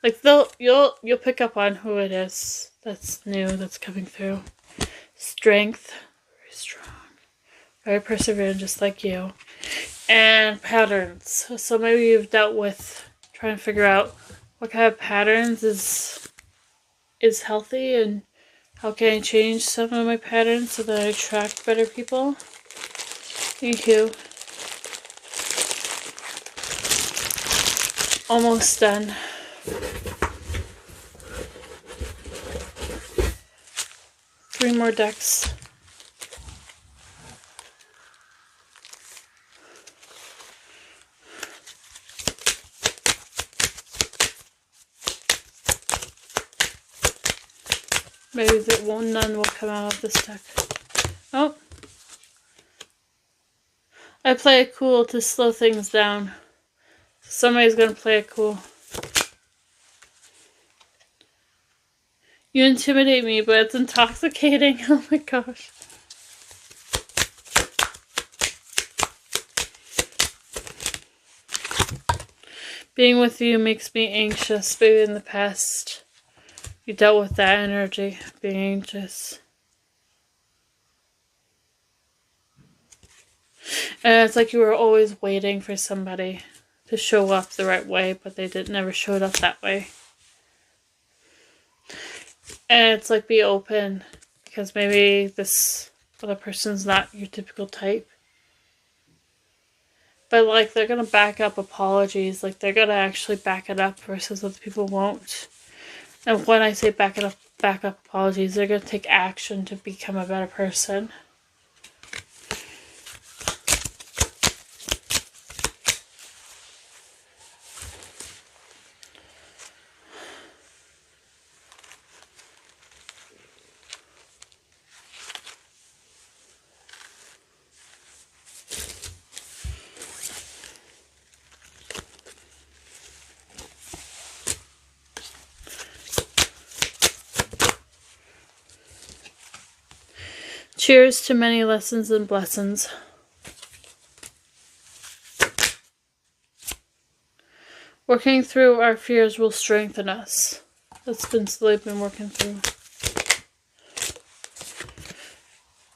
Like you'll pick up on who it is that's new, that's coming through. Strength, very strong, very perseverant, just like you. And patterns. So maybe you've dealt with trying to figure out what kind of patterns is healthy, and how can I change some of my patterns so that I attract better people. Thank you. Almost done. Three more decks. Maybe none will come out of this deck. Oh. I play it cool to slow things down. Somebody's gonna play it cool. You intimidate me, but it's intoxicating. Oh my gosh. Being with you makes me anxious. Maybe in the past you dealt with that energy, being anxious. And it's like you were always waiting for somebody to show up the right way, but they never showed up that way. And it's like, be open, because maybe this other person's not your typical type. But like, they're going to back up apologies. Like, they're going to actually back it up versus other people won't. And when I say back up apologies, they're going to take action to become a better person. Cheers to many lessons and blessings. Working through our fears will strengthen us. That's been slowly been working through.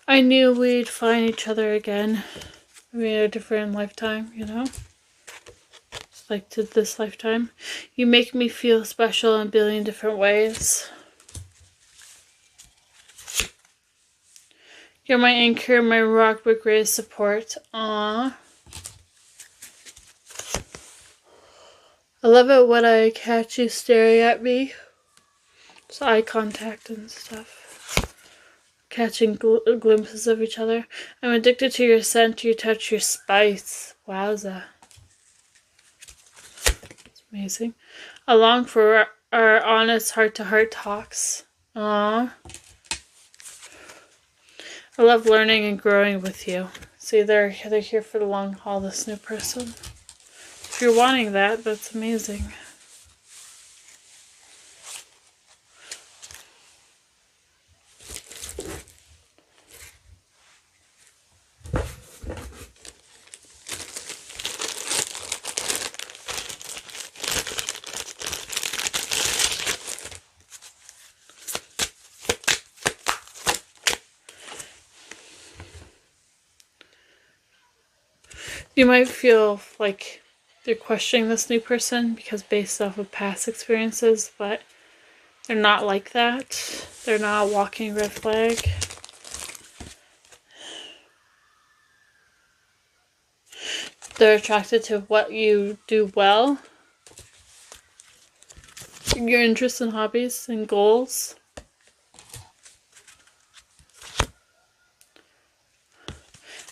I knew we'd find each other again. I mean, a different lifetime, you know? It's like to this lifetime. You make me feel special in a billion different ways. You're my anchor, my rock, my greatest support. Aww. I love it when I catch you staring at me. It's eye contact and stuff. Catching glimpses of each other. I'm addicted to your scent, your touch, your spice. Wowza. It's amazing. I long for our honest heart-to-heart talks. Aww. I love learning and growing with you. See, they're here for the long haul, this new person. If you're wanting that, that's amazing. You might feel like you're questioning this new person because based off of past experiences, but they're not like that. They're not a walking red flag. They're attracted to what you do well. Your interests and hobbies and goals.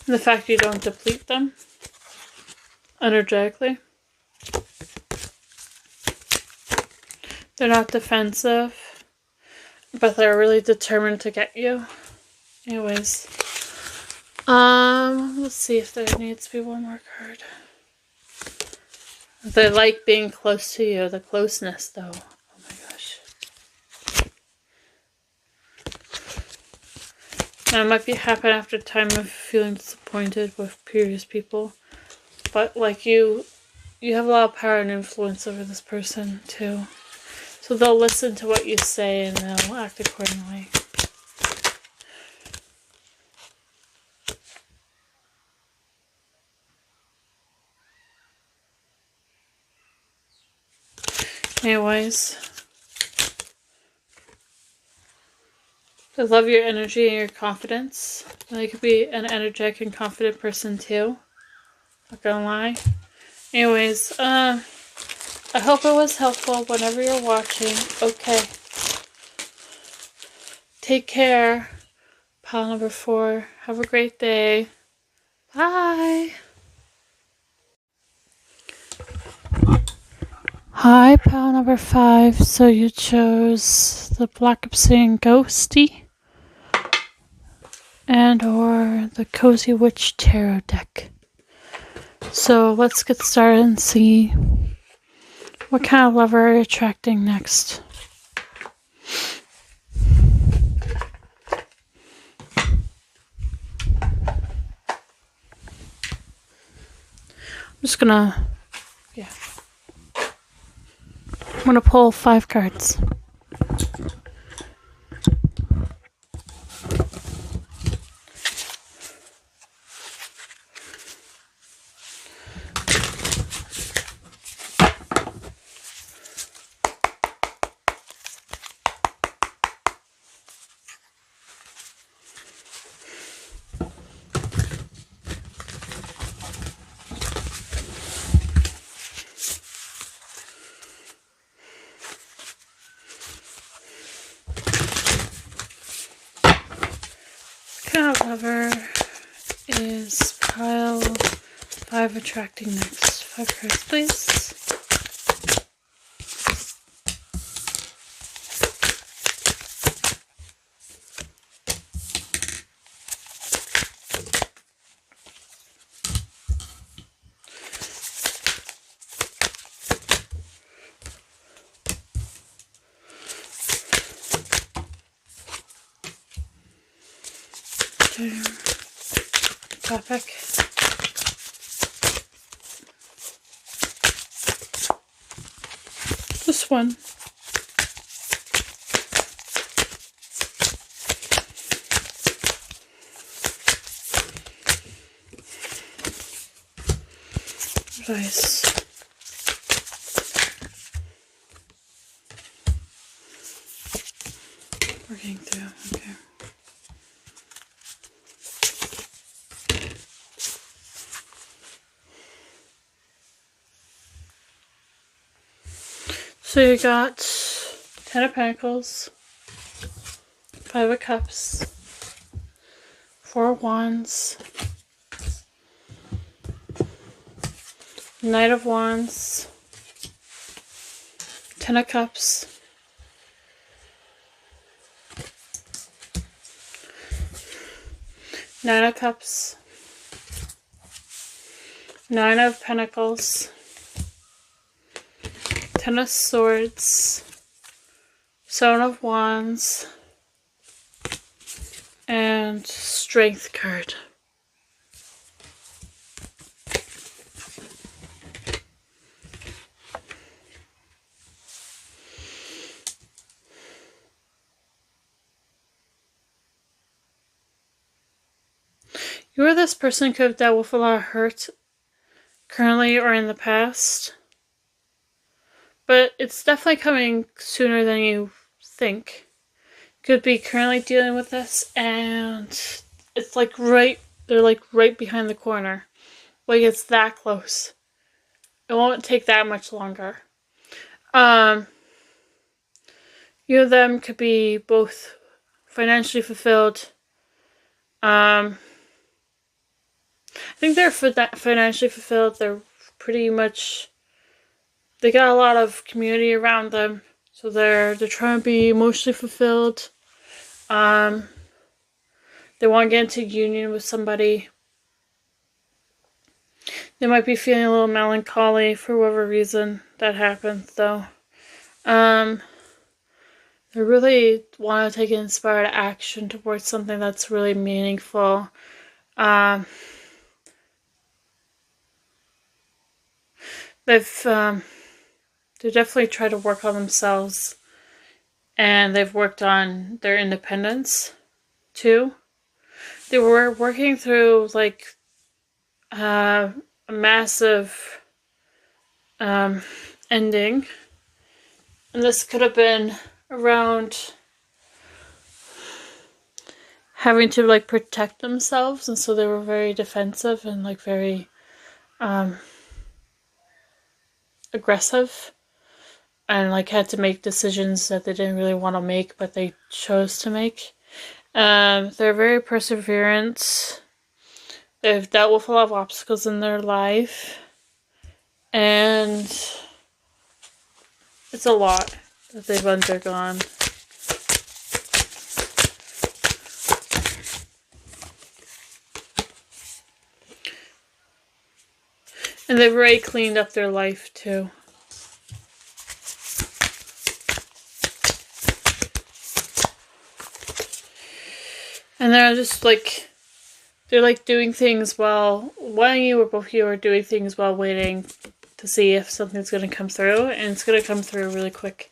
And the fact you don't deplete them energetically. They're not defensive, but they're really determined to get you. Anyways, let's see if there needs to be one more card. They like being close to you, the closeness though. Oh my gosh. That might be happen after a time of feeling disappointed with previous people. But like you have a lot of power and influence over this person too. So they'll listen to what you say and they'll act accordingly. Anyways. I love your energy and your confidence. And you could be an energetic and confident person too. Not gonna lie. Anyways, I hope it was helpful whenever you're watching. Okay. Take care. Pile number 4. Have a great day. Bye. Hi, pile number 5. So you chose the Black Obsidian Ghosty and or the Cozy Witch Tarot deck. So let's get started and see what kind of lover are you attracting next. I'm just gonna, I'm gonna pull 5 cards. Kind of lover is pile 5 attracting next. 5 cards, please. Topic. This one. Advice. Working through, okay. So you got 10 of Pentacles, 5 of Cups, 4 of Wands, Knight of Wands, 10 of Cups, 9 of Cups, 9 of Pentacles, 10 of Swords, 7 of Wands, and Strength card. You or this person could have dealt with a lot of hurt currently or in the past. But it's definitely coming sooner than you think. Could be currently dealing with this and it's like they're like right behind the corner. Like it's that close. It won't take that much longer. You and them could be both financially fulfilled. I think they're financially fulfilled. They're pretty much... They got a lot of community around them, so they're trying to be emotionally fulfilled. They want to get into union with somebody. They might be feeling a little melancholy for whatever reason that happens, though. They really want to take inspired action towards something that's really meaningful. They definitely try to work on themselves, and they've worked on their independence too. They were working through like a massive ending, and this could have been around having to like protect themselves, and so they were very defensive and like very aggressive. And like had to make decisions that they didn't really want to make, but they chose to make. They're very perseverant. They've dealt with a lot of obstacles in their life. And it's a lot that they've undergone. And they've already cleaned up their life too. And they're just like, they're like doing things while, one of you or both of you are doing things while waiting to see if something's going to come through. And it's going to come through really quick.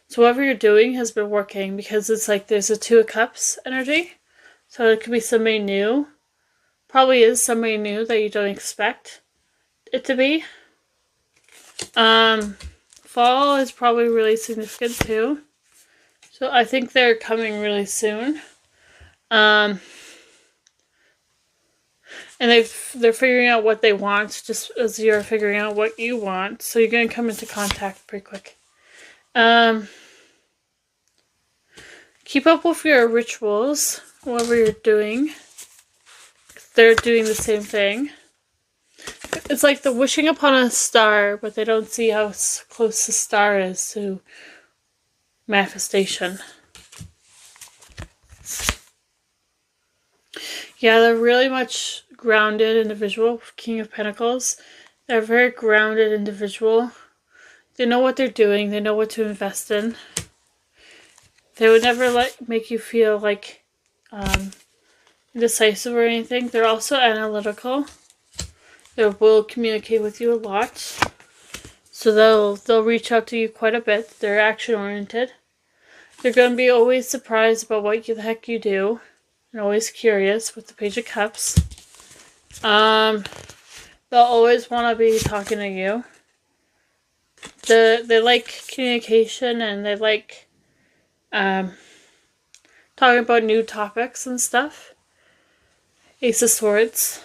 So whatever you're doing has been working, because it's like there's a Two of Cups energy. So it could be somebody new. Probably is somebody new that you don't expect it to be. Fall is probably really significant too. So I think they're coming really soon. And they're figuring out what they want, just as you're figuring out what you want. So you're going to come into contact pretty quick. Keep up with your rituals, whatever you're doing. They're doing the same thing. It's like the wishing upon a star, but they don't see how close the star is to manifestation. Yeah, they're really much grounded individual. King of Pentacles. They're a very grounded individual. They know what they're doing. They know what to invest in. They would never make you feel like indecisive or anything. They're also analytical. They will communicate with you a lot. So they'll reach out to you quite a bit. They're action oriented. They're going to be always surprised about what the heck you do. And always curious with the Page of Cups. They'll always want to be talking to you. They like communication, and they like talking about new topics and stuff. Ace of Swords.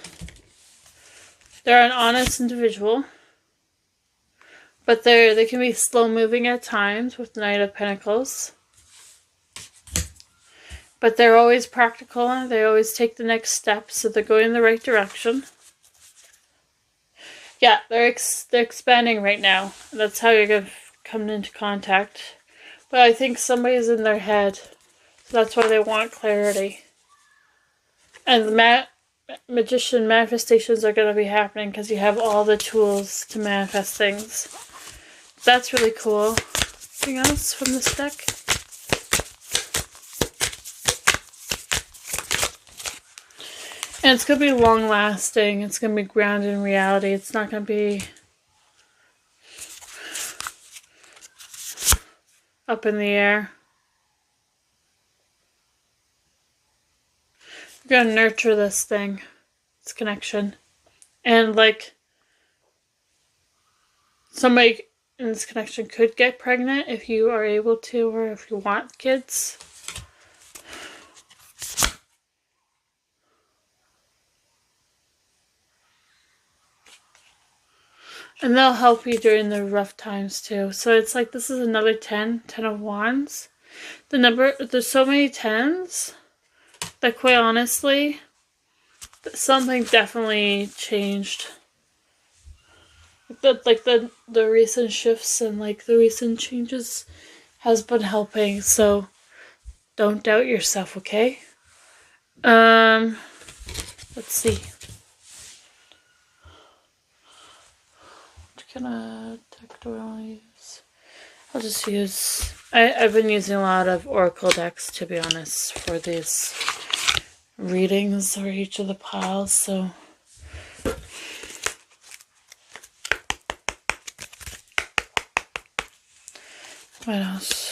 They're an honest individual. But they can be slow moving at times with Knight of Pentacles. But they're always practical, and they always take the next step, so they're going in the right direction. Yeah, they're expanding right now. That's how you're going to come into contact. But I think somebody's in their head, so that's why they want clarity. And the Magician manifestations are going to be happening because you have all the tools to manifest things. That's really cool. Anything else from this deck? And it's going to be long lasting. It's going to be grounded in reality. It's not going to be up in the air. You're going to nurture this thing. This connection. And like, somebody in this connection could get pregnant if you are able to, or if you want kids. And they'll help you during the rough times too. So it's like, this is another 10 of Wands. There's so many 10s that quite honestly, something definitely changed. The recent shifts and like the recent changes has been helping. So don't doubt yourself, okay? Let's see. What kind of deck do I want to use? I'll just use... I've been using a lot of Oracle decks, to be honest, for these readings for each of the piles, so... What else?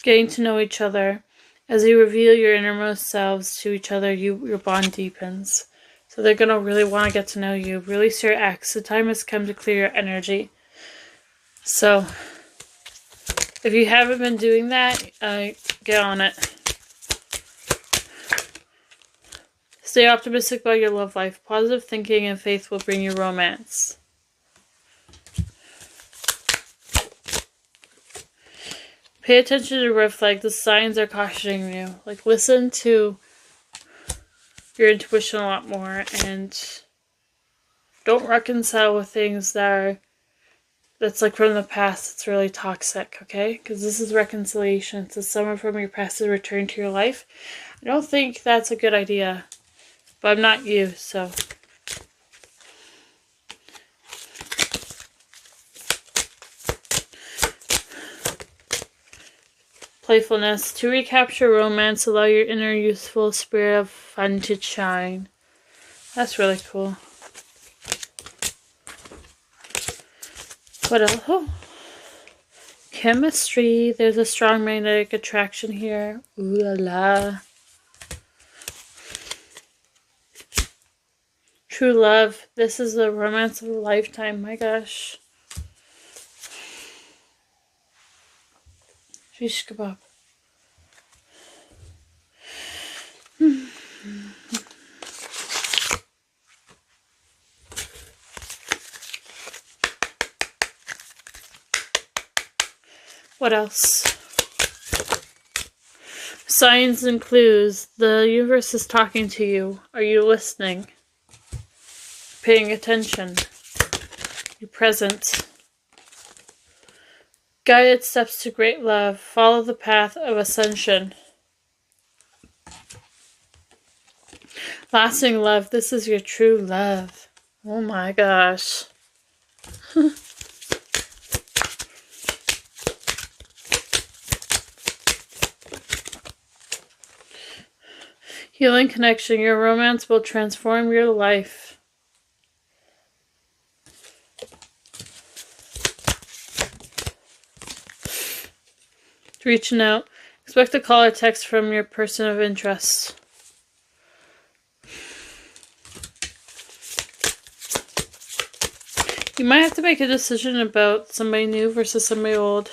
Getting to know each other. As you reveal your innermost selves to each other, your bond deepens. So they're going to really want to get to know you. Release your ex. The time has come to clear your energy. So, if you haven't been doing that, get on it. Stay optimistic about your love life. Positive thinking and faith will bring you romance. Pay attention to red flag. The signs are cautioning you. Like, listen to your intuition a lot more, and don't reconcile with things that's like from the past. It's really toxic, okay? Because this is reconciliation. It's someone from your past has returned to your life. I don't think that's a good idea. But I'm not you, so. Playfulness. To recapture romance, allow your inner youthful spirit of fun to shine. That's really cool. What else? Oh. Chemistry. There's a strong magnetic attraction here. Ooh la la. True love. This is the romance of a lifetime. My gosh. Shish kebab. What else? Signs and clues. The universe is talking to you. Are you listening? Paying attention? You're present. Guided steps to great love. Follow the path of ascension. Lasting love. This is your true love. Oh my gosh. Healing connection. Your romance will transform your life. Reaching out. Expect a call or text from your person of interest. You might have to make a decision about somebody new versus somebody old.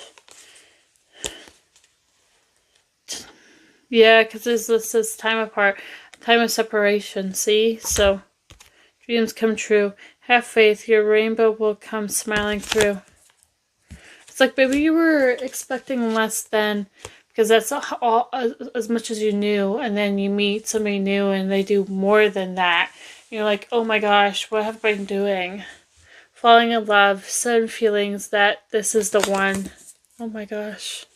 Yeah, because this is time apart, time of separation, see? So, dreams come true. Have faith, your rainbow will come smiling through. It's like maybe you were expecting less than, because that's all as much as you knew, and then you meet somebody new and they do more than that. And you're like, oh my gosh, what have I been doing? Falling in love, sudden feelings that this is the one. Oh my gosh.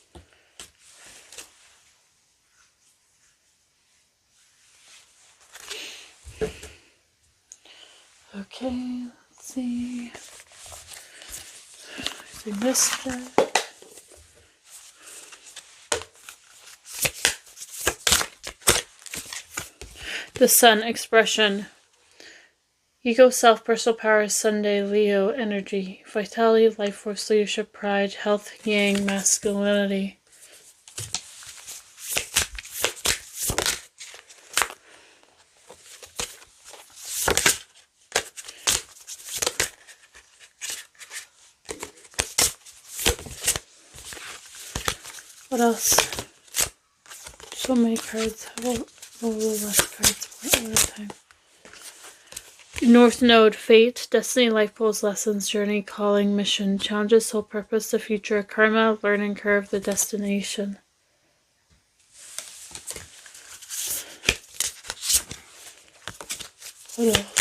Okay, let's see. Using this deck. The Sun expression. Ego, self, personal power, Sunday, Leo, energy, vitality, life force, leadership, pride, health, yang, masculinity. What else? So many cards. How about a little less cards one at a time? North Node, fate, destiny, life goals, lessons, journey, calling, mission, challenges, soul purpose, the future, karma, learning curve, the destination. What else?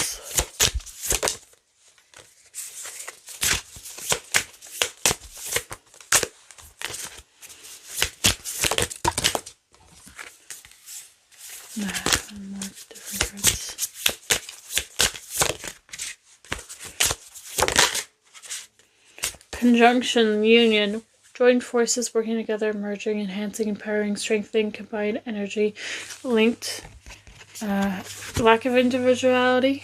More different cards. Conjunction, union, joined forces working together, merging, enhancing, empowering, strengthening, combined energy, linked, lack of individuality.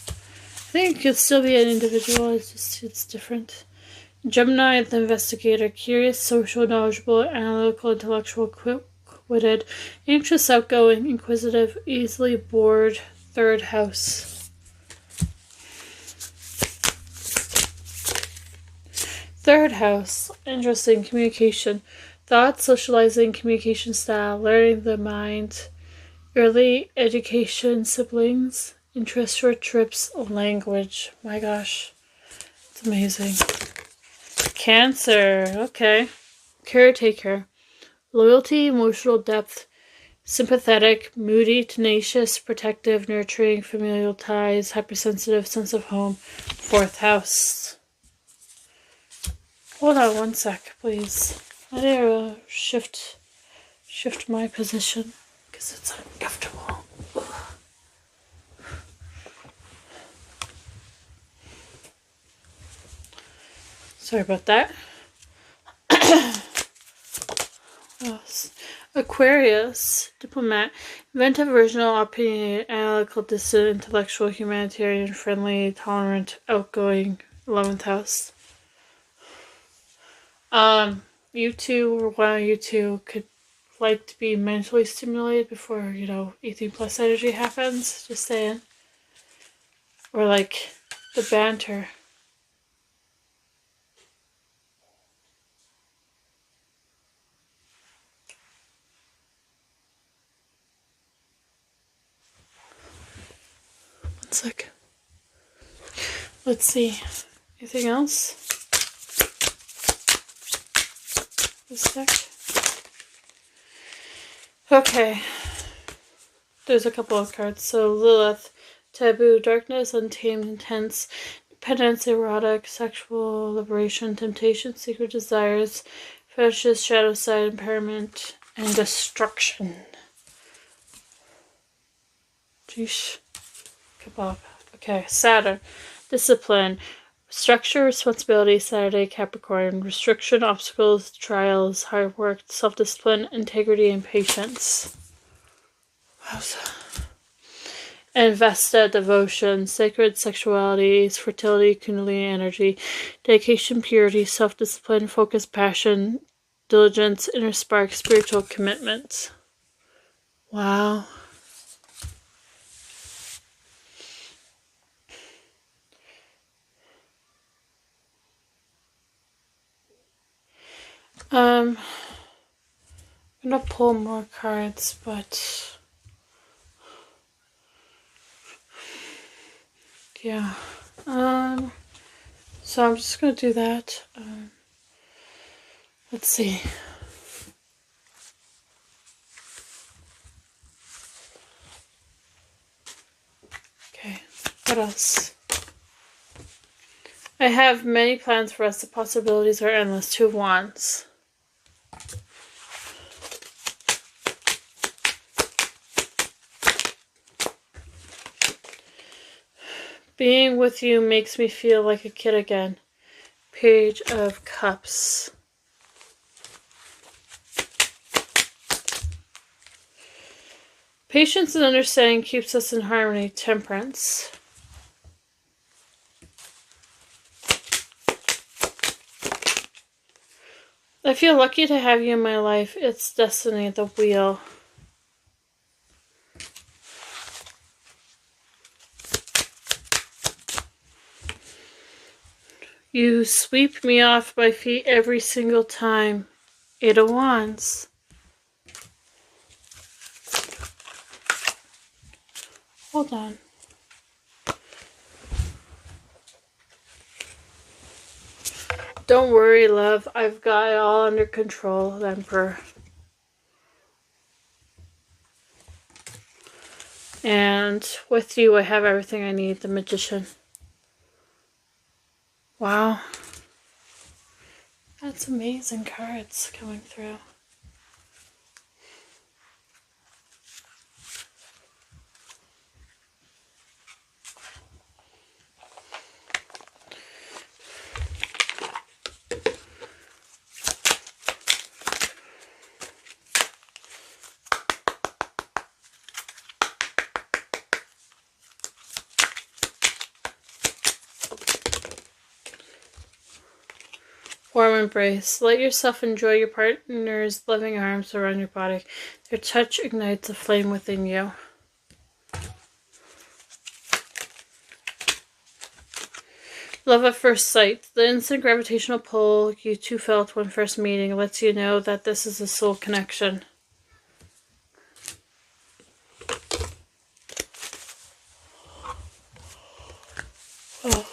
I think it could still be an individual, it's different. Gemini, the investigator, curious, social, knowledgeable, analytical, intellectual, quick-witted, anxious, outgoing, inquisitive, easily bored, third house. Third house, interesting, communication, thoughts, socializing, communication style, learning the mind, early education, siblings, interest, short trips, language. My gosh, it's amazing. Cancer, okay. Caretaker, loyalty, emotional depth, sympathetic, moody, tenacious, protective, nurturing, familial ties, hypersensitive, sense of home. Fourth house. Hold on one sec, please. I need to shift my position. because it's uncomfortable. Sorry about that. Aquarius, diplomat, inventive, original, opinionated, analytical, distant, intellectual, humanitarian, friendly, tolerant, outgoing, 11th house. You two, or one of you two, could like to be mentally stimulated before, 18 plus energy happens. Just saying. Or like the banter. One sec. Let's see. Anything else? This deck. Okay. There's a couple of cards. So Lilith, taboo, darkness, untamed, intense, dependence, erotic, sexual liberation, temptation, secret desires, fetishes, shadow side, impairment, and destruction. Jeesh. Kebab. Okay, Saturn, discipline, structure, responsibility, Saturday, Capricorn, restriction, obstacles, trials, hard work, self-discipline, integrity, and patience. And Vesta, devotion, sacred sexuality, fertility, kundalini energy, dedication, purity, self-discipline, focus, passion, diligence, inner spark, spiritual commitment. Wow. I'm gonna pull more cards, but yeah. So I'm just gonna do that. Let's see. Okay, what else? I have many plans for us. The possibilities are endless. Two of Wands. Being with you makes me feel like a kid again. Page of Cups. Patience and understanding keeps us in harmony. Temperance. I feel lucky to have you in my life. It's destiny, the wheel. You sweep me off my feet every single time. 8 of Wands. Hold on. Don't worry, love. I've got it all under control, the Emperor. And with you, I have everything I need, the Magician. Wow. That's amazing cards coming through. Warm embrace. Let yourself enjoy your partner's loving arms around your body. Their touch ignites a flame within you. Love at first sight. The instant gravitational pull you two felt when first meeting lets you know that this is a soul connection. Oh.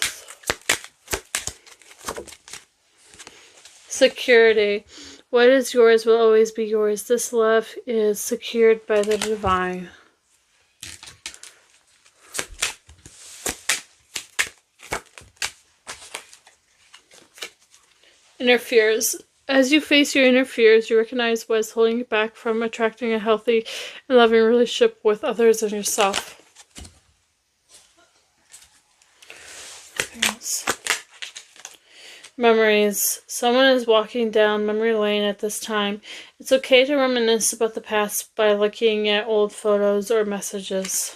Security. What is yours will always be yours. This love is secured by the divine. Interferes. As you face your inner fears, you recognize what is holding you back from attracting a healthy and loving relationship with others and yourself. Memories. Someone is walking down memory lane at this time. It's okay to reminisce about the past by looking at old photos or messages.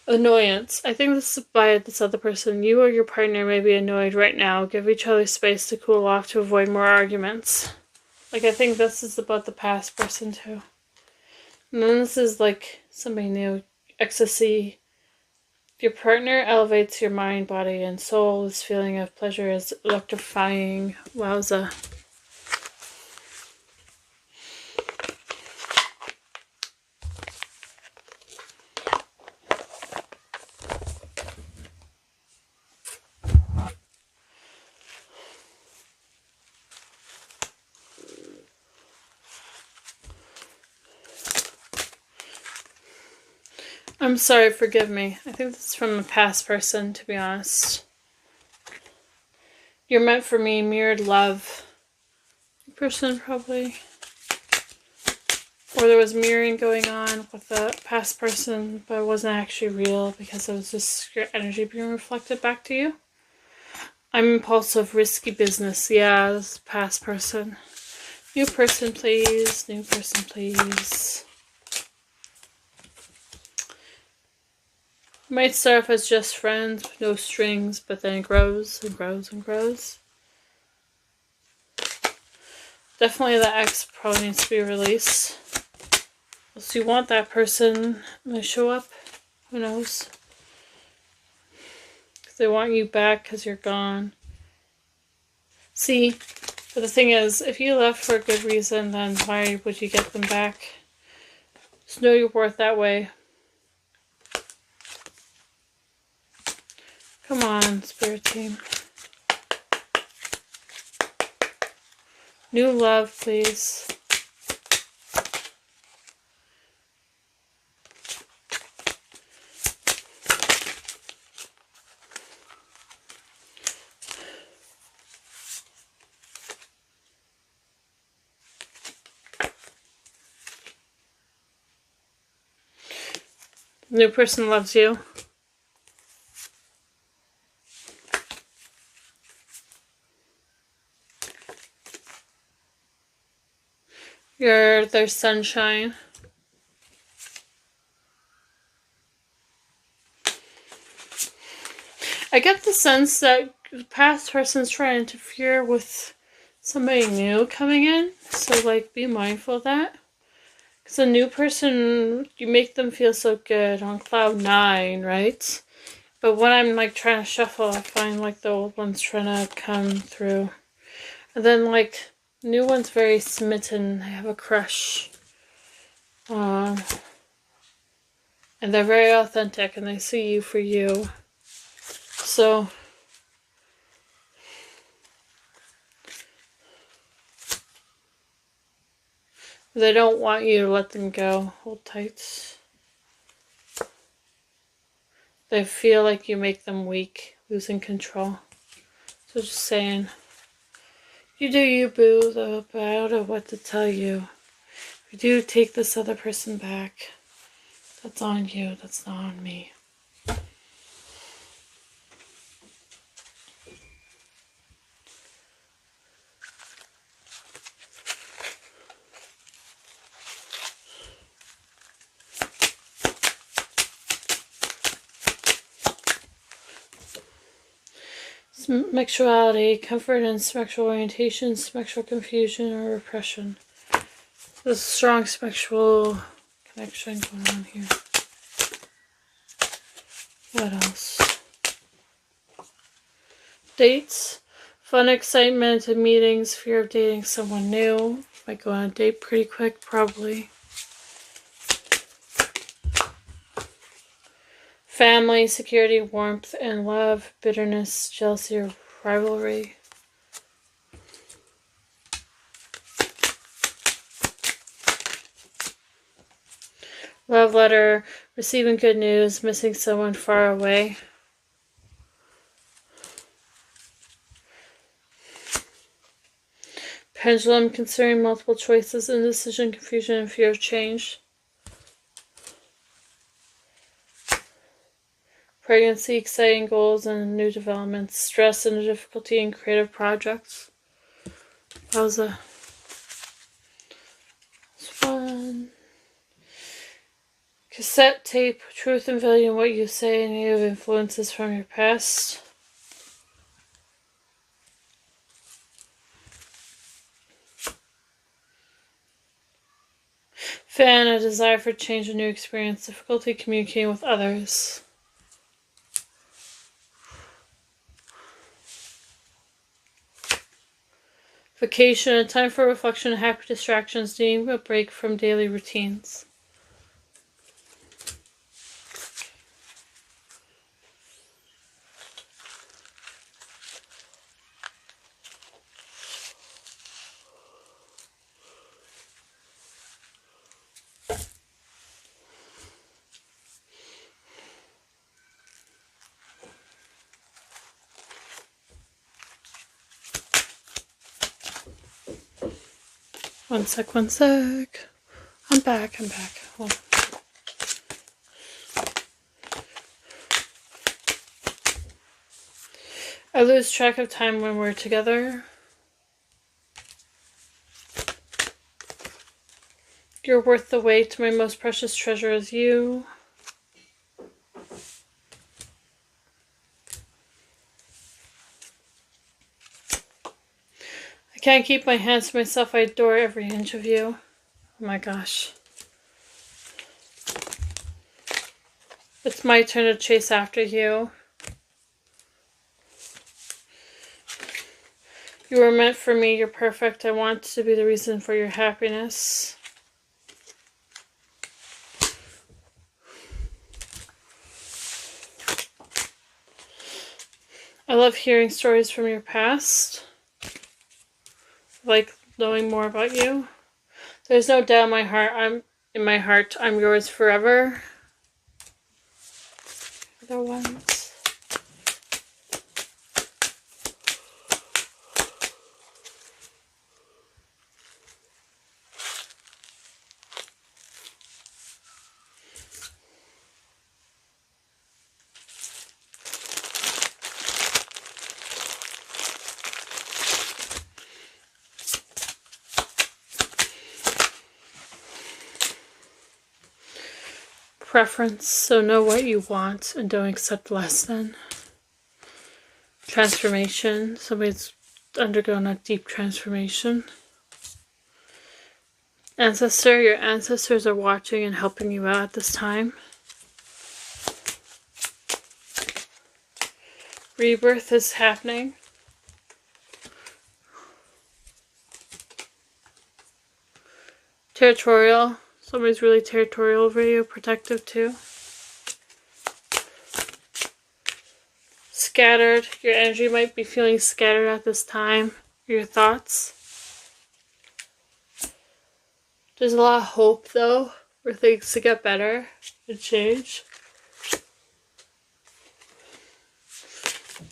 Annoyance. I think this is by this other person. You or your partner may be annoyed right now. Give each other space to cool off to avoid more arguments. Like, I think this is about the past person too. And then this is like somebody new. Ecstasy. Your partner elevates your mind, body, and soul. This feeling of pleasure is electrifying. Wowza. I'm sorry, forgive me. I think this is from a past person, to be honest. You're meant for me, mirrored love. Person, probably. Or there was mirroring going on with the past person, but it wasn't actually real because it was just your energy being reflected back to you. I'm impulsive, risky business. Yeah, this is past person. New person, please. New person, please. Might start off as just friends with no strings, but then it grows and grows and grows. Definitely the ex probably needs to be released. Unless you want that person to show up. Who knows? Because they want you back because you're gone. See, but the thing is, if you left for a good reason, then why would you get them back? Just know your worth that way. Come on, Spirit Team. New love, please. New person loves you. You're their sunshine. I get the sense that the past person's trying to interfere with somebody new coming in. So, like, be mindful of that. Because a new person, you make them feel so good on cloud 9, right? But when I'm, like, trying to shuffle, I find, like, the old one's trying to come through. And then, like, new one's very smitten. They have a crush. And they're very authentic and they see you for you. So, they don't want you to let them go. Hold tight. They feel like you make them weak, losing control. So just saying, you do you, boo, though, but I don't know what to tell you. If you do take this other person back, that's on you, that's not on me. Sexuality, comfort and sexual orientation, sexual confusion or repression. There's a strong sexual connection going on here. What else? Dates, fun, excitement and meetings, fear of dating someone new. Might go on a date pretty quick, probably. Family, security, warmth, and love, bitterness, jealousy, or rivalry. Love letter, receiving good news, missing someone far away. Pendulum, considering multiple choices, indecision, confusion, and fear of change. Pregnancy, exciting goals and new developments. Stress and difficulty in creative projects. That was a fun. Cassette tape, truth and value in what you say, and negative influences from your past. Fan, a desire for change and new experience, difficulty communicating with others. Vacation, a time for reflection and happy distractions, needing a break from daily routines. One sec. I'm back. Hold on. I lose track of time when we're together. You're worth the wait. My most precious treasure is you. I can't keep my hands to myself. I adore every inch of you. Oh my gosh. It's my turn to chase after you. You were meant for me. You're perfect. I want to be the reason for your happiness. I love hearing stories from your past. I like knowing more about you. There's no doubt in my heart, I'm yours forever. Other ones. Preference, so know what you want and don't accept less than. Transformation, somebody's undergone a deep transformation. Ancestor, your ancestors are watching and helping you out at this time. Rebirth is happening. Territorial. Somebody's really territorial over you, protective too. Scattered. Your energy might be feeling scattered at this time. Your thoughts. There's a lot of hope though for things to get better and change.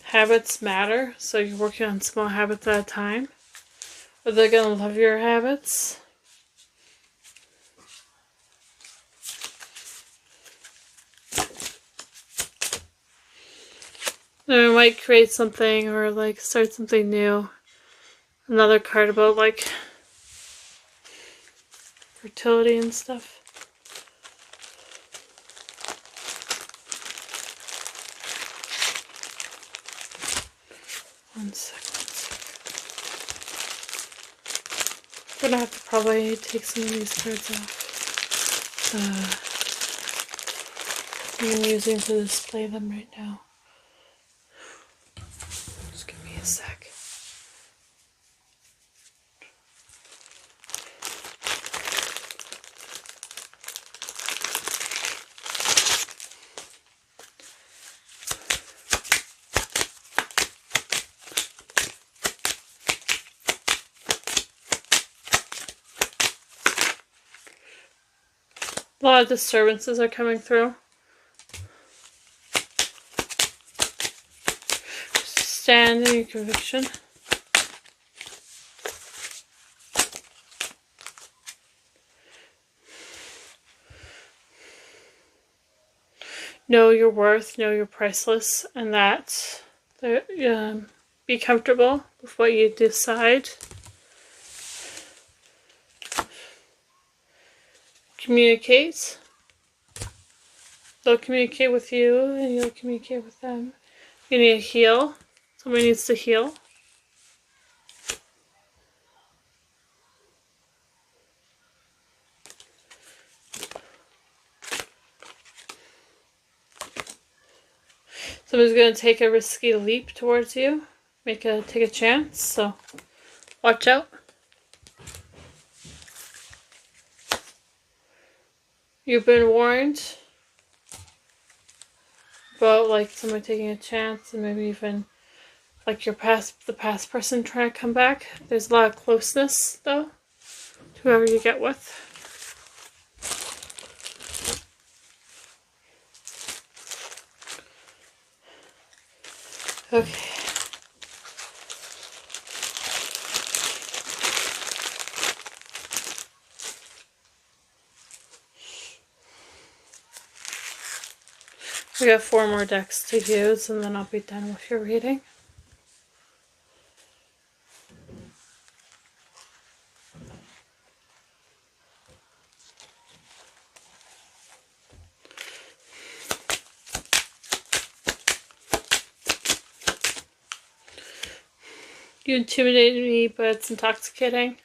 Habits matter, so you're working on small habits at a time. Or they're gonna love your habits. Then we might create something or like start something new. Another card about like fertility and stuff. One sec. I'm gonna have to probably take some of these cards off. I'm using to display them right now. Just give me a sec. A lot of disturbances are coming through. Stand in your conviction. Know your worth, know you're priceless, and that be comfortable with what you decide. Communicate. They'll communicate with you, and you'll communicate with them. You need to heal. Somebody needs to heal. Somebody's going to take a risky leap towards you. Take a chance, so watch out. You've been warned about like somebody taking a chance, and maybe even like the past person trying to come back. There's a lot of closeness though, to whoever you get with. Okay. We got 4 more decks to use, and then I'll be done with your reading. You intimidated me, but it's intoxicating.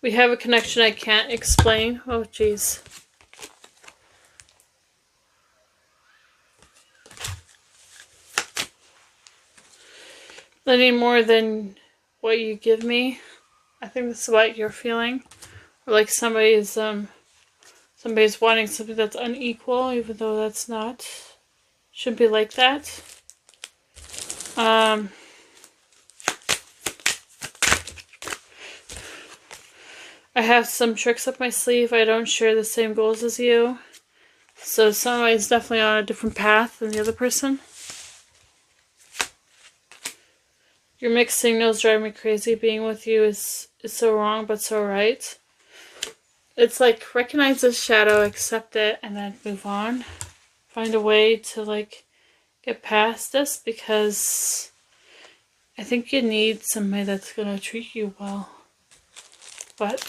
We have a connection I can't explain. Oh, jeez. I need more than what you give me. I think this is what you're feeling. Or like somebody's wanting something that's unequal, even though that's not. Shouldn't be like that. I have some tricks up my sleeve. I don't share the same goals as you. So somebody's definitely on a different path than the other person. Your mixed signals drive me crazy. Being with you is so wrong, but so right. It's like, recognize the shadow, accept it, and then move on. Find a way to like get past this, because I think you need somebody that's going to treat you well. But,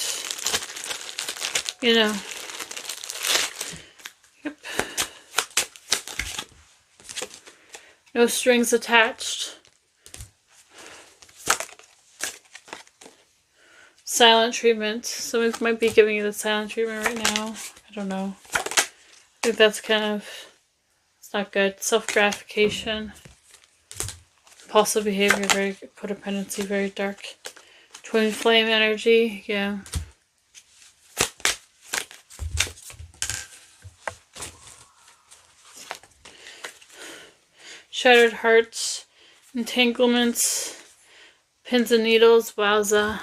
you know, yep. No strings attached. Silent treatment. Somebody might be giving you the silent treatment right now. I don't know. I think that's kind of, it's not good. Self-gratification. Impulsive behavior, very codependency, very dark. Twin flame energy, yeah. Shattered hearts, entanglements, pins and needles, wowza.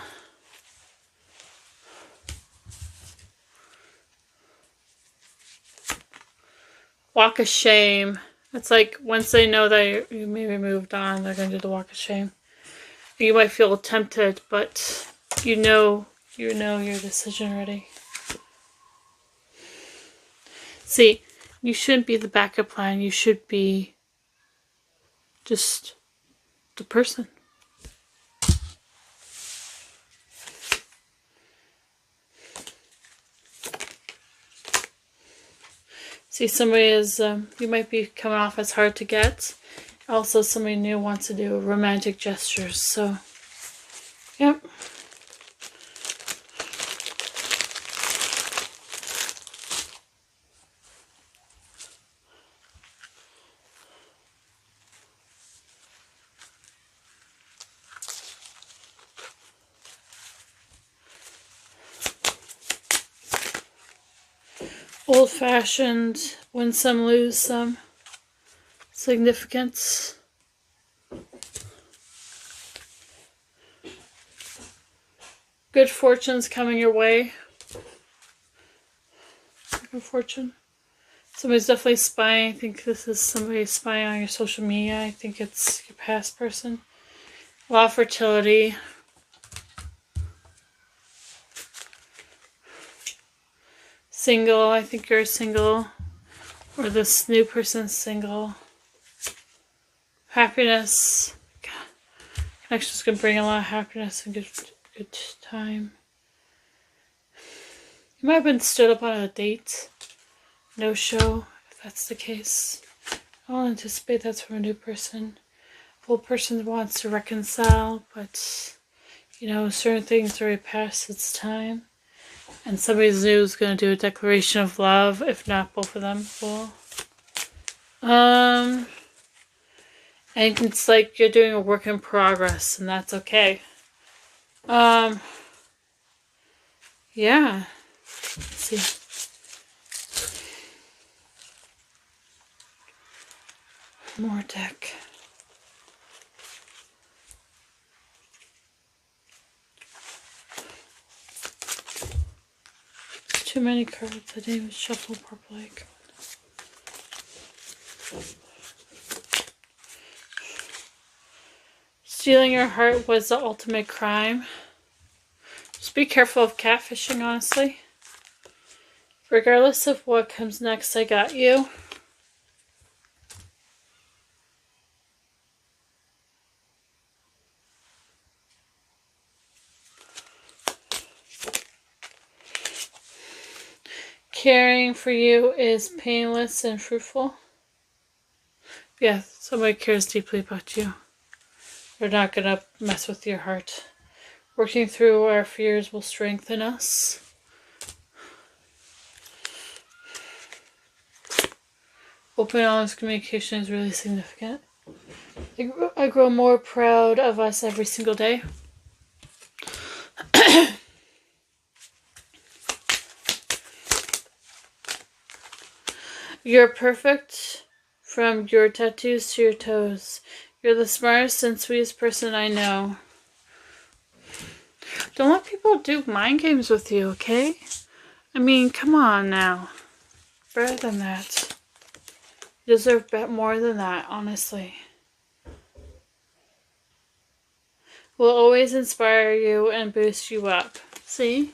Walk of shame. It's like once they know that you maybe moved on, they're going to do the walk of shame. You might feel tempted, but you know your decision already. See, you shouldn't be the backup plan. You should be just the person. See, somebody is, you might be coming off as hard to get. Also, somebody new wants to do romantic gestures, so, yep. Old-fashioned, win some, lose some. Significance. Good fortune's coming your way. Good fortune. Somebody's definitely spying. I think this is somebody spying on your social media. I think it's your past person. A lot of fertility. Single. I think you're single. Or this new person's single. Happiness. Connection's going to bring a lot of happiness and good time. You might have been stood up on a date. No show, if that's the case. I don't anticipate that's from a new person. The old person wants to reconcile, but, you know, certain things already past its time. And somebody new is going to do a declaration of love, if not both of them will. And it's like you're doing a work in progress, and that's okay. Yeah. Let's see. More deck. Too many cards. I didn't even shuffle properly. Stealing your heart was the ultimate crime. Just be careful of catfishing, honestly. Regardless of what comes next, I got you. Caring for you is painless and fruitful. Yeah, somebody cares deeply about you. They're not going to mess with your heart. Working through our fears will strengthen us. Open, honest communication is really significant. I grow more proud of us every single day. You're perfect from your tattoos to your toes. You're the smartest and sweetest person I know. Don't let people do mind games with you, okay? I mean, come on now. Better than that. You deserve more than that, honestly. Will always inspire you and boost you up. See?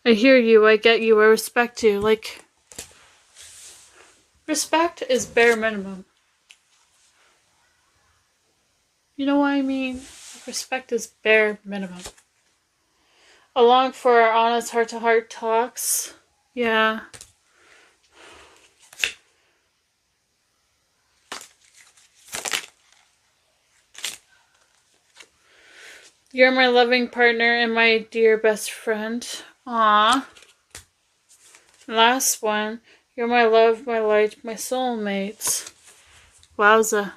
I hear you, I get you, I respect you. Like, respect is bare minimum. You know what I mean? Respect is bare minimum. Along for our honest heart-to-heart talks. Yeah. You're my loving partner and my dear best friend. Aww. Last one. You're my love, my light, my soulmates. Wowza.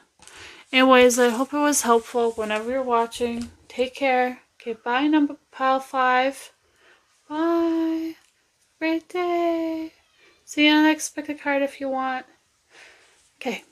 Anyways, I hope it was helpful. Whenever you're watching, take care. Okay, bye, pile 5. Bye. Great day. See you on the next pick a card if you want. Okay.